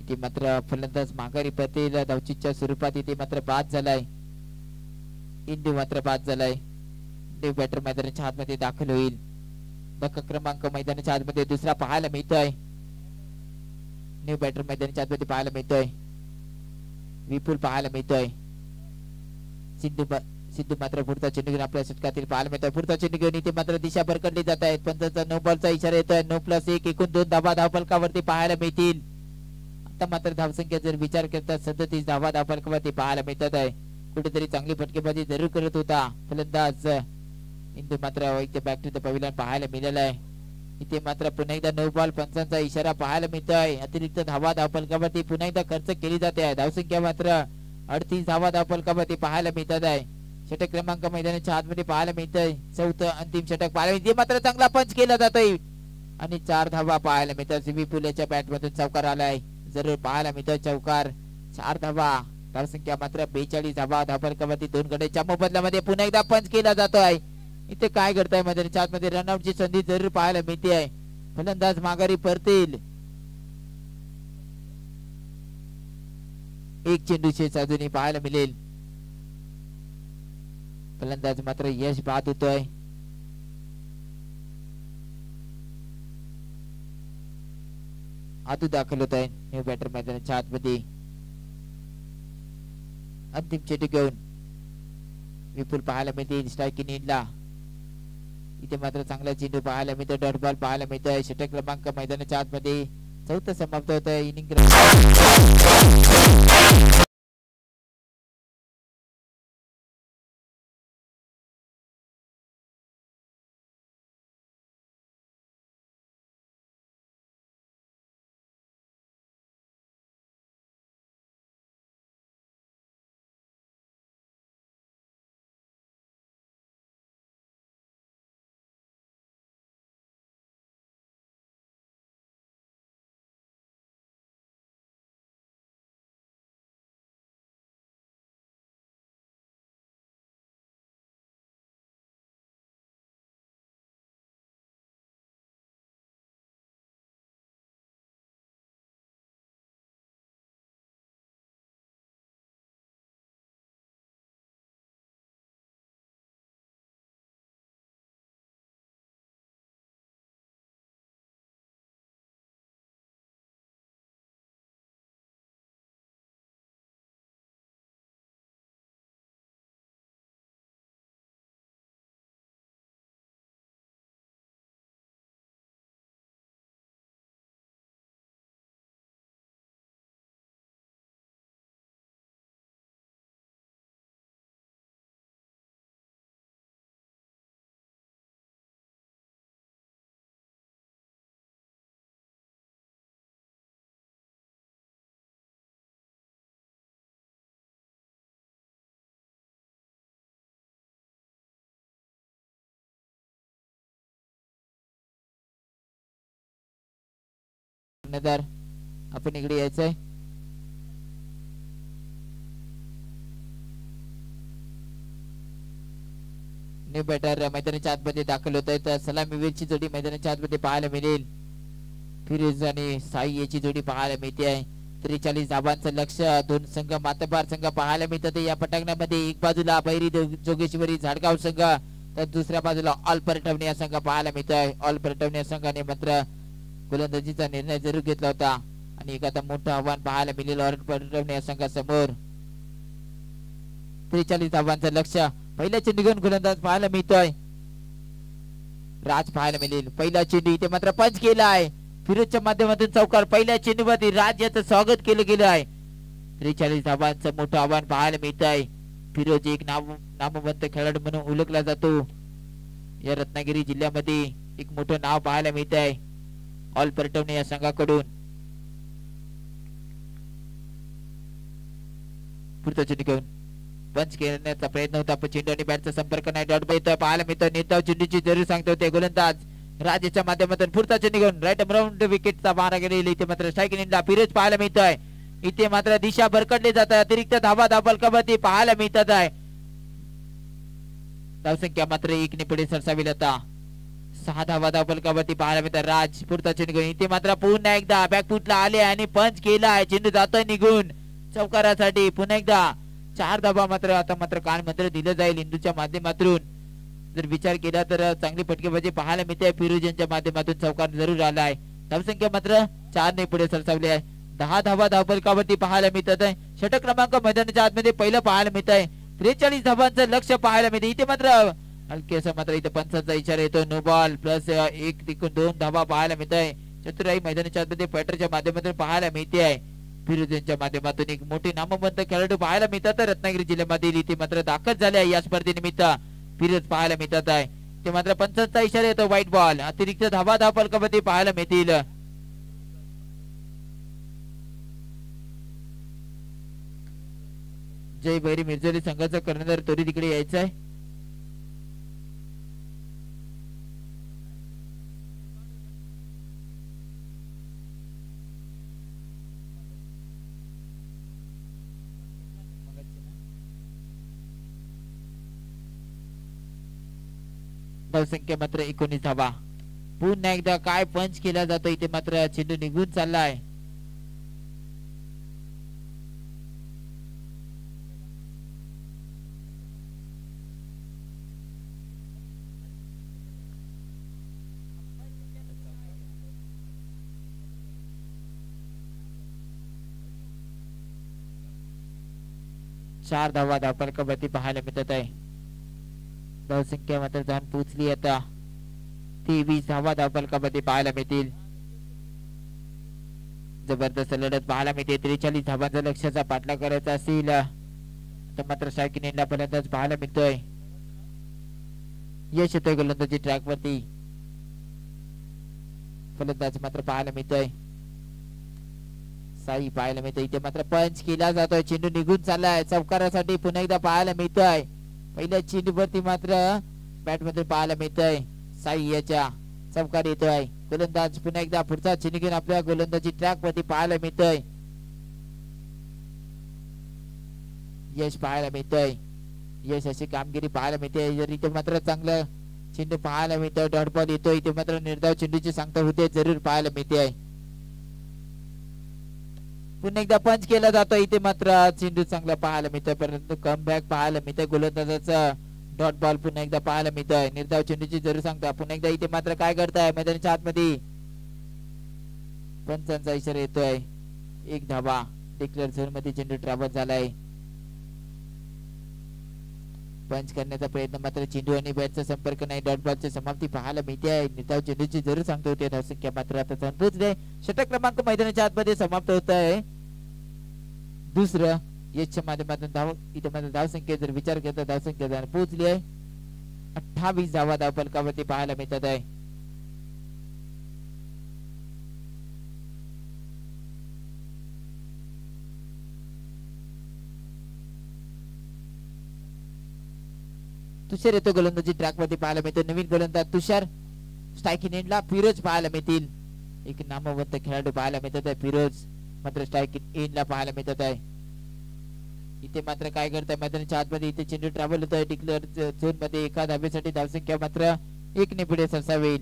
इथे मात्र फलंदाज माघारी पतेल. धावचीच्या स्वरूपात इथे मात्र बाद झालाय. इंदू मात्र बाद झालाय. न्यू बॅटर मैदानाच्या आतमध्ये दाखल होईल. धक्का क्रमांक मैदानाच्या आतमध्ये दुसरा पाहायला मिळतोय. न्यू बॅटर मैदानाच्या आतमध्ये पाहायला मिळतोय. विपुल पाहायला मिळतोय. सिद्धू मात्र पुढचा चेंडू घेऊन आपल्या षटकातील पाहायला मिळतोय. पुढचा चेंडू घेऊन इथे मात्र दिशा भरकडली जात आहेत. पंचांचा नो बॉलचा इशारा येतोय. 9+1 एकूण 2 धावा धावफलकावरती पाहायला मिळतील. आता मात्र धावसंख्या जर विचार करता 37 धावा धावफलकावरती पाहायला मिळतात आहे. कुठेतरी चांगली फटकेबाजी जरूर करत होता फलंदाज इंदू. मात्र इथे बॅक टू द पवेलियन पाहायला मिळाला आहे. इथे मात्र पुन्हा एकदा नो बॉल पंचांचा इशारा पाहायला मिळतोय. अतिरिक्त धावा धावफलकावरती पुन्हा एकदा खर्च केली जाते आहे. धावसंख्या मात्र 38 धावा धावफलकावरती पाहायला मिळतात आहे. षटक क्रमांक मैदानाच्या आतमध्ये पाहायला मिळतोय. चौथं अंतिम षटक पाहायला मिळते. मात्र चांगला पंच केला जातोय आणि 4 धावा पाहायला मिळतात. विपुल याच्या बॅट मधून चौकार आलाय. जरूर पाहायला मिळतोय चौकार. 4 धावा. धावसंख्या मात्र 42 धावा धावफलकावरती 2 गड्याच्या मोबदल्यामध्ये पुन्हा एकदा पंच केला जातोय. इथे काय करताय मैदानाच्या आतमध्ये रनआउटची संधी जरूर पाहायला मिळते आहे. फलंदाज माघारी परतील. एक चेंडू शेष अजूनही पाहायला मिळेल. फलंदाज मात्र यश बाद होतोय. आतू दाखल होत आहे न्यू बॅटर मैदानाच्या आतमध्ये. अंतिम चेंडू घेऊन विपुल पाहायला मिळते स्ट्रायकिंग एंडला. इथे मात्र चांगला चेंडू पाहायला मिळतो. डॉट बॉल पाहायला मिळतोय. षटक क्रमांक मैदानाच्या आतमध्ये चौथं समाप्त होत आहे. इनिंग आपण इकडे यायचंय. न्यू बॅटर मैदानाच्या आतमध्ये दाखल होत आहे. तर सलामीवीरची जोडी मैदानाच्या आतमध्ये पाहायला मिळेल. फिरोज आणि साई याची जोडी पाहायला मिळते आहे. 43 धाबांचं लक्ष. दोन संघ मातबार संघ पाहायला मिळतात या पटांगणामध्ये. एक बाजूला बैरी जोगेश्वरी झाडगाव संघ तर दुसऱ्या बाजूला ऑल परटवणे या संघ पाहायला मिळतोय. ऑल परटवणे या संघाने मात्र गोलंदाजीचा निर्णय जरूर घेतला होता आणि एक आता मोठं आव्हान पाहायला मिळेल ऑल परटवणे या संघासमोर. 43 धाबांचं लक्ष. पहिल्या चेंडून गोलंदाज पाहायला मिळतोय. राज पाहायला मिळेल. पहिला चेंडू इथे मात्र पंच केला आहे. फिरोजच्या माध्यमातून चौकार. पहिल्या चेंडूमध्ये राज याचं स्वागत केलं गेलं आहे. 43 धाबांचं मोठं आव्हान पाहायला मिळत आहे. फिरोज एक नामवंत खेळाडू म्हणून ओळखला जातो. या रत्नागिरी जिल्ह्यामध्ये एक मोठं नाव पाहायला मिळत आहे ऑल परटवणे या संघाकडून. पुढचा चेंडू घेऊन पंच करण्याचा प्रयत्न होता पण चेंडू आणि बॅटचा संपर्क नाही. डॉट येतोय पाहायला मिळतोय. निर्धाव चेंडूची जरूर सांगतो होते गोलंदाज राजेच्या माध्यमातून. पुढचा चेंडू घेऊन राईट राऊंड विकेटचा मारा गेलेला. इथे मात्र स्ट्राईक इनिंगला फिरोज पाहायला मिळतोय. इथे मात्र दिशा भरकटली जात आहे. अतिरिक्त धावा धाबलकावरती पाहायला मिळतात आहे. धावसंख्या मात्र 1 ने पुढे सरसावेल. आता 6 धावा धाबलकावरती पाहायला मिळतात. राज पुढचा चेंडू घेऊन इथे मात्र पुन्हा एकदा बॅकफुटला आले आणि पंच केला आहे. चेंडू जातोय निघून चौकारासाठी. पुन्हा एकदा 4 धावा मात्र आता मात्र कान मात्र दिलं जाईल इंदूच्या माध्यमातून. जर विचार केला तर चांगली फटकेबाजी पाहायला मिळते. फिरोज यांच्या माध्यमातून चौकार जरूर आला आहे. धावसंख्या मात्र 4 ने पुढे सरसावली आहे. 10 धावा धावफलकावरती पाहायला मिळतात आहे. षटक क्रमांक मैदानाच्या आतमध्ये पहिलं पाहायला मिळत आहे. 43 धावांचं लक्ष पाहायला मिळते. इथे मात्र हलकेसा मात्र इथे पंचांचा इशारा येतो. नो बॉल प्लस 1 तिकून 2 धावा पाहायला मिळत आहे. चतुराई मैदानाच्या आतमध्ये फॅटरच्या माध्यमातून पाहायला मिळते आहे. फिरोज यांच्या माध्यमातून एक मोठे नामवंत खेळाडू पाहायला मिळतात रत्नागिरी जिल्ह्यामधील. इथे मात्र दाखल झाले आहे या स्पर्धेनिमित्त फिरोज पाहायला मिळतात आहे. ते मात्र पंचांचा इशारा येतो. White ball. अतिरिक्त धावा धावफलकावरती पाहायला मिळतील. जय बैरी मिर्झोली संघाचा कर्णधार तोरी तिकडे यायचा आहे. धावसंख्या मात्र 19 धावा. पुन्हा एकदा काय पंच केला जातो. इथे मात्र चेंडू निघून चाललाय. चार धावा धावफलकावरती पाहायला मिळत आहे. धावसंख्या मात्र जाऊन पोहोचली आता 23 धावा धावफलकावरती पाहायला मिळतील. जबरदस्त लढत पाहायला मिळते. 43 धावांचा लक्ष्याचा पाठलाग करायचा असेल तर मात्र शाकिन यांना फलंदाज पाहायला मिळतोय. यश येतोय गोलंदाजी ट्रॅक वरती. फलंदाज मात्र पाहायला मिळतोय. साई पाहायला मिळतोय. इथे मात्र पंच केला जातोय. चेंडू निघून चाललाय चौकारासाठी. पुन्हा एकदा पाहायला मिळतोय. पहिल्या चेंडूवरती मात्र बॅट मध्ये पाहायला मिळतोय. साई याच्या चौकार येतोय. गोलंदाज पुन्हा एकदा पुढचा चेंडू घेऊन आपल्या गोलंदाजी ट्रॅक वरती पाहायला मिळतोय. यश पाहायला मिळतोय. यश अशी कामगिरी पाहायला मिळते. जर इथे मात्र चांगलं चेंडू पाहायला मिळतोय. डॉट बॉल येतोय. इथे मात्र निर्धाव चेंडूची सांगता होते जरूर पाहायला मिळते. पुन्हा एकदा पंच केला जातो. इथे मात्र चेंडू चांगला पाहायला मिळतोय परंतु कमबॅक पाहायला मिळतोय. गोलंदाजाचा डॉट बॉल पुन्हा एकदा पाहायला मिळतोय. निर्धाव चेंडूची जरूर सांगता. पुन्हा एकदा इथे मात्र काय करताय मैदानाच्या आतमध्ये पंचांचा इशारा येतोय. 1 धावा. डिक्लेअर झोन मध्ये चेंडू ट्रॅव्हल झालाय. पंच करण्याचा प्रयत्न मात्र चेंडू आणि बॅटचा संपर्क नाही. डॉट बॉलची समाप्ती पाहायला मिळते आहे. निर्धाव चेंडूची जरूर सांगतो होते. धावसंख्या मात्र आता संपूचले. षटक क्रमांक मैदानाच्या आतमध्ये समाप्त होत आहे. दुसरं यशच्या माध्यमातून धाव इथे मात्र धावसंख्या जर विचार केला धावसंख्या पोहोचली आहे 28 धावा धावफलकावरती पाहायला मिळतात आहे. तुषार येतो गोलंदाजी ट्रॅक वरती पाहायला मिळतो. नवीन गोलंदाज तुषार. स्ट्राईक इन एंडला फिरोज पाहायला मिळतील. एक नामवंत खेळाडू पाहायला मिळतात फिरोज. मात्र स्ट्राईक इन ला पाहायला मिळत आहे. इथे मात्र काय करताय मैदानाच्या आतमध्ये इथे चेंडू ट्रॅव्हल होत आहे डिक्लेअर झोन मध्ये. एका धाब्यासाठी धावसंख्या मात्र 1 ने पुढे सरसावेल.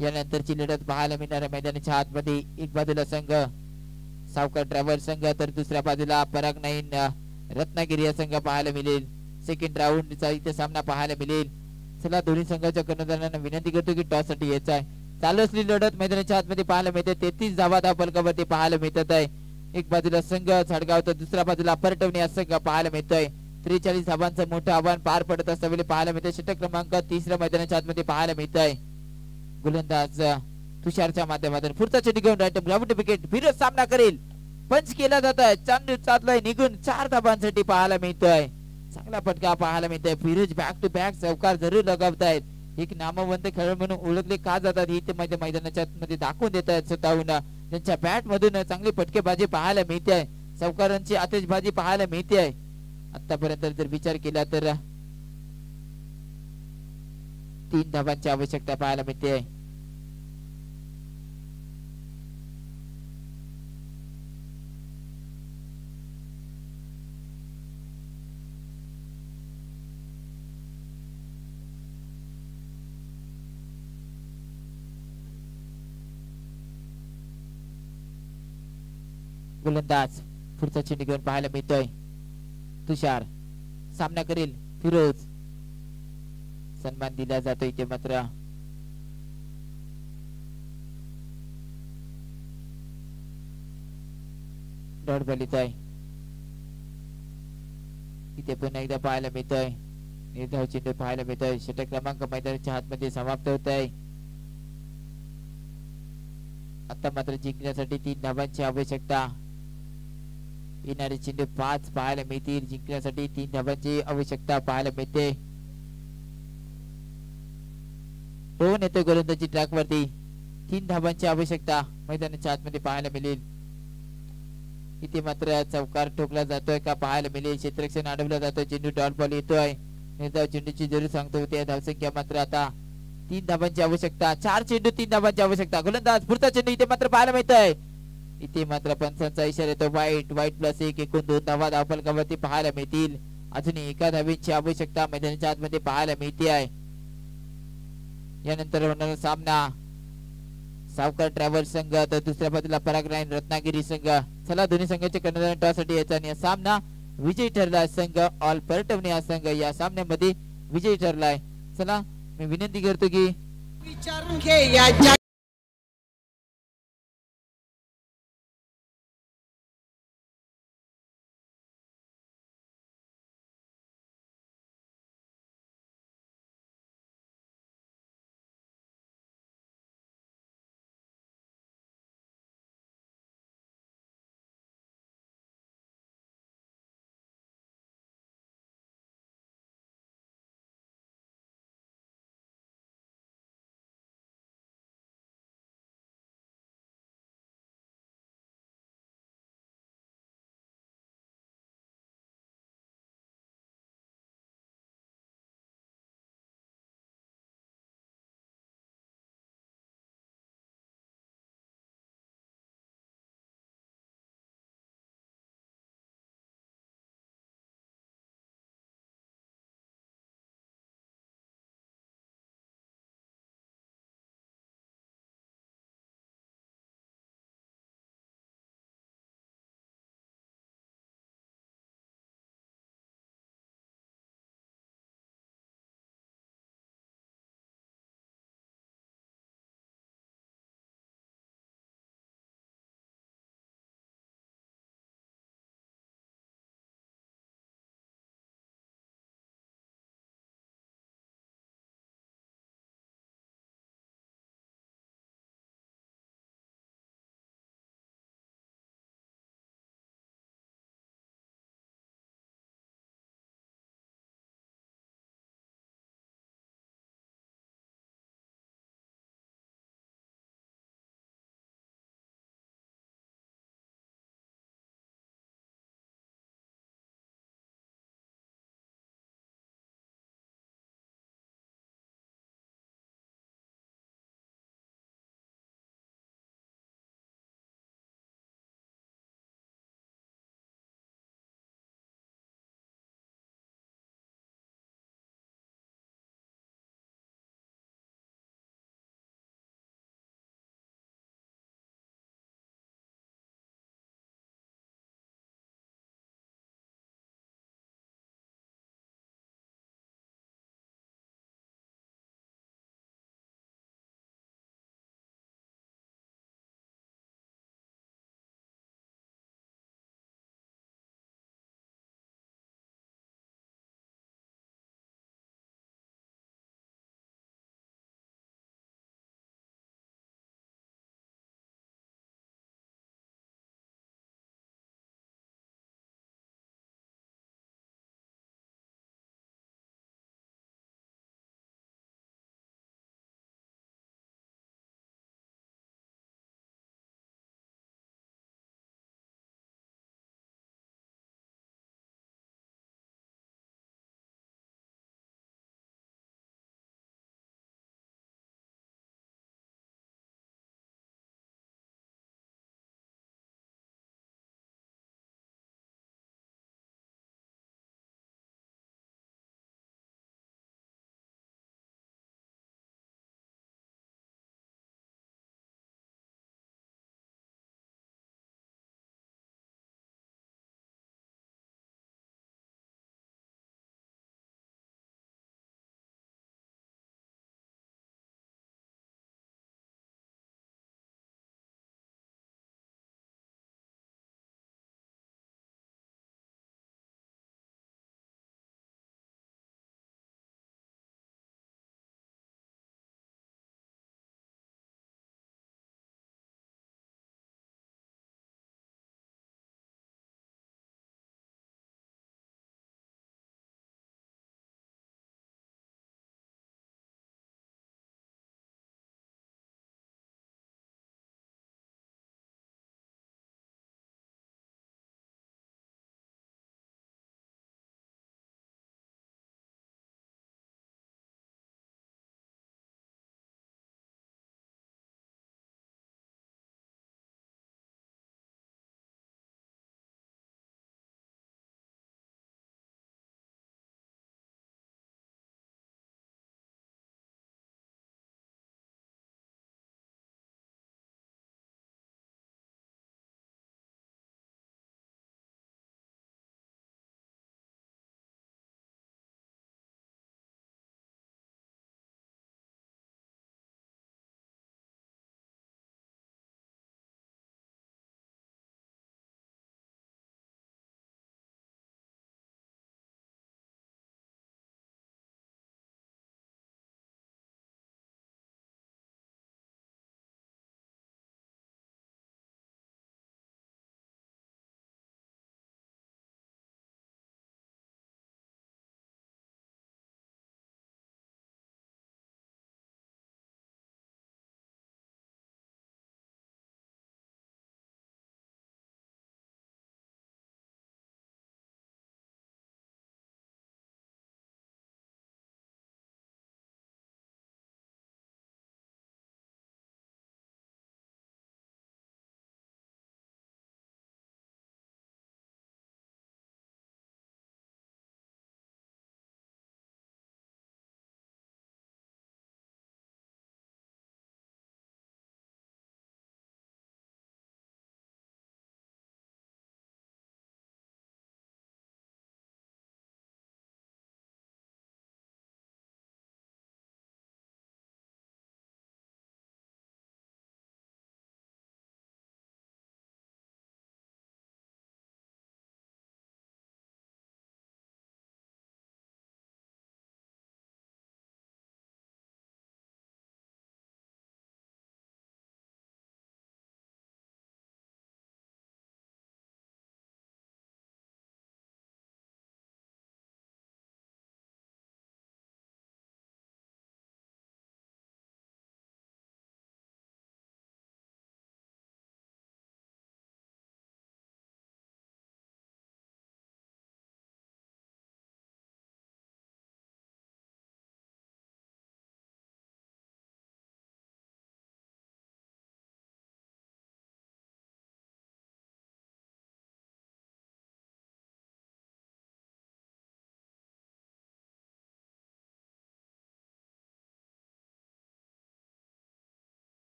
यानंतरची लढत पाहायला मिळणार आहे मैदानाच्या आतमध्ये. एक बाजूला संघ सावकार ट्रॅव्हल संघ तर दुसऱ्या बाजूला पराग नाईन रत्नागिरी या संघ पाहायला मिळेल. सेकंड राऊंडचा इथे सामना पाहायला मिळेल. चला दोन्ही संघाच्या कर्णधारांना विनंती करतो की टॉस साठी यायचा आहे. चालू असलेली लढत मैदानाच्या आतमध्ये पाहायला मिळते. 33 धावा फलकावरती पाहायला मिळत आहे. एक बाजूला संघ साडगाव तर दुसऱ्या बाजूला परटवणी हा संघ पाहायला मिळतोय. 43 धावांचं मोठं आव्हान पार पडत असताना पाहायला मिळतंय. षटक क्रमांक 3 मैदानाच्या आतमध्ये पाहायला मिळतंय. गोलंदाज तुषारच्या माध्यमातून पुढचा चेंडू घेऊन राईट ग्राउंड विकेट फिरत सामना करेल. पंच केला जात आहे. चांदू चाललाय निघून 4 धावांसाठी पाहायला मिळतोय. चांगला फटका पाहायला मिळतोय. फिरोज बॅक टू बॅक चौकार जरूर लगावतायत. एक नामवंत खेळाडू म्हणून ओळखले का जातात ही ते मैदानाच्या मध्ये दाखवून देत आहेत स्वतःहून. त्यांच्या बॅट मधून चांगली फटकेबाजी पाहायला मिळते आहे. चौकारांची आतिषबाजी पाहायला मिळते आहे. आतापर्यंत जर विचार केला तर 3 धावांची आवश्यकता पाहायला मिळते आहे. गोलंदाज पुढचा चेंडू घेऊन पाहायला मिळतोय. तुषार सामना करेल. फिरोज सन्मान दिला जातो इथे मात्र डॉट बॉल येतोय. इथे पुन्हा एकदा पाहायला मिळतोय. निर्धाव चेंडू पाहायला मिळतोय. षटक क्रमांक मैदानाच्या हातमध्ये समाप्त होत आहे. आता मात्र जिंकण्यासाठी 3 धावांची आवश्यकता. येणारे चेंडू 5 पाहायला मिळतील. जिंकण्यासाठी 3 धावांची आवश्यकता पाहायला मिळते. रोहन येतोय गोलंदाजी ट्रॅक वरती. 3 धावांची आवश्यकता मैदानाच्या आतमध्ये पाहायला मिळेल. इथे मात्र चौकार ठोकला जातोय का पाहायला मिळेल. क्षेत्ररक्षण अडवलं जातोय. चेंडू डॉट बॉल येतोय. निर्धाव चेंडूची जरूर सांगतो होते. धावसंख्या मात्र आता 3 धावांची आवश्यकता. 4 चेंडू 3 धावांची आवश्यकता. गोलंदाज पुढचा चेंडू इथे मात्र पाहायला मिळतोय. इथे मात्र पंचांचा इशारा येतो. वाईट प्लस 1 एकूण 2 धावा धावफलकावरती पाहायला मिळतील. अजून एका धावेची आवश्यकता मैदानाच्या आतमध्ये पाहायला मिळते आहे. यानंतर होणारा सामना सावकार ट्रॅव्हल्स संघ तर दुसऱ्या बाजूला पराग नाईन रत्नागिरी संघ. चला दोन्ही संघाचे कर्णधार टॉस साठी यायचा आणि सामना विजयी ठरला संघ ऑल परटवणी हा संघ या सामन्यामध्ये विजयी ठरलाय. चला मी विनंती करतो की विचारून घे या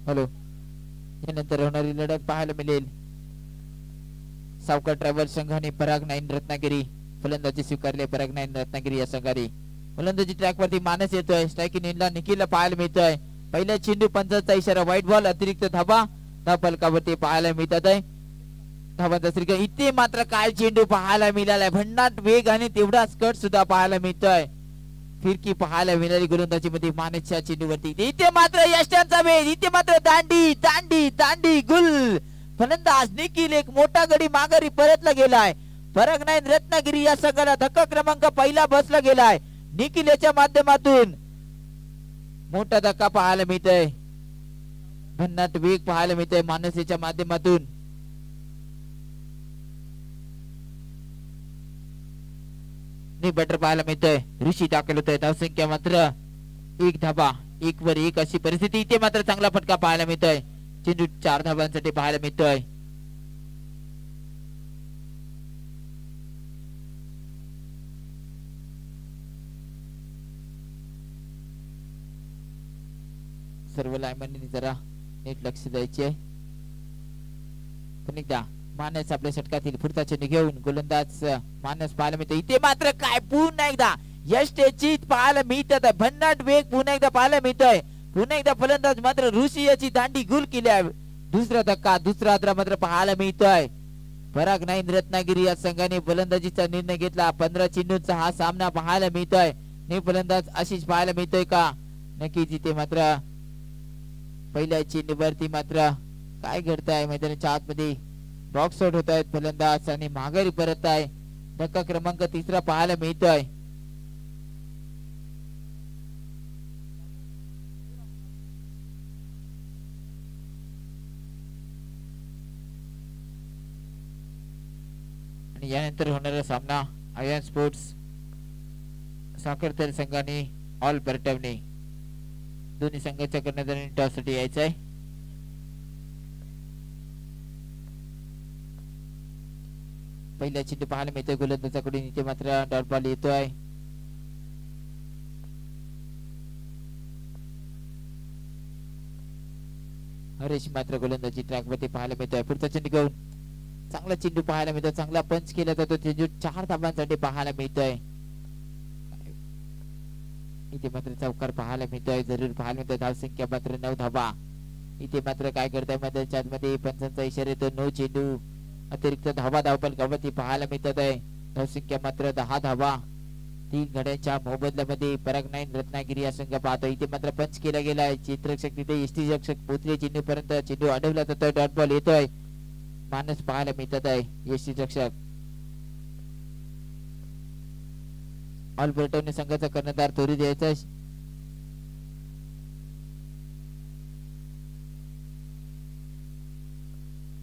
हॅलो, यानंतर होणारी लढत पाहायला मिळेल. सावकर ट्रॅव्हल्स संघाने पराग 9 रत्नागिरी फलंदाजी स्वीकारले. पराग 9 रत्नागिरी या संघाने फलंदाजी ट्रॅक वरती मानस येतोय. स्ट्रायकिंग एंडला निखिलला पाहायला मिळतोय. पहिल्या चेंडू पंचाचा इशारा, व्हाईट बॉल, अतिरिक्त धाबा फलकावरती पाहायला मिळतात आहे. धाबांचा श्रीका इथे मात्र काय चेंडू पाहायला मिळालाय. भन्नाट वेग आणि तेवढाच कट सुद्धा पाहायला मिळतोय. फिरकी पाहायला मिळाली गोलंदाजी मध्ये मानसच्या चेंडूवरती. इथे मात्र यष्टांचा वेग, इथे मात्र दांडी दांडी दांडी गुल. फलंदाज निखिल एक मोठा गडी माघारी परतला गेलाय. पराग 9 रत्नागिरी या संघाला धक्का क्रमांक पहिला बसला गेलाय. निखिल याच्या माध्यमातून मोठा धक्का पाहायला मिळतोय. भन्नाट वेग पाहायला मिळतोय मानसेच्या माध्यमातून. बॅटर पाहायला मिळतोय. ऋषी दाखल होतोय. धावसंख्या मात्र 1 धाबा 1 वर 1 अशी परिस्थिती. इथे मात्र चांगला फटका पाहायला मिळतोय. चेंडू 4 धाबांसाठी पाहायला मिळतोय. सर्व लाईनमॅननी जरा नीट लक्ष द्यायचे. पण एकदा मानस आपल्या षटकातील पुढचा चेंडू घेऊन गोलंदाज मानस पाहायला मिळतो. इथे मात्र काय पुन्हा एकदा यष्टेची पाहायला मिळतात. भन्नाट वेग पुन्हा एकदा पाहायला मिळतोय. पुन्हा एकदा फलंदाज मात्र ऋषी याची दांडी गुल केली. दुसरा धक्का दुसरा आद्रा मात्र पाहायला मिळतोय. पराग 9 रत्नागिरी या संघाने फलंदाजीचा निर्णय घेतला. 15 चेंडूंचा हा सामना पाहायला मिळतोय. फलंदाज आशिष पाहायला मिळतोय का? नक्कीच इथे मात्र पहिल्या चेंडूवरती मात्र काय घडतंय मैदानाच्या आतमध्ये बॉक्स आउट होत आहेत फलंदाज आणि माघारी परत आहे. धक्का क्रमांक 3 पाहायला मिळतोय. आणि यानंतर होणारा सामना आयन स्पोर्ट्स साखरतर संघाने ऑल परटवणे दोन्ही संघाच्या कर्णधारांनी टॉस साठी यायचंय. पहिल्या चेंडू पाहायला मिळतोय गोलंदाजाकडून. इथे मात्र डॉट बॉल येतोय. हरेश मात्र गोलंदाजी ट्रॅक वरती पाहायला मिळतोय. पुढचा चेंडू घेऊन चांगला चेंडू पाहायला मिळतो. चांगला पंच केला जातो. चेंडू 4 धाबांसाठी पाहायला मिळतोय. इथे मात्र चौकार पाहायला मिळतोय. जरूर पाहायला मिळतोय. धावसंख्या मात्र 9 धाबा. इथे मात्र काय करताय मैदानाच्या मध्ये पंचांचा इशारा येतो. 9 चेंडू अतिरिक्त धाबा धावपलकावरती पाहायला मिळतात आहे. धावसंख्या मात्र 10 धाबा. 3 गड्यांच्या मोबदल्यामध्ये पराग 9 रत्नागिरी या संघ पाहतो. इथे मात्र पंच केला गेलाय. चित्ररक्षक तिथे यष्टी रक्षक पोहोचले चेंडू पर्यंत. चेंडू अडवला जातोय. डॉट बॉल येतोय. मानस पाहायला मिळतात आहे. यष्टी रक्षक ऑल ब्रिटन संघाचा कर्णधार तोरी द्यायचा.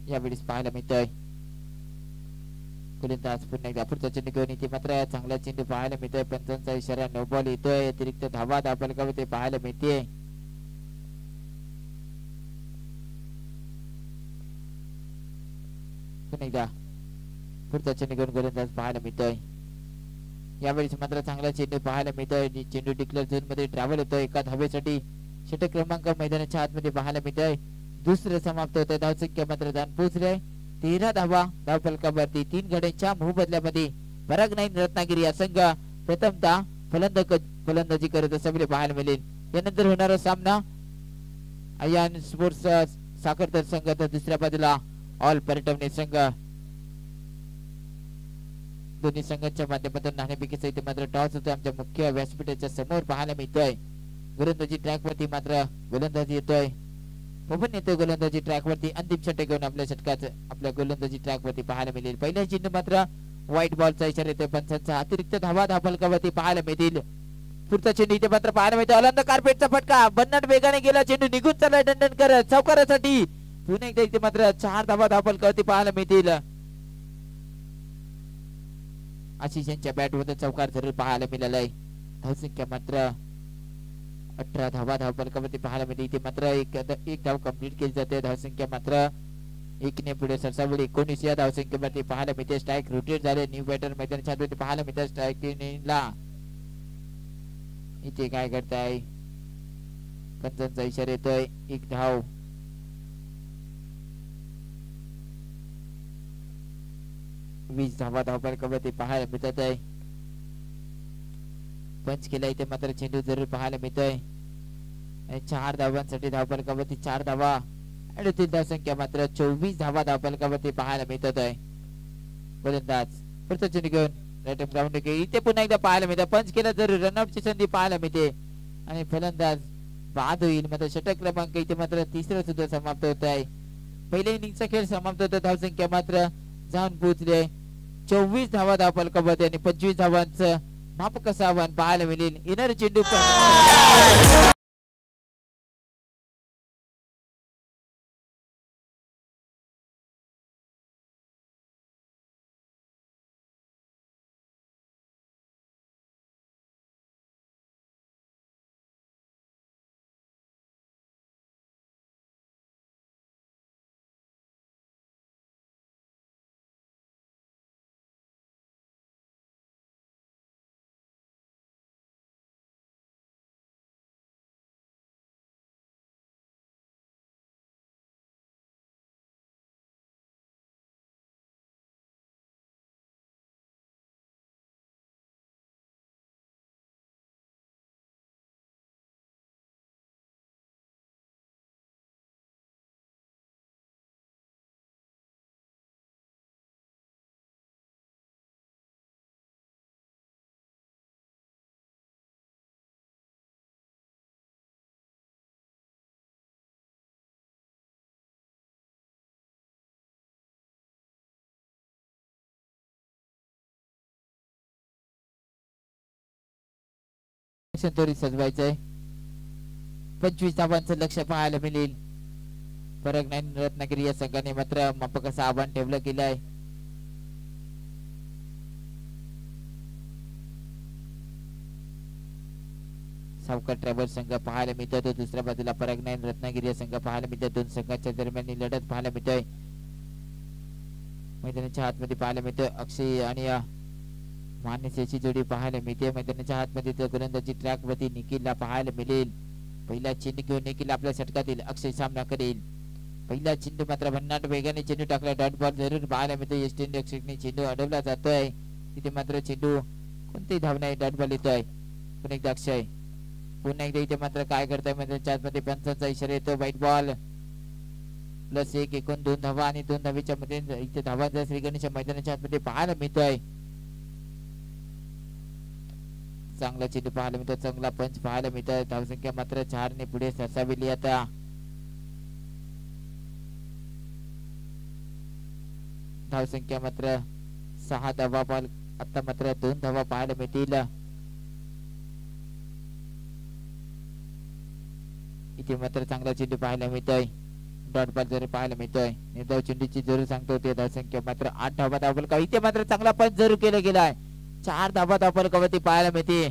यावेळेस पाहायला मिळतोय. गोलंदाज पुन्हा एकदा पुढचा चेंडू घेऊन इथे मात्र चांगला चेंडू पाहायला मिळतोय. पंचांचा इशारा नो बॉल येतोय. अतिरिक्त धावा धावपलकावर ते पाहायला मिळते. पुन्हा एकदा पुढचा चेंडू घेऊन गोलंदाज पाहायला मिळतोय. यावेळेस मात्र चांगला चेंडू पाहायला मिळतोय. चेंडू डिक्लेअर झोन मध्ये ट्रॅव्हल होतोय. एका धावेसाठी षटक क्रमांक मैदानाच्या आतमध्ये पाहायला मिळतोय. दुसरं समाप्त होतंय. धावसंख्या मात्र दान पोहोचले 13 धावा धावपलकावरती. 3 गड्यांच्या मोबदल्यामध्ये पराग 9 रत्नागिरी या संघ प्रथमतः फलंदाजी करत असल्यामुळे पाहायला मिळेल. यानंतर होणारा सामना आयन स्पोर्ट्स साखरतर संघ तर दुसऱ्या बाजूला ऑल परटवणे संघ. दोन्ही संघांच्या माध्यमातून नाणेफेकीचा इथे मात्र टॉस होतोय. आमच्या मुख्य व्यासपीठाच्या समोर पाहायला मिळतोय. गोलंदाजी ट्रॅक वरती मात्र गोलंदाजी येतोय. पवन येतोय गोलंदाजी ट्रॅक वरती. अंतिम षटक घेऊन आपल्या षटकाचं आपल्या गोलंदाजी ट्रॅक वरती पाहायला मिळेल. पहिल्या चेंडू मात्र व्हाईट बॉलचा इशारा येतोय. पंचांचा अतिरिक्त धावा धावपलकावरती पाहायला मिळतील. पुढचा चेंडू इथे मात्र पाहायला मिळतो. अलंद कार्पेटचा फटका. भन्नाट वेगाने गेला चेंडू निघून चालला दंडन करत चौकारासाठी. पुन्हा एकदा इथे मात्र 4 धावा धावपलकावरती पाहायला मिळतील. आशिष यांच्या बॅट वर चौकार जरूर पाहायला मिळालाय. धावसंख्या मात्र 18 धावा धावपलकावरती पाहायला मिळते. इथे मात्र एक धाव कंप्लीट केली जाते. धावसंख्या मात्र 1 ने पुढे सरसावली. 19 या धावसंख्येवरती पाहायला मिळते. स्ट्राईक रोटेट झाले. न्यू बॅटर मैदानाच्या आतमध्ये पाहायला मिळते. स्ट्राईक ला इथे काय करताय पंचांचा इशारा येतोय. 1 धाव 24 धावा धावफलकावरती पाहायला मिळत आहे. पंच केला इथे मात्र चेंडू जरूर पाहायला मिळतोय आणि 4 धावांसाठी धावफलकावरती 4 धावा आणि धावसंख्या मात्र 24 धावा धावफलकावरती पाहायला मिळत आहे. गोलंदाज पुढचा चेंडू घेऊन राईट ग्राउंड इथे पुन्हा एकदा पाहायला मिळतं. पंच केला जरूर रनआउटची संधी पाहायला मिळते आणि फलंदाज बाद होईल. मात्र षटक क्रमांक इथे मात्र तिसरा सुद्धा समाप्त होत आहे. पहिल्या इनिंगचा खेळ समाप्त होता. धावसंख्या मात्र जाऊन पोहोचले 24 धावा धावफलकावरती आणि 25 धावांचं मापक असं आव्हान पाहायला मिळेल. येणार चेंडू संतोरी सजवायचंय. 25 धावांचं लक्ष पाहायला मिळेल. फरक नाही. रत्नागिरी या संघाने मात्र मापक असं आव्हान ठेवलं गेलं आहे. सावकार ट्रॅव्हल्स संघ पाहायला मिळतो. तो दुसऱ्या बाजूला फरक नाही. रत्नागिरी या संघ पाहायला मिळतो. दोन संघांच्या दरम्यान लढत पाहायला मिळतोय. मैदानाच्या हातमध्ये पाहायला मिळतोय अक्षय आणि मानसेची जोडी पाहायला मिळते. मैदानाच्या हातमध्ये गोलंदाजी ट्रॅक वरती निखिलला पाहायला मिळेल. पहिला चेंडू घेऊन निखिल आपल्या षटकातील अक्षय सामना करेल. पहिला चेंडू मात्र भन्नाट वेगाने चेंडू टाकला. डॉट बॉल जरूर पाहायला मिळतो. यष्टीन रक्षकने चेंडू अडवला जातोय. तिथे मात्र चेंडू कोणतेही धाव नाही. डॉट बॉल येतोय. पुन्हा एकदा अक्षय. पुन्हा एकदा इथे मात्र काय करताय मैदानाच्या आतमध्ये पंचांचा इशारा येतो. व्हाईट बॉल +1 एकूण 2 धावा आणि 2 धावेच्या मध्ये इथे धावांचा श्री गणेश मैदानाच्या आतमध्ये पाहायला मिळतोय. चांगला चेंडू पाहायला मिळतो. चांगला पंच पाहायला मिळतोय. धावसंख्या मात्र 4 ने पुढे सरसावली. आता धावसंख्या मात्र 6 धावा. बॉल आता मात्र 2 धावा पाहायला मिळतील. इथे मात्र चांगला चेंडू पाहायला मिळतोय. डॉट बॉल जरूर पाहायला मिळतोय. निर्धाव चेंडूची जरूर सांगतो ते. धावसंख्या मात्र 8 धावा धावफलका. इथे मात्र चांगला पंच जरूर केला गेलाय. 4 धावा धावफलकावरती पाहायला मिळते.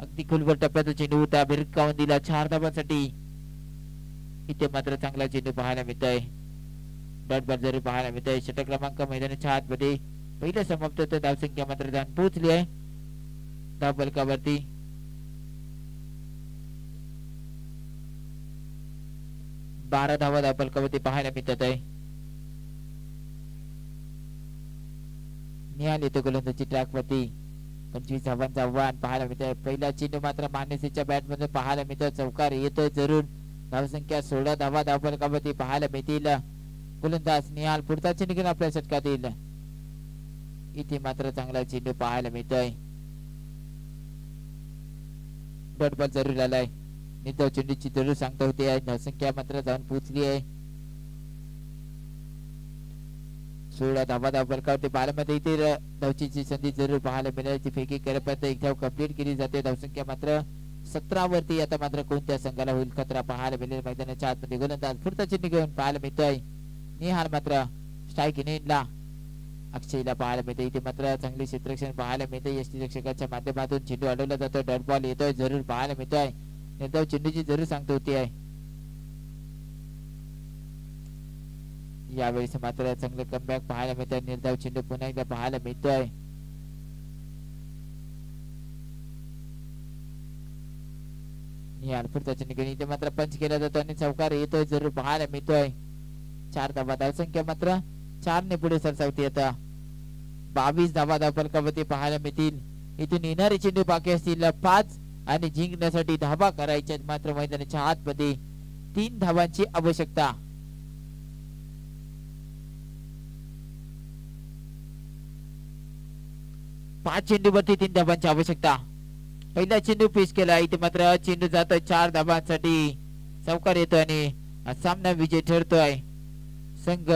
अगदी खोलवर टप्प्याचा चेंडू होता. भिरकावून दिला 4 धावांसाठी. इथे मात्र चांगला चेंडू पाहायला मिळतोय. डॉट बॉल जरूर पाहायला मिळतोय. षटक क्रमांक मैदानाच्या आतमध्ये पहिलं समाप्त होतं. धावसंख्या मात्र जाऊन पोहोचली आहे धावफलकावरती. बारा धावा धावफलकावरती पाहायला मिळतात आहे. निहाल येतो गोलंदाजी ट्रॅक वरती. 25 धावांचं आव्हान पाहायला मिळतंय. पहिला चेंडू मात्र मानसीच्या बॅट मध्ये पाहायला मिळतो. चौकार येतोय जरूर. धावसंख्या 16 धावा धावफलकावरती पाहायला मिळतील. गोलंदाज निहाल पुढचा चेंडू घेऊन आपल्या षटकात येईल. इथे मात्र चांगला चेंडू पाहायला मिळतोय. डॉट बॉल जरूर आलाय. निर्धाव चेंडूची जरूर सांगता होते आहे. धावसंख्या मात्र जाऊन पोहोचली आहे. 16 धावा धावफलकावरती पाहायला मिळते. इथे धावचीची संधी जरूर पाहायला मिळेल. ती फेकी करेपर्यंत एक धाव कंप्लीट केली जाते. धावसंख्या मात्र 17 वरती. आता मात्र कोणत्या संघाला होईल खतरा पाहायला मिळेल. मैदानाच्या आतमध्ये गोलंदाज पुढचा चेंडू घेऊन पाहायला मिळतोय. निहाल मात्र स्ट्राईक इनिंगला अक्षयला पाहायला मिळते. इथे मात्र चांगले क्षेत्ररक्षण पाहायला मिळते. यष्टी रक्षकाच्या माध्यमातून चेंडू अडवला जातो. डॉट बॉल येतोय जरूर पाहायला मिळतोय. निर्धाव चेंडूची जरूर सांगतो होती आहे. यावेळेस मात्र चांगले कमबॅक पाहायला मिळतोय. निर्धाव चेंडू पुन्हा एकदा पाहायला मिळतोय. पुढचा चेंडू इथे मात्र पंच केला जातो आणि चौकार येतोय जरूर पाहायला मिळतोय. 4 धावा. धावसंख्या मात्र 4 ने पुढे सरसावते. आता 22 धावा धावफलकावरती पाहायला मिळतील. इथून येणारे चेंडू बाकी असतील 5 आणि जिंकण्यासाठी धावा करायच्या मात्र मैदानाच्या आतमध्ये 3 धावांची आवश्यकता. पाच चेंडूवरती 3 धावांची आवश्यकता. पहिला चेंडू पेश केला. इथे मात्र चेंडू जातोय 4 धावांसाठी. चौकार येतोय आणि सामना विजय ठरतोय संघ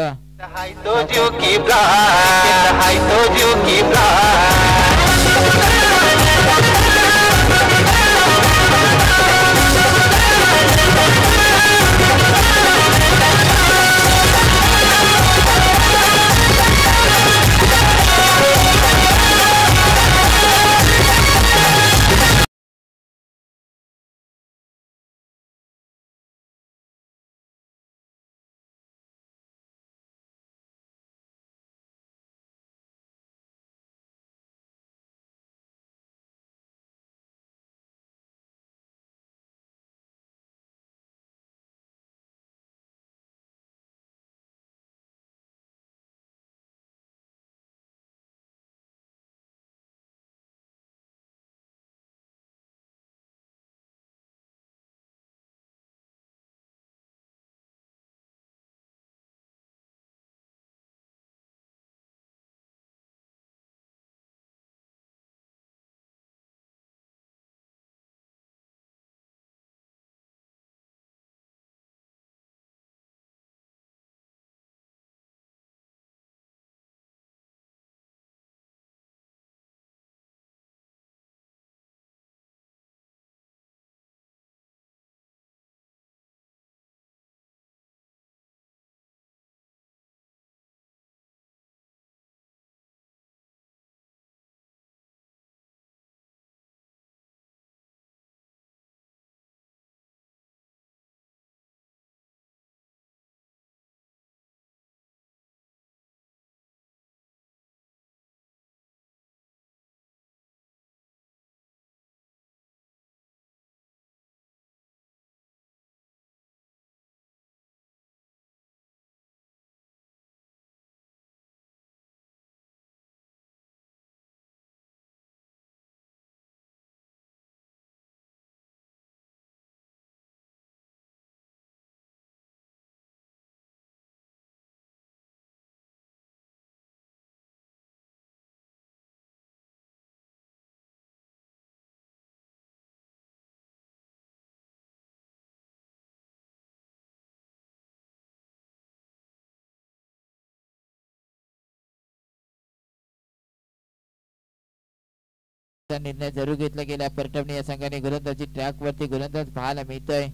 निर्णय जरूर घेतला गेला. परटवणी या संघाने गोलंदाजी ट्रॅक वरती गोलंदाज पाहायला मिळतोय.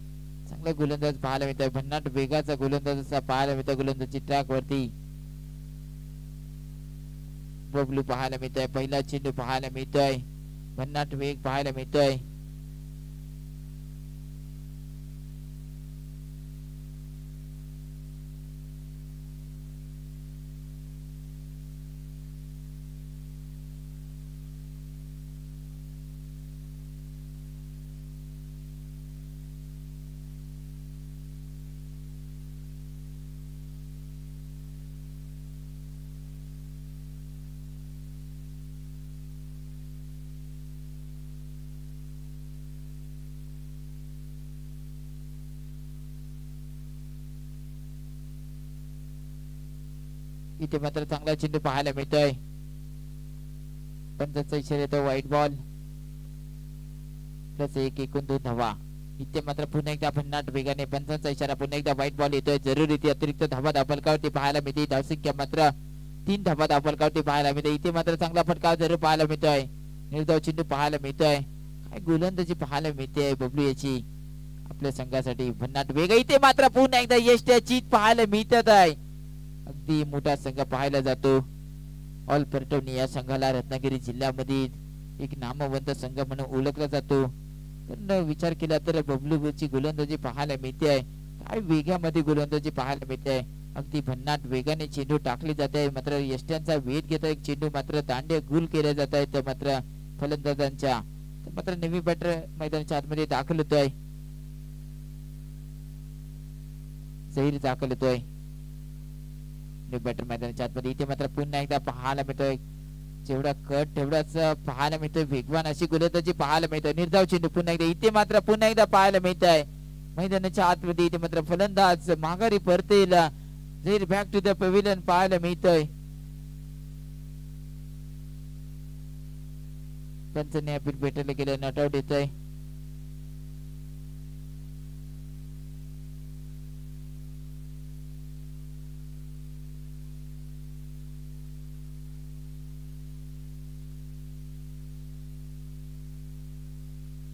चांगला गोलंदाज पाहायला मिळतोय. भन्नाट वेगाचा गोलंदाज असा पाहायला मिळतोय गोलंदाजी ट्रॅक वरती. बबलू पाहायला मिळतोय. पहिला चेंडू पाहायला मिळतोय. भन्नाट वेग पाहायला मिळतोय. इथे मात्र चांगला चेंडू पाहायला मिळतोय. पंचांचा इशारा येतो व्हाईट बॉल. प्लस 1 एकूण 2 धावा. इथे मात्र पुन्हा एकदा भन्नाट वेगाने पंचांचा इशारा. पुन्हा एकदा व्हाईट बॉल येतोय. जरूर इथे अतिरिक्त धावा धावफलकावरती पाहायला मिळते. धावसंख्या मात्र 3 धावा धावफलकावरती पाहायला मिळते. इथे मात्र चांगला फटका जरूर पाहायला मिळतोय. निर्धाव चेंडू पाहायला मिळतोय. काय गोलंदाजी पाहायला मिळते बबलू याची आपल्या संघासाठी. भन्नाट वेग. इथे मात्र पुन्हा एकदा यष्टीची पाहायला मिळत आहे. अगदी मोठा संघ पाहायला जातो. ऑल परटवणी या संघाला रत्नागिरी जिल्ह्यामध्ये एक नामवंत संघ म्हणून ओळखला जातो. तर विचार केला तर बबलूची गोलंदाजी पाहायला मिळते आहे. काय वेगामध्ये गोलंदाजी पाहायला मिळते आहे. अगदी भन्नाट वेगाने चेंडू टाकले जाते. मात्र यष्ट्यांचा वेध घेता एक चेंडू मात्र दांडे गुल केले जात आहेत मात्र फलंदाजांच्या. तर मात्र नवी बॅटर मैदानाच्या आतमध्ये दाखल होतोय. झहीर दाखल होतोय बॅटर मैदानाच्या आतमध्ये. इथे मात्र पुन्हा एकदा पाहायला मिळतोय जेवढा कट तेवढाच पाहायला मिळतोय वेगवान अशी गोलंदाजी पाहायला मिळतोय. निर्धाव चेंडू पुन्हा एकदा इथे मात्र पुन्हा एकदा पाहायला मिळत आहे मैदानाच्या आतमध्ये. इथे मात्र फलंदाज माघारी परतेल झेर बॅक टू द पॅव्हिलियन पाहायला मिळतोय. पंचने अपील भेटायला गेलं नॉट आउट येतोय.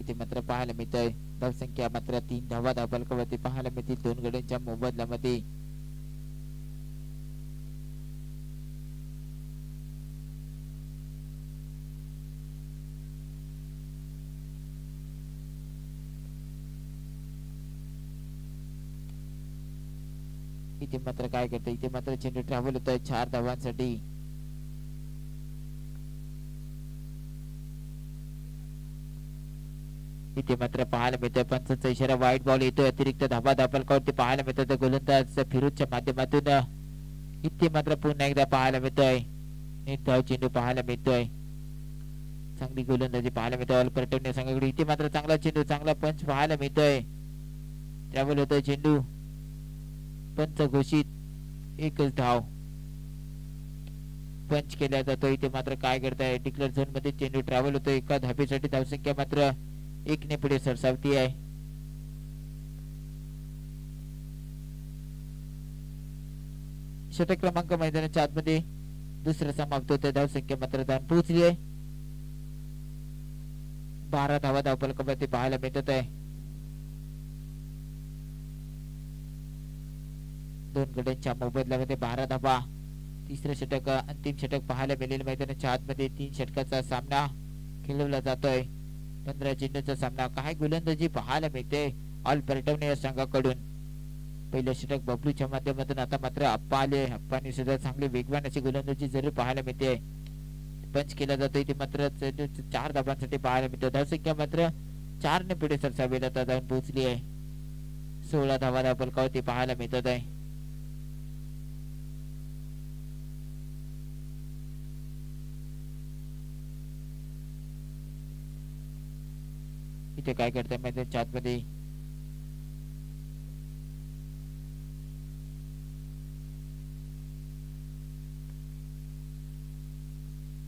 इथे मात्र पाहायला मिळतंय धावसंख्या मात्र 3 धावा धावफलकावरती पाहायला मिळतील 2 गड्यांच्या मोबदल्यामध्ये. इथे मात्र काय करते इथे मात्र चेंडू ट्रॅव्हल होतोय 4 धावांसाठी. इथे मात्र पाहायला मिळतोय पंचांचा इशारा वाईट बॉल येतोय. अतिरिक्त धाबा धावफलकावरती पाहायला मिळतोय गोलंदाज फिरोजच्या माध्यमातून. इथे मात्र पुन्हा एकदा पाहायला मिळतोय निर्धाव चेंडू पाहायला मिळतोय. चांगली गोलंदाजी पाहायला मिळतोय ऑल परटवणे संघाकडे. इथे मात्र चांगला चेंडू चांगला पंच पाहायला मिळतोय. ट्रॅव्हल होतोय चेंडू पंच घोषित 1च धाव पंच केला जातो. इथे मात्र काय करताय डिक्लेअर झोन मध्ये चेंडू ट्रॅव्हल होतोय. एका धाबेसाठी धावसंख्या मात्र 1 ने पुढे सरसावती आहे. षटक क्रमांक मैदानाच्या आतमध्ये दुसरा समाप्त होतोय. धावसंख्या मात्र 2 पोहोचली आहे. 12 धावा धावफलकावरती पाहायला मिळत आहे. 2 गड्यांच्या मोबदल्यामध्ये 12 धावा. तिसरं षटक अंतिम षटक पाहायला मिळेल मैदानाच्या आतमध्ये. 3 षटकाचा सामना खेळवला जातोय. 15 चेंडूचा सामना. काय गोलंदाजी पाहायला मिळते ऑल परटवणे या संघाकडून. पहिलं षटक बबलूच्या माध्यमातून. आता मात्र अप्पा आले. अप्पाने सुद्धा चांगली वेगवान अशी गोलंदाजी जरूर पाहायला मिळते. पंच केला जातो. इथे मात्र 4 धावांसाठी पाहायला मिळतो. धावसंख्या मात्र 4 ने पुढे सरसावेल आता जाऊन पोहोचली आहे. 16 धावा धावफलकावरती पाहायला मिळत आहे. इथे काय करताय मैदानाच्या आतमध्ये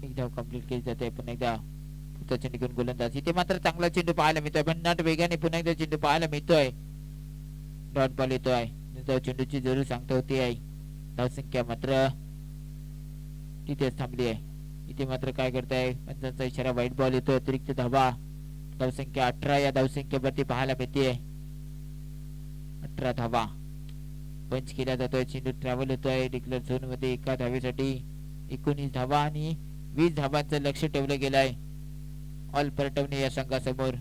एक धाव कंप्लीट केली जाते. पुन्हा एकदा पुढचा निघून गोलंदाज. इथे मात्र चांगला चेंडू पाहायला मिळतोय. भन्नाट वेगाने पुन्हा एकदा चेंडू पाहायला मिळतोय. डॉट बॉल येतोय. चेंडूची जरूर सांगता होती आहे. धावसंख्या मात्र तिथेच थांबली आहे. इथे मात्र काय करताय पंचांचा इशारा वाईट बॉल येतोय. अतिरिक्त धावा. धावसंख्या 18 या धावसंख्येवरती पाहायला मिळते. 18 धावा पंच केला जातोय. चेंडू ट्रॅव्हल होतोय डिक्लेअर झोन मध्ये. एका धावेसाठी 19 धावा आणि 20 धावांचं लक्ष ठेवलं गेलं आहे ऑल परटवणे या संघासमोर.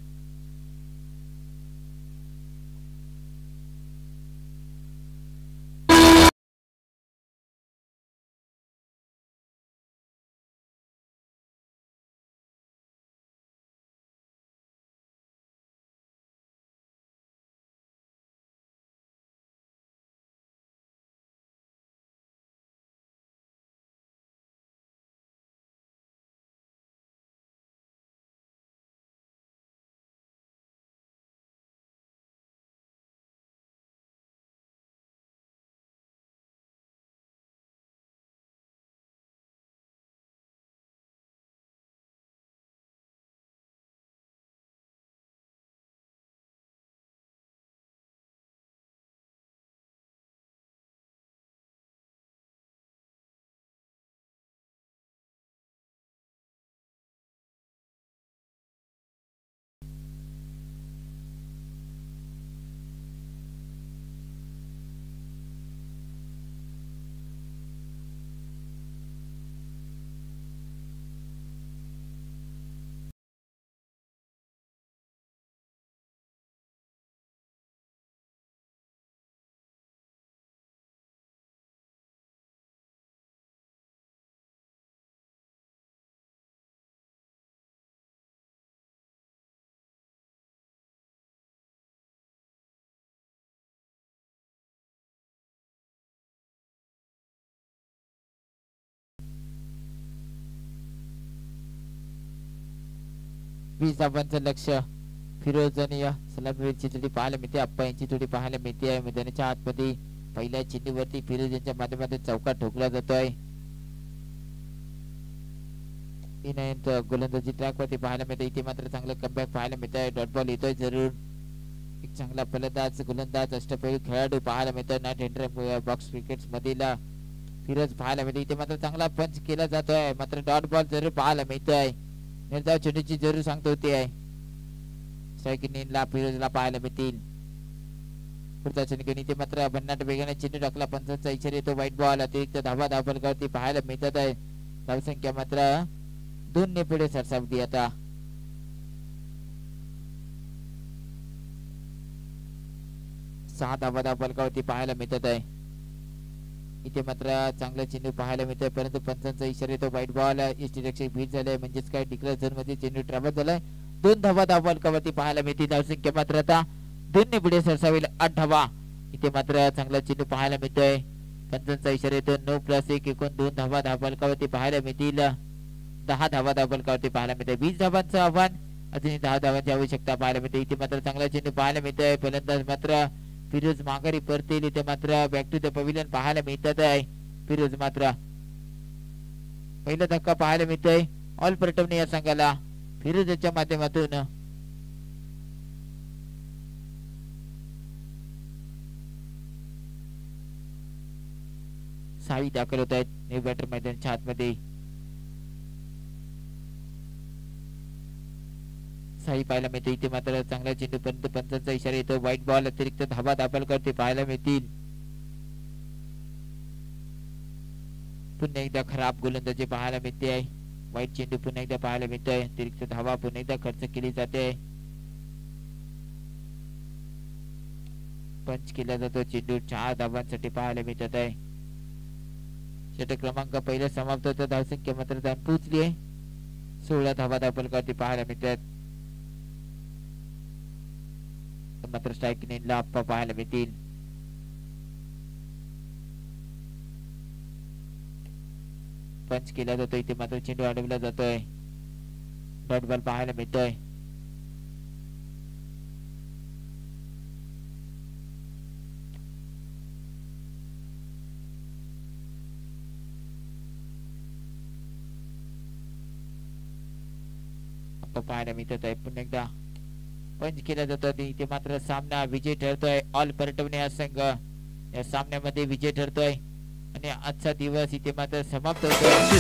20 धावांचं लक्ष. फिरोज आणि सलामीची जोडी पाहायला मिळते. अप्पा यांची जोडी पाहायला मिळते आहे. मैदानाच्या आतमध्ये पहिल्या चेंडूवरती फिरोज यांच्या माध्यमातून चौकार ठोकला जातोय. गोलंदाजी ट्रॅक वरती पाहायला मिळते. इथे मात्र चांगलं कमबॅक पाहायला मिळत आहे. डॉट बॉल येतोय जरूर. एक चांगला फलंदाज गोलंदाज अष्टपैलू खेळाडू पाहायला मिळतोय. नाईट हंड्रेड बॉक्स क्रिकेट मधील फिरोज पाहायला मिळते. इथे मात्र चांगला पंच केला जातोय. मात्र डॉट बॉल जरूर पाहायला मिळतोय. निर्धाव चेंडूची जरूर सांगतो होते. स्ट्रायकिंगला फिरोजला पाहायला मिळतील. पुढचा चेंडू इथे मात्र भन्नाट वेगाने चेंडू टाकला. पंचांचा इशारा येतो. वाईट बॉल. अतिरिक्त धावा धावफलकावरती पाहायला मिळतात आहे. धावसंख्या मात्र 2 ने पुढे सरसावली. आता 6 धावा धावफलकावरती पाहायला मिळतात आहे. इथे मात्र चांगला चेंडू पाहायला मिळतोय परंतु पंचांचा इशारा येतो. वाईट बॉल. यष्टीरक्षक भीड झालाय म्हणजेच काय डिक्लेअर झोन मध्ये चेंडू ट्रॅव्हल झालाय. 2 धावा धावफलकावरती पाहायला मिळते. धावसंख्या मात्र आता 2 ने पुढे सरसावेल. 8 धावा. इथे मात्र चांगला चेंडू पाहायला मिळतोय. पंचांचा इशारा येतो. 9+1 एकूण 2 धावा धावफलकावरती पाहायला मिळतील. 10 धावा धावफलकावरती पाहायला मिळते. 20 धावांचं आव्हान. अजूनही 10 धावांची आवश्यकता पाहायला मिळते. इथे मात्र चांगला चेंडू पाहायला मिळतोय. फलंदाज मात्र फिरोज माघारी परतील. इथे मात्र बॅक टू द पविलियन पाहायला मिळतात आहे. फिरोज मात्र पहिला धक्का पाहायला मिळतोय. ऑल परटवणे या संघाला फिरोजच्या माध्यमातून. साई दाखल होत आहेत न्यू बॅटर मैदानाच्या आतमध्ये. साई पाहायला मिळते. इथे मात्र चांगला चेंडू पर्यंत पंचांचा इशारा येतो. White ball. अतिरिक्त धावा धावफलकावरती पाहायला मिळतील. पुन्हा एकदा खराब गोलंदाजी पाहायला मिळते आहे. वाईट चेंडू पुन्हा एकदा पाहायला मिळतोय. अतिरिक्त धावा पुन्हा एकदा खर्च केली जाते. पंच केला जातो. चेंडू 4 धावांसाठी पाहायला मिळत आहे. षटक क्रमांक पहिला समाप्त होता. धावसंख्या मात्र पोहोचली आहे. 16 धावा धावफलकावरती पाहायला मिळतात. मात्र स्ट्रायकिंगला अप्पा पाहायला मिळतील. पंच केला जातो. इथे मात्र चेंडू अडवला जातोय. डॉट बॉल पाहायला मिळतोय. अप्पा पाहायला मिळत आहे. पुन्हा एकदा पंच केला जातो. इथे मात्र सामना विजय ठरतोय. ऑल परटवणे हा संघ या सामन्यामध्ये विजय ठरतोय आणि आजचा दिवस इथे मात्र समाप्त होतोय.